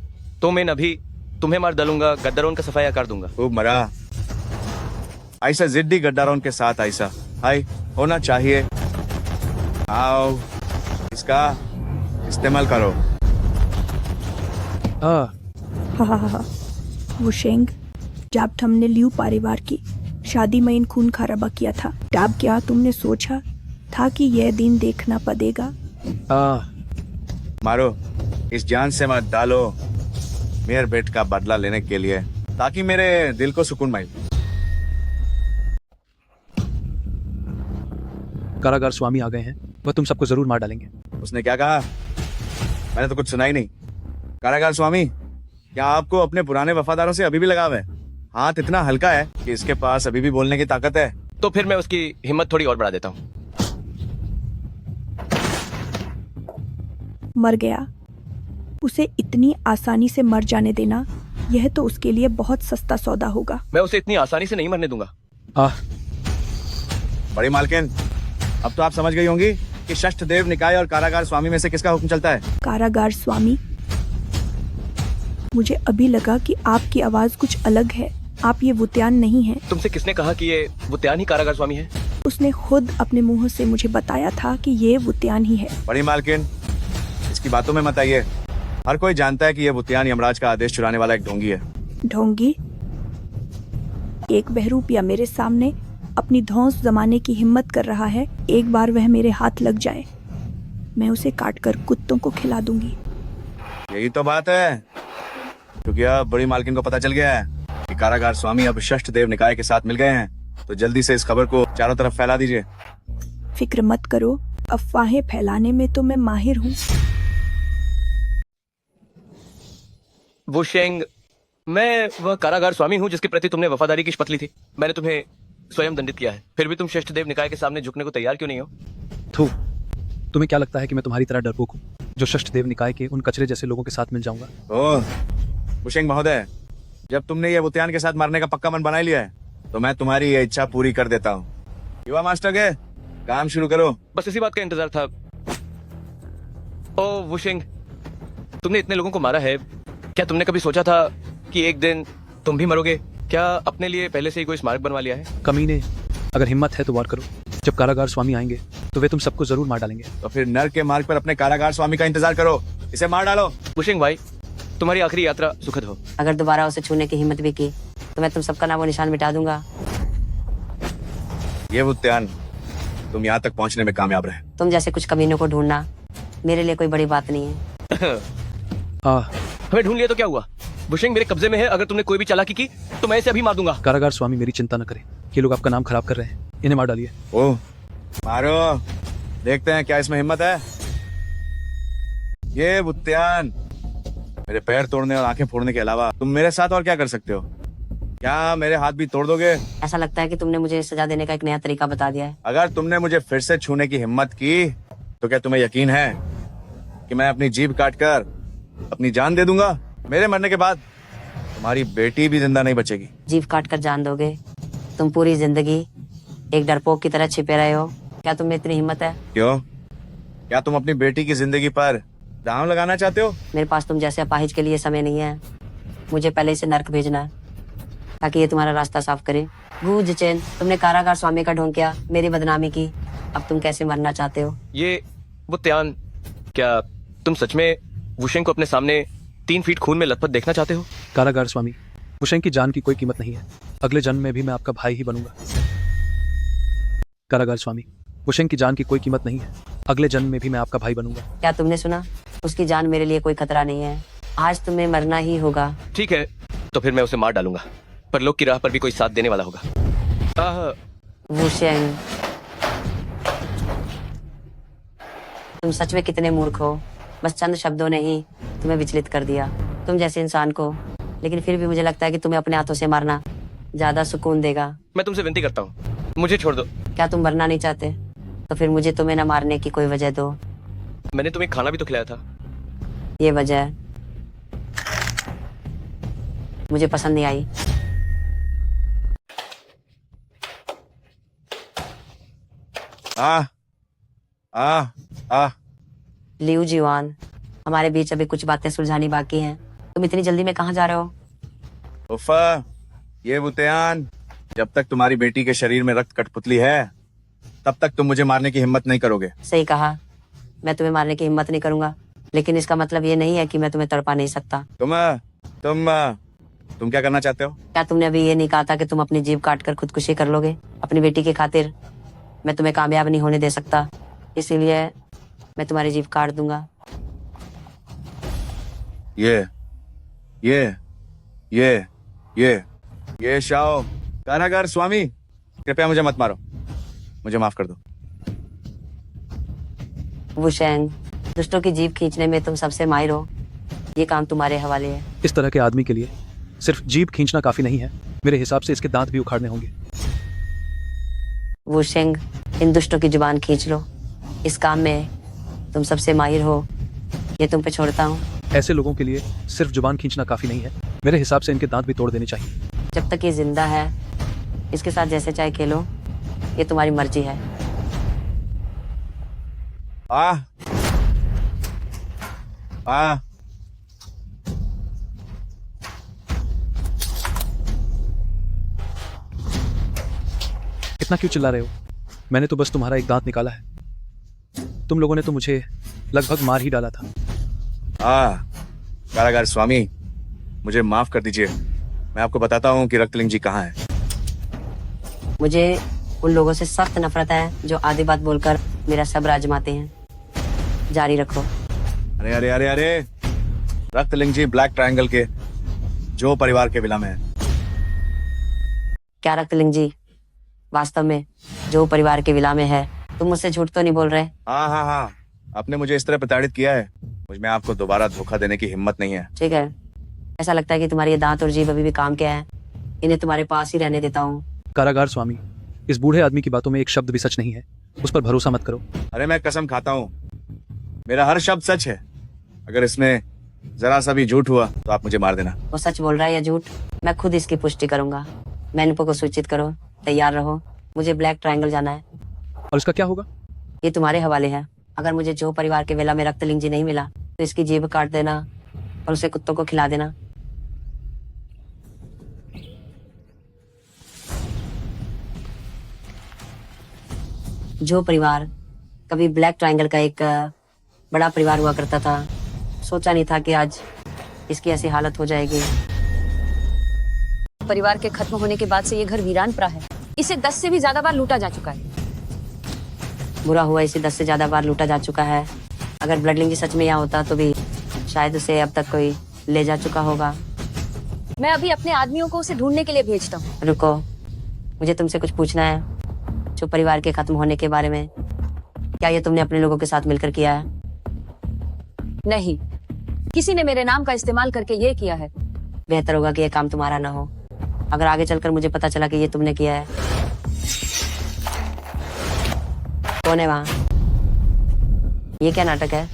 तो मैं अभी तुम्हें मार डालूंगा, गद्दारों का सफाया कर दूंगा। खूब मरा। ऐसा जिद्दी गद्दारों के साथ ऐसा हाय होना चाहिए। आओ, इसका इस्तेमाल करो। हा। वुशिंग, जब हमने लियू परिवार की शादी में इन खून खराबा किया था, तब क्या तुमने सोचा था कि यह दिन देखना पड़ेगा? मारो, इस जान से मत डालो, मेरे बेट का बदला लेने के लिए, ताकि मेरे दिल को सुकून मिले। कारागार स्वामी आ गए हैं, वह तुम सबको जरूर मार डालेंगे। उसने क्या कहा? मैंने तो कुछ सुना ही नहीं। कारागार स्वामी, क्या आपको अपने पुराने वफादारों से अभी भी लगाव है? हाथ इतना हल्का है कि इसके पास अभी भी बोलने की ताकत है। तो फिर मैं उसकी हिम्मत थोड़ी और बढ़ा देता हूँ। मर गया, उसे इतनी आसानी से मर जाने देना, यह तो उसके लिए बहुत सस्ता सौदा होगा। मैं उसे इतनी आसानी से नहीं मरने दूंगा। बड़ी मालकिन, अब तो आप समझ गई होंगी कि षष्ठ देव निकाय और कारागार स्वामी में से किसका हुक्म चलता है। कारागार स्वामी? मुझे अभी लगा कि आपकी आवाज कुछ अलग है, आप ये वुत्यान नहीं हैं। तुमसे किसने कहा कि ये वुत्यान ही कारागार स्वामी है? उसने खुद अपने मुंह से मुझे बताया था कि ये वुत्यान ही है। बड़ी मालकिन, इसकी बातों में मत आइए। हर कोई जानता है कि ये वुत्यान यमराज का आदेश चुराने वाला एक ढोंगी है। ढोंगी? एक बहरूपिया मेरे सामने अपनी धौंस जमाने की हिम्मत कर रहा है, एक बार वह मेरे हाथ लग जाए, मैं उसे काटकर कुत्तों को खिला दूंगी। यही तो बात है, क्योंकि अब बड़ी मालकिन को पता चल गया है कि कारागार स्वामी अब षष्ठ देव निकाय के साथ मिल गए हैं, तो जल्दी से इस खबर को चारों तरफ फैला दीजिए। फिक्र मत करो, अफवाहें फैलाने में तो मैं माहिर हूँ। वुशिंग, मैं वह कारागार स्वामी हूँ जिसके प्रति तुमने वफादारी की शपथ ली थी। मैंने तुम्हें स्वयं दंडित किया है, फिर भी तुम षष्ठ देव निकाय के सामने झुकने को तैयार क्यों नहीं हो? थू, तुम्हें क्या लगता है कि मैं तुम्हारी तरह डरपोक हूँ जो षष्ठ देव निकाय के उन कचरे जैसे लोगों के साथ मिल जाऊंगा? ओह वुशिंग महोदय, जब तुमने ये वुत्यान के साथ मारने का पक्का मन बना लिया है तो मैं तुम्हारी ये इच्छा पूरी कर देता हूँ। युवा मास्टर के काम शुरू करो। बस इसी बात का इंतजार था। ओ वुशिंग, तुमने इतने लोगों को मारा है, क्या तुमने कभी सोचा था कि एक दिन तुम भी मरोगे? क्या अपने लिए पहले से ही कोई स्मारक बनवा लिया है? कमीने, अगर हिम्मत है तो वार करो। जब कारागार स्वामी आएंगे तो वे तुम सबको जरूर मार डालेंगे। तो फिर नर के मार्ग पर अपने कारागार स्वामी का इंतजार करो, इसे मार डालो। वुशिंग भाई, तुम्हारी आखिरी यात्रा सुखद हो। अगर दोबारा उसे छूने की हिम्मत भी की तो मैं तुम सबका नामो निशान मिटा दूंगा। ये वुत्यान, तुम यहाँ तक पहुँचने में कामयाब रहे। तुम जैसे कुछ कमीनों को ढूंढना मेरे लिए कोई बड़ी बात नहीं है। हमें ढूंढ लिया तो क्या हुआ? वुशिंग मेरे कब्जे में है, अगर तुमने कोई भी चालाकी की तो मैं इसे अभी मार दूंगा। कारागार स्वामी, मेरी चिंता न करें, ये लोग आपका नाम खराब कर रहे हैं, इन्हें मार डालिए। ओ मारो, देखते हैं क्या इसमें हिम्मत है। ये वुत्यान, मेरे पैर तोड़ने और आंखें फोड़ने के अलावा तुम मेरे साथ और क्या कर सकते हो? क्या मेरे हाथ भी तोड़ दोगे? ऐसा लगता है कि तुमने मुझे सजा देने का एक नया तरीका बता दिया है। अगर तुमने मुझे फिर से छूने की हिम्मत की तो क्या तुम्हें यकीन है कि मैं अपनी जीभ काटकर अपनी जान दे दूंगा? मेरे मरने के बाद तुम्हारी बेटी भी जिंदा नहीं बचेगी। जीभ काट कर जान दोगे? तुम पूरी जिंदगी एक डरपोक की तरह छिपे रहे हो, क्या तुम में इतनी हिम्मत है? क्यों? क्या तुम अपनी बेटी की जिंदगी पर दांव लगाना चाहते हो? मेरे पास तुम जैसे अपाहिज के लिए समय नहीं है। मुझे पहले इसे नर्क भेजना है ताकि ये तुम्हारा रास्ता साफ करे। गूज चैन, तुमने कारागार स्वामी का ढोंग किया, मेरी बदनामी की, अब तुम कैसे मरना चाहते हो? ये वुत्यान, क्या तुम सच में वुशिंग को अपने सामने 3 फीट खून में लथपथ देखना चाहते हो? कारागार स्वामी, वुशिंग की जान की कोई कीमत नहीं है, अगले जन्म में भी मैं आपका भाई ही बनूंगा। कारागार स्वामी, वुशिंग की जान की कोई कीमत नहीं है, अगले जन्म में भी मैं आपका भाई बनूंगा। क्या तुमने सुना? उसकी जान मेरे लिए कोई खतरा नहीं है, आज तुम्हें मरना ही होगा। ठीक है, तो फिर मैं उसे मार डालूंगा, पर लोग की राह पर भी कोई साथ देने वाला होगा। वुशिंग, तुम सच में कितने मूर्ख हो। बस चंद शब्दों ने ही तुम्हें विचलित कर दिया। तुम जैसे इंसान को, लेकिन फिर भी मुझे लगता है कि तुम्हें अपने हाथों से मारना ज्यादा सुकून देगा। मैं तुमसे विनती करता हूँ, मुझे छोड़ दो। क्या तुम मरना नहीं चाहते? तो फिर मुझे तुम्हें न मारने की कोई वजह दो। मैंने तुम्हें खाना भी तो खिलाया था। ये वजह मुझे पसंद नहीं आई। लियू जीवान, हमारे बीच अभी कुछ बातें सुलझानी बाकी हैं। तुम इतनी जल्दी में कहाँ जा रहे हो? उफ़ा, ये वुत्यान, जब तक तुम्हारी बेटी के शरीर में रक्त कठपुतली है तब तक तुम मुझे मारने की हिम्मत नहीं करोगे। सही कहा, मैं तुम्हें मारने की हिम्मत नहीं करूंगा, लेकिन इसका मतलब ये नहीं है कि मैं तुम्हें तड़पा नहीं सकता। तुम क्या करना चाहते हो? क्या तुमने अभी ये नहीं कहा था कि तुम अपनी जीभ काट कर खुदकुशी कर लोगे? अपनी बेटी की खातिर मैं तुम्हें कामयाब नहीं होने दे सकता, इसीलिए मैं तुम्हारी जीभ काट दूंगा। ये शाओ, कारागार स्वामी, कृपया मुझे मत मारो, मुझे माफ कर दो। वुशेंग, दुष्टों की जीभ खींचने में तुम सबसे माहिर हो, ये काम तुम्हारे हवाले है। इस तरह के आदमी के लिए सिर्फ जीभ खींचना काफी नहीं है, मेरे हिसाब से इसके दांत भी उखाड़ने होंगे। वुशेंग, इन दुष्टों की जुबान खींच लो, इस काम में तुम सबसे माहिर हो, ये तुम पे छोड़ता हूँ। ऐसे लोगों के लिए सिर्फ जुबान खींचना काफी नहीं है, मेरे हिसाब से इनके दांत भी तोड़ देने चाहिए। जब तक ये जिंदा है इसके साथ जैसे चाहे खेलो, ये तुम्हारी मर्जी है। इतना क्यों चिल्ला रहे हो? मैंने तो बस तुम्हारा एक दांत निकाला है, तुम लोगों ने तो मुझे लगभग मार ही डाला था। कारागार स्वामी, मुझे माफ कर दीजिए, मैं आपको बताता हूँ कि रक्तलिंग जी कहाँ है। मुझे उन लोगों से सख्त नफरत है जो आधी बात बोलकर मेरा सब्र आजमाते हैं। जारी रखो। अरे अरे अरे अरे, रक्तलिंग जी ब्लैक ट्रायंगल के जो परिवार के विला में है। क्या रक्तलिंग जी वास्तव में जो परिवार के विला में है? तुम मुझसे झूठ तो नहीं बोल रहे? हाँ, आपने मुझे इस तरह प्रताड़ित किया है, मुझमें आपको दोबारा धोखा देने की हिम्मत नहीं है। ठीक है, ऐसा लगता है कि तुम्हारे ये दांत और जीभ अभी भी काम के हैं, इन्हें तुम्हारे पास ही रहने देता हूँ। कारागार स्वामी, इस बूढ़े आदमी की बातों में एक शब्द भी सच नहीं है, उस पर भरोसा मत करो। अरे मैं कसम खाता हूँ, मेरा हर शब्द सच है। अगर इसमें जरा सा भी झूठ हुआ तो आप मुझे मार देना। वो सच बोल रहा है या झूठ, मैं खुद इसकी पुष्टि करूंगा। मैनुपो को सूचित करो, तैयार रहो, मुझे ब्लैक ट्रायंगल जाना है। और इसका क्या होगा? ये तुम्हारे हवाले है। अगर मुझे जो परिवार के वेला में रक्तलिंग जी नहीं मिला तो इसकी जीभ काट देना और उसे कुत्तों को खिला देना। जो परिवार कभी ब्लैक ट्रायंगल का एक बड़ा परिवार हुआ करता था, सोचा नहीं था कि आज इसकी ऐसी हालत हो जाएगी। परिवार के खत्म होने के बाद से ये घर वीरान पड़ा है। इसे 10 से भी ज्यादा बार लूटा जा चुका है। बुरा हुआ इसे 10 से ज्यादा बार लूटा जा चुका है। अगर ब्लडलिंग जी सच में यहाँ होता तो भी शायद उसे अब तक कोई ले जा चुका होगा। मैं अभी अपने आदमियों को उसे ढूंढने के लिए भेजता हूँ। रुको, मुझे तुमसे कुछ पूछना है। जो परिवार के खत्म होने के बारे में, क्या ये तुमने अपने लोगों के साथ मिलकर किया है? नहीं, किसी ने मेरे नाम का इस्तेमाल करके ये किया है। बेहतर होगा कि ये काम तुम्हारा ना हो। अगर आगे चलकर मुझे पता चला कि ये तुमने किया है। कौन है वहाँ? ये क्या नाटक है?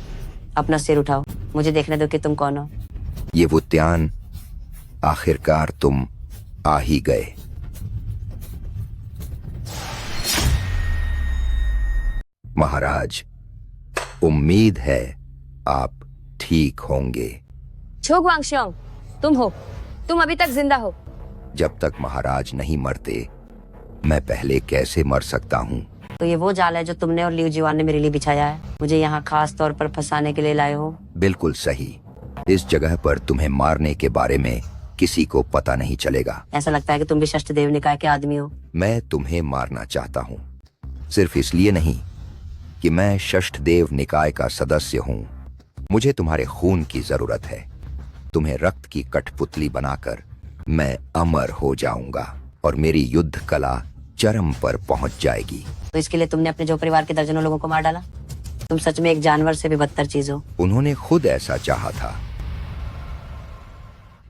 अपना सिर उठाओ, मुझे देखने दो कि तुम कौन हो। ये वुत्यान, आखिरकार तुम आ ही गए। महाराज, उम्मीद है आप ठीक होंगे। छो गुआंगशियोंग, तुम हो। तुम अभी तक जिंदा हो। जब तक महाराज नहीं मरते, मैं पहले कैसे मर सकता हूँ? तो ये वो जाल है जो तुमने और लियू जीवान ने मेरे लिए बिछाया है। मुझे यहाँ खास तौर पर फंसाने के लिए लाए हो। बिल्कुल सही। इस जगह पर तुम्हें मारने के बारे में किसी को पता नहीं चलेगा। ऐसा लगता है कि तुम भी षष्ठदेव निकाय के आदमी हो। मैं तुम्हें मारना चाहता हूँ, सिर्फ इसलिए नहीं कि मैं षष्ठदेव निकाय का सदस्य हूँ। मुझे तुम्हारे खून की जरूरत है। तुम्हें रक्त की कठपुतली बनाकर मैं अमर हो जाऊंगा और मेरी युद्ध कला चरम पर पहुंच जाएगी। तो इसके लिए तुमने अपने जो परिवार के दर्जनों लोगों को मार डाला? तुम सच में एक जानवर से भी बदतर चीज हो। उन्होंने खुद ऐसा चाहा था।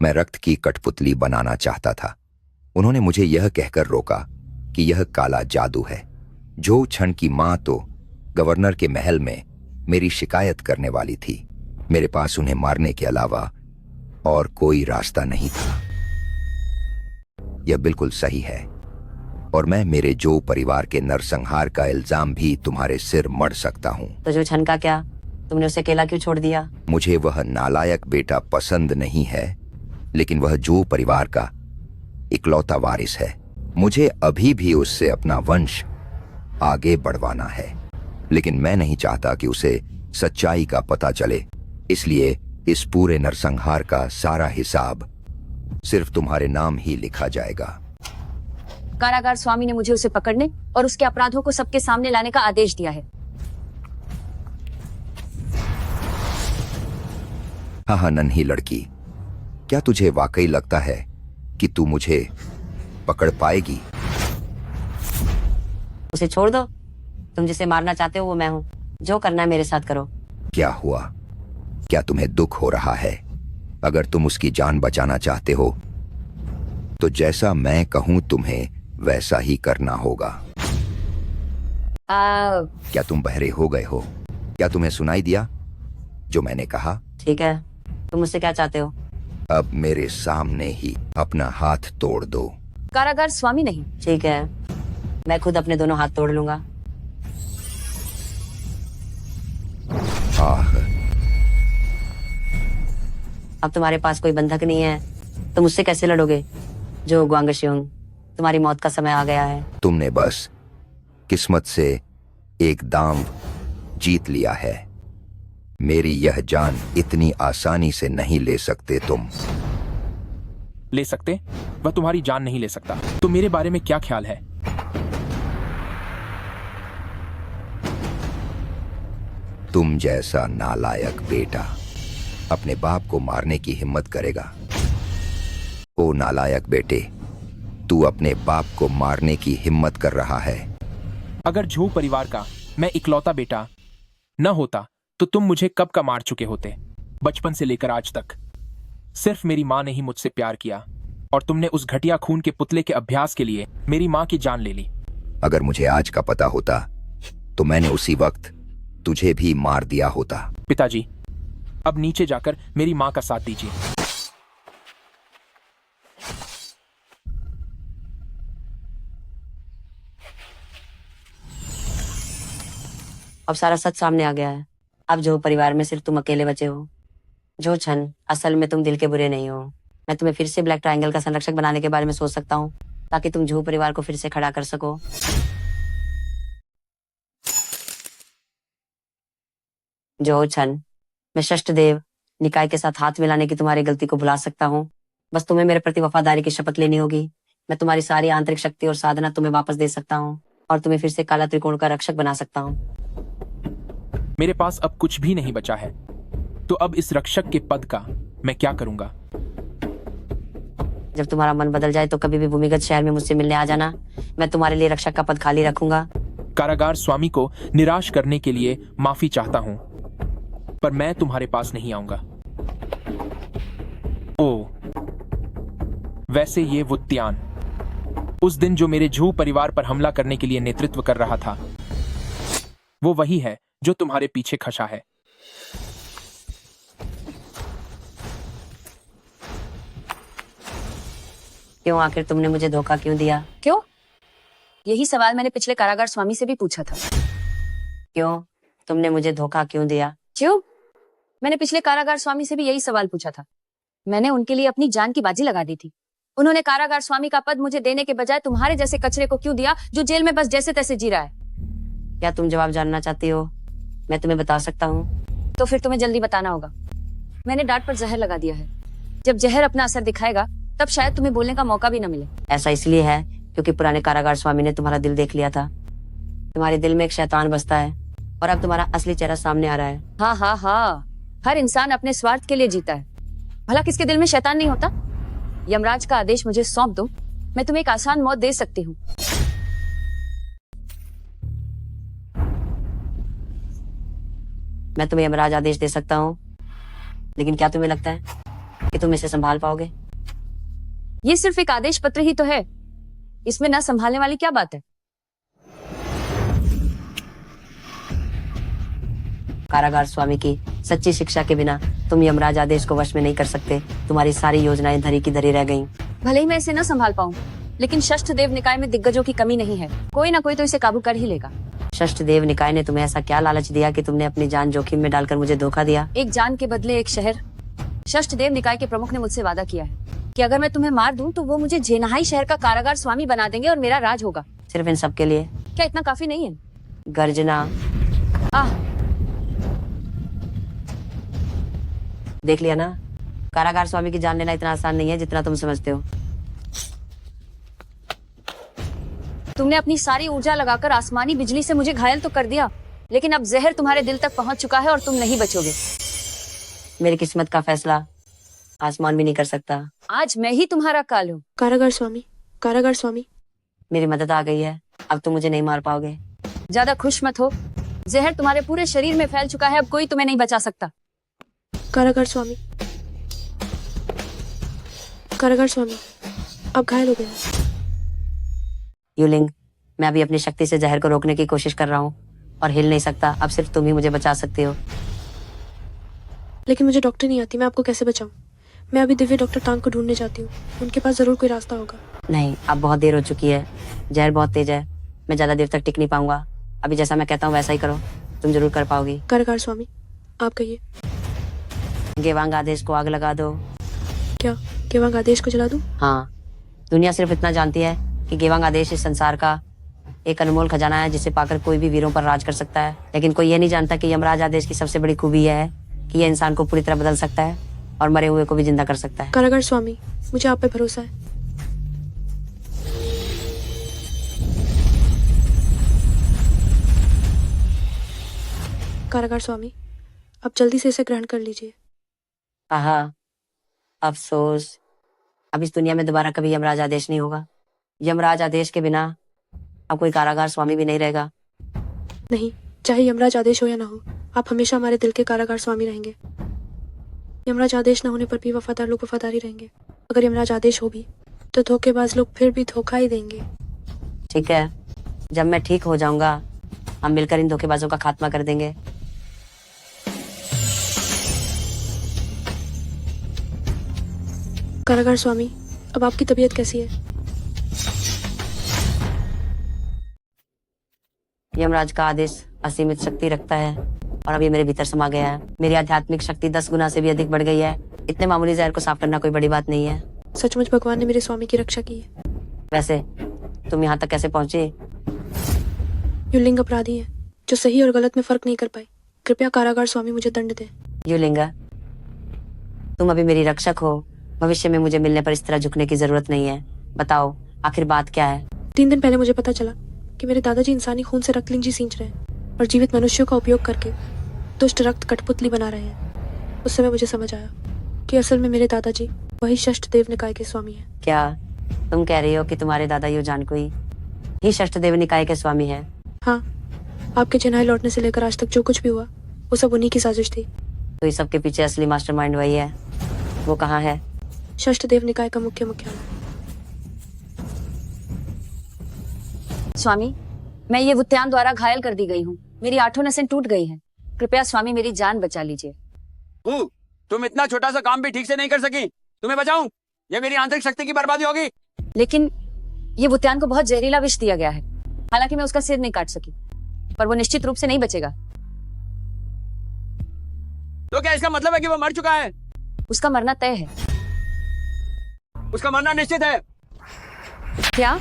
मैं रक्त की कठपुतली बनाना चाहता था। उन्होंने मुझे यह कहकर रोका कि यह काला जादू है। जो क्षण की मां तो गवर्नर के महल में मेरी शिकायत करने वाली थी। मेरे पास उन्हें मारने के अलावा और कोई रास्ता नहीं था। यह बिल्कुल सही है और मैं मेरे जो परिवार के नरसंहार का इल्जाम भी तुम्हारे सिर मढ़ सकता हूँ। तो जो छन का क्या? तुमने उसे अकेला क्यों छोड़ दिया? मुझे वह नालायक बेटा पसंद नहीं है, लेकिन वह जो परिवार का इकलौता वारिस है। मुझे अभी भी उससे अपना वंश आगे बढ़वाना है, लेकिन मैं नहीं चाहता कि उसे सच्चाई का पता चले। इसलिए इस पूरे नरसंहार का सारा हिसाब सिर्फ तुम्हारे नाम ही लिखा जाएगा। कारागार स्वामी ने मुझे उसे पकड़ने और उसके अपराधों को सबके सामने लाने का आदेश दिया है। हाँ, नन्ही लड़की, क्या तुझे वाकई लगता है कि तू मुझे पकड़ पाएगी? उसे छोड़ दो। तुम जिसे मारना चाहते हो वो मैं हूँ। जो करना है मेरे साथ करो। क्या हुआ? क्या तुम्हें दुख हो रहा है? अगर तुम उसकी जान बचाना चाहते हो तो जैसा मैं कहूं तुम्हें वैसा ही करना होगा। क्या तुम बहरे हो गए हो? क्या तुम्हें सुनाई दिया जो मैंने कहा? ठीक है, तुम मुझसे क्या चाहते हो? अब मेरे सामने ही अपना हाथ तोड़ दो। कारागार स्वामी नहीं। ठीक है, मैं खुद अपने दोनों हाथ तोड़ लूंगा। आह, अब तुम्हारे पास कोई बंधक नहीं है, तुम मुझसे कैसे लड़ोगे? जो गुआंगशियोंग, तुम्हारी मौत का समय आ गया है। तुमने बस किस्मत से एक दांव जीत लिया है। मेरी यह जान इतनी आसानी से नहीं ले सकते तुम। ले सकते? वह तुम्हारी जान नहीं ले सकता। तो मेरे बारे में क्या ख्याल है? तुम जैसा नालायक बेटा अपने बाप को मारने की हिम्मत करेगा? ओ नालायक बेटे, तू अपने बाप को मारने की हिम्मत कर रहा है। अगर झो परिवार का मैं इकलौता बेटा न होता तो तुम मुझे कब का मार चुके होते। बचपन से लेकर आज तक सिर्फ मेरी माँ ने ही मुझसे प्यार किया और तुमने उस घटिया खून के पुतले के अभ्यास के लिए मेरी माँ की जान ले ली। अगर मुझे आज का पता होता तो मैंने उसी वक्त तुझे भी मार दिया होता। पिताजी, अब नीचे जाकर मेरी माँ का साथ दीजिए। अब सारा सच सामने आ गया है। अब जो परिवार में सिर्फ तुम अकेले बचे हो। जो छन, असल में तुम दिल के बुरे नहीं हो। मैं तुम्हें फिर से ब्लैक ट्रायंगल का संरक्षक बनाने के बारे में सोच सकता हूँ, ताकि तुम जो परिवार को फिर से खड़ा कर सको। जो छन, मैं षष्ठदेव निकाय के साथ हाथ मिलाने की तुम्हारी गलती को भुला सकता हूँ। बस तुम्हें मेरे प्रति वफादारी की शपथ लेनी होगी। मैं तुम्हारी सारी आंतरिक शक्ति और साधना तुम्हें वापस दे सकता हूँ और तुम्हें फिर से काला त्रिकोण का रक्षक बना सकता हूँ। मेरे पास अब कुछ भी नहीं बचा है, तो अब इस रक्षक के पद का मैं क्या करूंगा? जब तुम्हारा मन बदल जाए तो कभी भी भूमिगत शहर में मुझसे मिलने आ जाना। मैं तुम्हारे लिए रक्षक का पद खाली रखूंगा। कारागार स्वामी को निराश करने के लिए माफी चाहता हूँ, पर मैं तुम्हारे पास नहीं आऊंगा। ओ, वैसे ये वुत्यान, उस दिन जो मेरे झू परिवार पर हमला करने के लिए नेतृत्व कर रहा था, वो वही है जो तुम्हारे पीछे खसा है। क्यों आखिर तुमने मुझे धोखा क्यों दिया? क्यों? यही सवाल मैंने पिछले कारागार स्वामी से भी पूछा था। क्यों तुमने मुझे धोखा क्यों दिया? क्यों? मैंने पिछले कारागार स्वामी से भी यही सवाल पूछा था। मैंने उनके लिए अपनी जान की बाजी लगा दी थी। उन्होंने कारागार स्वामी का पद मुझे देने के बजाय तुम्हारे जैसे कचरे को क्यों दिया, जो जेल में बस जैसे तैसे जी रहा है? क्या तुम जवाब जानना चाहती हो? मैं तुम्हें बता सकता हूँ। तो फिर तुम्हें जल्दी बताना होगा। मैंने डांट पर जहर लगा दिया है। जब जहर अपना असर दिखाएगा तब शायद तुम्हें बोलने का मौका भी न मिले। ऐसा इसलिए है क्योंकि पुराने कारागार स्वामी ने तुम्हारा दिल देख लिया था। तुम्हारे दिल में एक शैतान बसता है और अब तुम्हारा असली चेहरा सामने आ रहा है। हाँ हाँ हाँ, हर इंसान अपने स्वार्थ के लिए जीता है। भला किसके दिल में शैतान नहीं होता? यमराज का आदेश मुझे सौंप दो, मैं तुम्हें एक आसान मौत दे सकती हूँ। मैं तुम्हें यमराज आदेश दे सकता हूँ, लेकिन क्या तुम्हें लगता है कि तुम इसे संभाल पाओगे? ये सिर्फ एक आदेश पत्र ही तो है, इसमें ना संभालने वाली क्या बात है? कारागार स्वामी की सच्ची शिक्षा के बिना तुम यमराज आदेश को वश में नहीं कर सकते। तुम्हारी सारी योजनाएं धरी की धरी रह गईं। भले ही मैं इसे न संभाल पाऊं, लेकिन षष्ठदेव निकाय में दिग्गजों की कमी नहीं है। कोई ना कोई तो इसे काबू कर ही लेगा। षष्ठदेव निकाय ने तुम्हें ऐसा क्या लालच दिया कि तुमने अपनी जान जोखिम में डालकर मुझे धोखा दिया? एक जान के बदले एक शहर। षष्ठदेव निकाय के प्रमुख ने मुझसे वादा किया है कि अगर मैं तुम्हें मार दूं तो वो मुझे जेनाहाई शहर का कारागार स्वामी बना देंगे और मेरा राज होगा। सिर्फ इन सब के लिए? क्या इतना काफी नहीं है? गर्जना। देख लिया ना, कारागार स्वामी की जान लेना इतना आसान नहीं है जितना तुम समझते हो। तुमने अपनी सारी ऊर्जा लगाकर आसमानी बिजली से मुझे घायल तो कर दिया, लेकिन अब जहर तुम्हारे दिल तक पहुंच चुका है और तुम नहीं बचोगे। मेरी किस्मत का फैसला आसमान भी नहीं कर सकता। आज मैं ही तुम्हारा काल हूँ। कारागार स्वामी, कारागार स्वामी, मेरी मदद आ गई है। अब तुम मुझे नहीं मार पाओगे। ज्यादा खुश मत हो, जहर तुम्हारे पूरे शरीर में फैल चुका है। अब कोई तुम्हें नहीं बचा सकता। कारागार स्वामी, कारागार स्वामी, अब घायल हो गया। यूलिंग, मैं अभी अपनी शक्ति से जहर को रोकने की कोशिश कर रहा हूँ और हिल नहीं सकता। अब सिर्फ तुम ही मुझे बचा सकते हो। लेकिन मुझे डॉक्टर नहीं आती, मैं आपको कैसे बचाऊं? मैं अभी दिव्य डॉक्टर तांग को ढूंढने जाती हूँ। उनके पास जरूर कोई रास्ता होगा। नहीं, अब बहुत देर हो चुकी है। जहर बहुत तेज है, मैं ज्यादा देर तक टिक नहीं पाऊंगा। अभी जैसा मैं कहता हूँ वैसा ही करो, तुम जरूर कर पाओगी। कारागार स्वामी, आप कहिए। गेवांग आदेश को आग लगा दो। क्या गेवांग आदेश को जला दूं? हाँ, दुनिया सिर्फ इतना जानती है कि गेवांग आदेश इस संसार का एक अनमोल खजाना है जिसे पाकर कोई भी वीरों पर राज कर सकता है। लेकिन कोई ये नहीं जानता कि यमराज आदेश की सबसे बड़ी खूबी यह है कि यह इंसान को पूरी तरह बदल सकता है और मरे हुए को भी जिंदा कर सकता है। कारागार स्वामी, मुझे आप पे भरोसा है। कारागार स्वामी, अब जल्दी से इसे ग्रहण कर लीजिए। आहा, अफसोस, अब इस दुनिया में दोबारा कभी यमराज आदेश नहीं होगा। यमराज आदेश के बिना अब कोई कारागार स्वामी भी नहीं रहेगा। नहीं, चाहे यमराज आदेश हो या ना हो, आप हमेशा हमारे दिल के कारागार स्वामी रहेंगे। यमराज आदेश न होने पर भी वफादार लोग वफादार ही रहेंगे। अगर यमराज आदेश हो भी तो धोखेबाज लोग फिर भी धोखा ही देंगे। ठीक है, जब मैं ठीक हो जाऊंगा हम मिलकर इन धोखेबाजों का खात्मा कर देंगे। कारागार स्वामी, अब आपकी तबीयत कैसी है? यमराज का आदेश असीमित शक्ति रखता है और अब ये मेरे भीतर समा गया है। मेरी आध्यात्मिक शक्ति 10 गुना से भी अधिक बढ़ गई है। इतने मामूली जहर को साफ करना कोई बड़ी बात नहीं है। सचमुच भगवान ने मेरे स्वामी की रक्षा की है। वैसे तुम यहाँ तक कैसे पहुंचे? यू लिंग अपराधी है जो सही और गलत में फर्क नहीं कर पाई। कृपया कारागार स्वामी मुझे दंड दें। यू लिंगा, तुम अभी मेरी रक्षक हो। भविष्य में मुझे मिलने पर इस तरह झुकने की जरूरत नहीं है। बताओ आखिर बात क्या है? 3 दिन पहले मुझे पता चला कि मेरे दादाजी इंसानी खून से रक्तलिंजी सींच रहे हैं और जीवित मनुष्यों का उपयोग करके दुष्ट रक्त कठपुतली बना रहे हैं। उस समय मुझे समझ आया कि असल में मेरे दादाजी वही षष्ठदेव निकाय के स्वामी हैं। क्या तुम कह रही हो कि तुम्हारे दादा यू जानकुई ही षष्ठदेव निकाय के स्वामी हैं? हाँ, आपके चेन्नई लौटने से लेकर आज तक जो कुछ भी हुआ वो सब उन्हीं की साजिश थी। तो इस सब के पीछे असली मास्टरमाइंड वही है। वो कहाँ है? षष्ठदेव निकाय का मुख्य मुख्यालय। स्वामी, मैं ये वुत्यान द्वारा घायल कर दी गई हूँ। मेरी 8 नसें टूट गई हैं। कृपया स्वामी मेरी जान बचा लीजिए। तुम इतना छोटा सा काम भी ठीक से नहीं कर सकी, तुम्हें बचाऊं? ये मेरी आंतरिक शक्ति की बर्बादी होगी। लेकिन ये वुत्यान को बहुत जहरीला विष दिया गया है। हालांकि मैं उसका सिर नहीं काट सकी, पर वो निश्चित रूप से नहीं बचेगा। तो क्या इसका मतलब है कि वो मर चुका है? उसका मरना तय है। उसका मरना निश्चित है। क्या?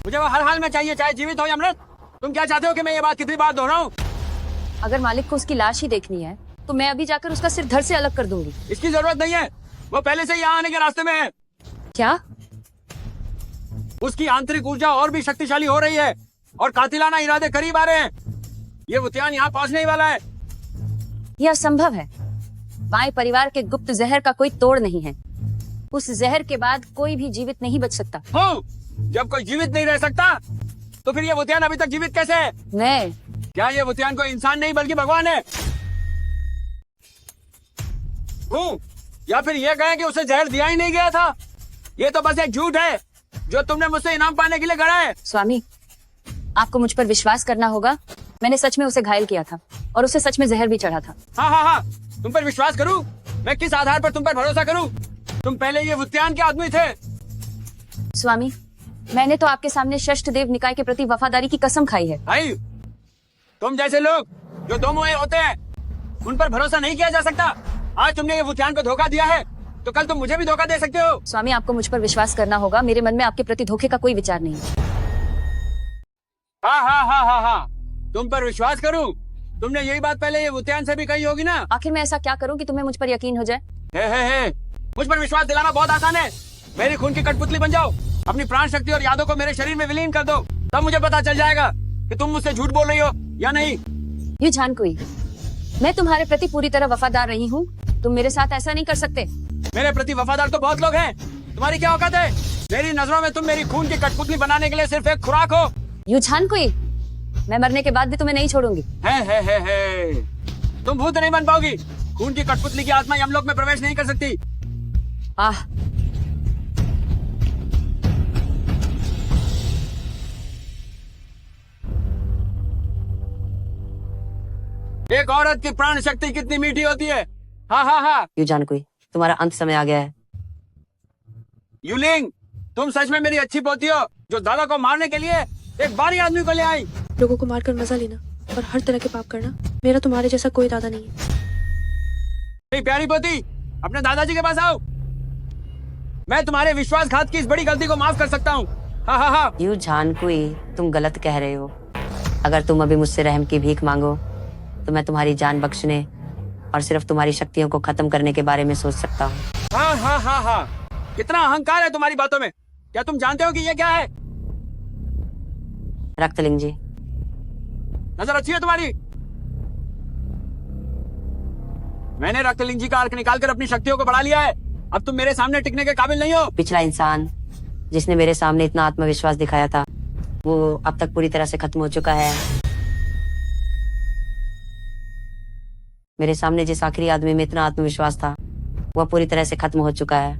मुझे वो हर हाल में चाहिए, चाहे जीवित हो या मृत। तुम क्या चाहते हो कि मैं ये बात कितनी बार दोहराऊं? अगर मालिक को उसकी लाश ही देखनी है तो मैं अभी जाकर उसका सिर धड़ से अलग कर दूंगी। इसकी जरूरत नहीं है, वो पहले से यहाँ आने के रास्ते में है। क्या? उसकी आंतरिक ऊर्जा और भी शक्तिशाली हो रही है और कातिलाना इरादे करीब आ रहे हैं। ये वुत्यान यहाँ पहुँचने ही वाला है। यह असंभव है। बाएं परिवार के गुप्त जहर का कोई तोड़ नहीं है। उस जहर के बाद कोई भी जीवित नहीं बच सकता। हो, जब कोई जीवित नहीं रह सकता तो फिर ये वुत्यान अभी तक जीवित कैसे है? मैं क्या ये वुत्यान कोई इंसान नहीं बल्कि भगवान है? या फिर ये कहें कि उसे जहर दिया ही नहीं गया था? ये तो बस एक झूठ है जो तुमने मुझसे इनाम पाने के लिए गढ़ा है। स्वामी, आपको मुझ पर विश्वास करना होगा। मैंने सच में उसे घायल किया था और उसे सच में जहर भी चढ़ा था। हाँ, तुम पर विश्वास करूं? मैं किस आधार पर तुम पर भरोसा करूं? तुम पहले ये वुत्यान के आदमी थे। स्वामी, मैंने तो आपके सामने षष्ठदेव निकाय के प्रति वफादारी की कसम खाई है। भाई, तुम जैसे लोग जो दो मुंहे होते हैं उन पर भरोसा नहीं किया जा सकता। आज तुमने ये वुत्यान को धोखा दिया है तो कल तुम मुझे भी धोखा दे सकते हो। स्वामी, आपको मुझ पर विश्वास करना होगा। मेरे मन में आपके प्रति धोखे का कोई विचार नहीं है। हाँ, तुम पर विश्वास करूं? तुमने यही बात पहले ये वुत्यान से भी कही होगी ना। आखिर मैं ऐसा क्या करूं कि तुम्हें मुझ पर यकीन हो जाए? हे, मुझ पर विश्वास दिलाना बहुत आसान है। मेरी खून की कठपुतली बन जाओ, अपनी प्राण शक्ति और यादों को मेरे शरीर में विलीन कर दो, तब मुझे पता चल जाएगा कि तुम मुझसे झूठ बोल रही हो या नहीं। यू जानकुई, मैं तुम्हारे प्रति पूरी तरह वफादार रही हूँ। तुम मेरे साथ ऐसा नहीं कर सकते। मेरे प्रति वफादार तो बहुत लोग हैं। तुम्हारी क्या औकात है? मेरी नजरों में तुम मेरी खून की कठपुतली बनाने के लिए सिर्फ एक खुराक हो। यू जानकुई, मैं मरने के बाद भी तुम्हें नहीं छोड़ूंगी। है। तुम भूत नहीं बन पाओगी। खून की कठपुतली की आत्मा यमलोक में प्रवेश नहीं कर सकती। आह, एक औरत की प्राण शक्ति कितनी मीठी होती है। हाँ। यू जानकुई, तुम्हारा अंत समय आ गया है। यूलिंग, तुम सच में मेरी अच्छी पोती हो जो दादा को मारने के लिए एक बारी आदमी को ले आई। लोगों को मारकर मजा लेना और हर तरह के पाप करना मेरा तुम्हारे जैसा कोई दादा नहीं है। मेरी प्यारी पोती, अपने दादाजी के पास आओ। मैं तुम्हारे विश्वासघात की इस बड़ी गलती को माफ कर सकता हूँ। हाँ। यू जानकुई, तुम गलत कह रहे हो। अगर तुम अभी मुझसे रहम की भीख मांगो तो मैं तुम्हारी जान बख्शने और सिर्फ तुम्हारी शक्तियों को खत्म करने के बारे में सोच सकता हूँ। हाँ। कितना अहंकार है तुम्हारी बातों में। क्या तुम जानते हो कि ये क्या है? रक्तलिंग जी, नजर अच्छी है तुम्हारी। मैंने रक्तलिंग जी का अर्क निकालकर अपनी शक्तियों को बढ़ा लिया है। अब तुम मेरे सामने टिकने के काबिल नहीं हो। पिछला इंसान जिसने मेरे सामने इतना आत्मविश्वास दिखाया था वो अब तक पूरी तरह से खत्म हो चुका है। मेरे सामने जिस आखिरी आदमी में इतना आत्मविश्वास था वह पूरी तरह से खत्म हो चुका है।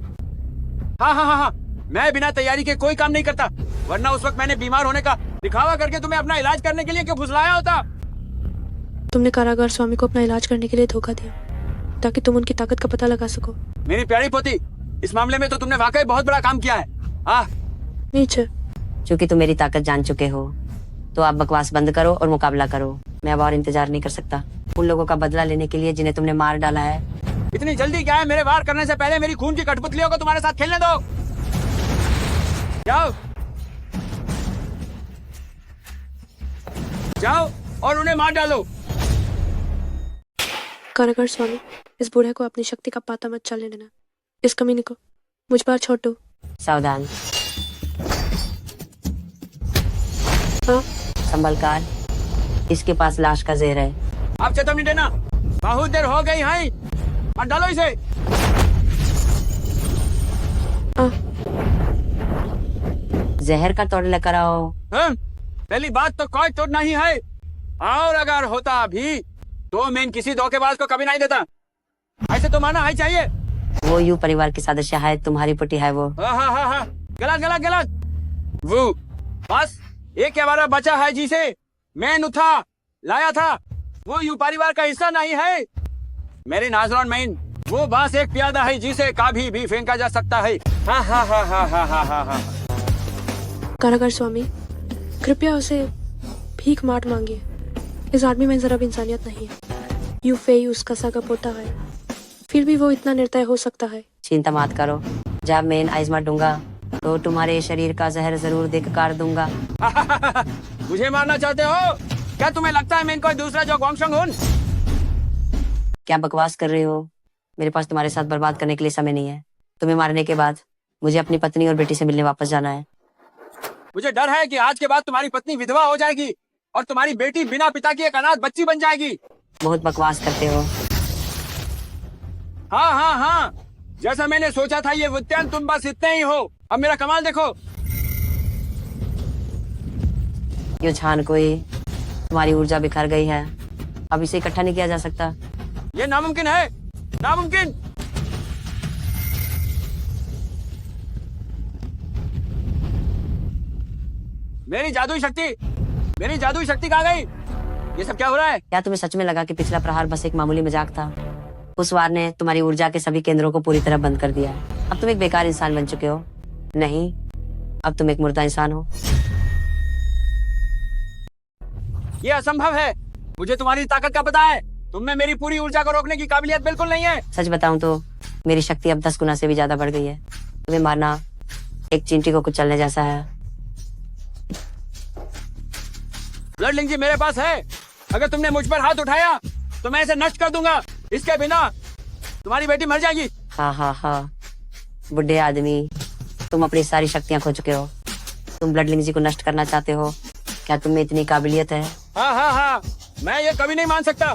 हाँ। मैं बिना तैयारी के कोई काम नहीं करता, वरना उस वक्त मैंने बीमार होने का दिखावा करके तुम्हें अपना इलाज करने के लिए क्यों फुसलाया होता? तुमने कारागार स्वामी को अपना इलाज करने के लिए धोखा दिया ताकि तुम उनकी ताकत का पता लगा सको। मेरी प्यारी पोती, इस मामले में तो तुमने वाकई बहुत बड़ा काम किया है। नीचे, चूंकि तुम मेरी ताकत जान चुके हो तो आप बकवास बंद करो और मुकाबला करो। मैं अब और इंतजार नहीं कर सकता उन लोगों का बदला लेने के लिए जिन्हें तुमने मार डाला है। इतनी जल्दी क्या है? मेरे वार करने से पहले मेरी खून की कठपुतलियों को तुम्हारे साथ खेलने दो। जाओ जाओ और उन्हें मार डालो। कारागार स्वामी, इस बूढ़े को अपनी शक्ति का पाता मत चलने देना। इस कमीने को मुझ पर छोड़ दो। सावधान। हाँ? संभल कर, इसके पास लाश का जहर है। आप चेतावनी देना, बहुत देर हो गई है, मार डालो इसे। जहर का तोड़ लेकर आओ। पहली बात तो कोई तोड़ नहीं है, और अगर होता भी तो मैं किसी धोखेबाज को कभी नहीं देता। ऐसे तो माना ही चाहिए। वो यू परिवार की सदस्य है, तुम्हारी पुटी है वो। हाँ। गलत गलत गलत। वो बस एक हमारा बचा है जिसे मैं उठा लाया था, वो यू परिवार का हिस्सा नहीं है। मेरी नाजरान मैन, वो बस एक प्यादा है जिसे कभी भी फेंका जा सकता है। हाँ। कारागार स्वामी, कृपया उसे भीख मार मांगिए। इस आदमी में जरा भी इंसानियत नहीं है। यू फेई उसका सगा पोता है, फिर भी वो इतना निर्दय हो सकता है। चिंता मत करो, जब मैं आइजमा दूंगा तो तुम्हारे शरीर का जहर जरूर देकर दूंगा। मुझे मारना चाहते हो क्या? तुम्हें लगता है मैं कोई दूसरा जो गोंगशंग हूँ? क्या बकवास कर रहे हो? मेरे पास तुम्हारे साथ बर्बाद करने के लिए समय नहीं है। तुम्हें मारने के बाद मुझे अपनी पत्नी और बेटी से मिलने वापस जाना है। मुझे डर है कि आज के बाद तुम्हारी पत्नी विधवा हो जाएगी और तुम्हारी बेटी बिना पिता की एक अनाथ बच्ची बन जाएगी। बहुत बकवास करते हो। हाँ, जैसा मैंने सोचा था ये वुत्यान तुम बस इतने ही हो। अब मेरा कमाल देखो। यो छान कोई, तुम्हारी ऊर्जा बिखर गई है, अब इसे इकट्ठा नहीं किया जा सकता। ये नामुमकिन है, नामुमकिन। मेरी जादुई शक्ति कहाँ गई? ये सब क्या हो रहा है? क्या तुम्हें सच में लगा कि पिछला प्रहार बस एक मामूली मजाक था? उस वार ने तुम्हारी ऊर्जा के सभी केंद्रों को पूरी तरह बंद कर दिया। अब तुम एक बेकार इंसान बन चुके हो। नहीं, अब तुम एक मुर्दा इंसान हो। ये असंभव है। मुझे तुम्हारी ताकत का पता है। तुम में मेरी पूरी ऊर्जा को रोकने की काबिलियत बिल्कुल नहीं है। सच बताऊं तो मेरी शक्ति अब 10 गुना से भी ज्यादा बढ़ गई है। तुम्हें मारना एक चींटी को कुचलने जैसा है। ब्लडलिंग जी मेरे पास है। अगर तुमने मुझ पर हाथ उठाया तो मैं इसे नष्ट कर दूंगा। इसके बिना तुम्हारी बेटी मर जाएगी। हाँ, बुढ़े आदमी, तुम अपनी सारी शक्तियां खो चुके हो। तुम ब्लडलिंग जी को नष्ट करना चाहते हो? क्या तुम में इतनी काबिलियत है? हाँ, मैं ये कभी नहीं मान सकता।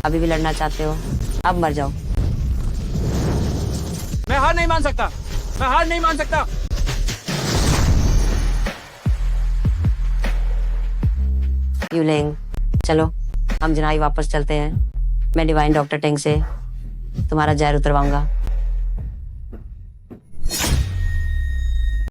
अभी भी लड़ना चाहते हो? अब मर जाओ। मैं हार नहीं मान सकता। यूलेंग, चलो हम जनाई वापस चलते हैं। मैं डिवाइन डॉक्टर टेंग से तुम्हारा जहर उतरवाऊंगा।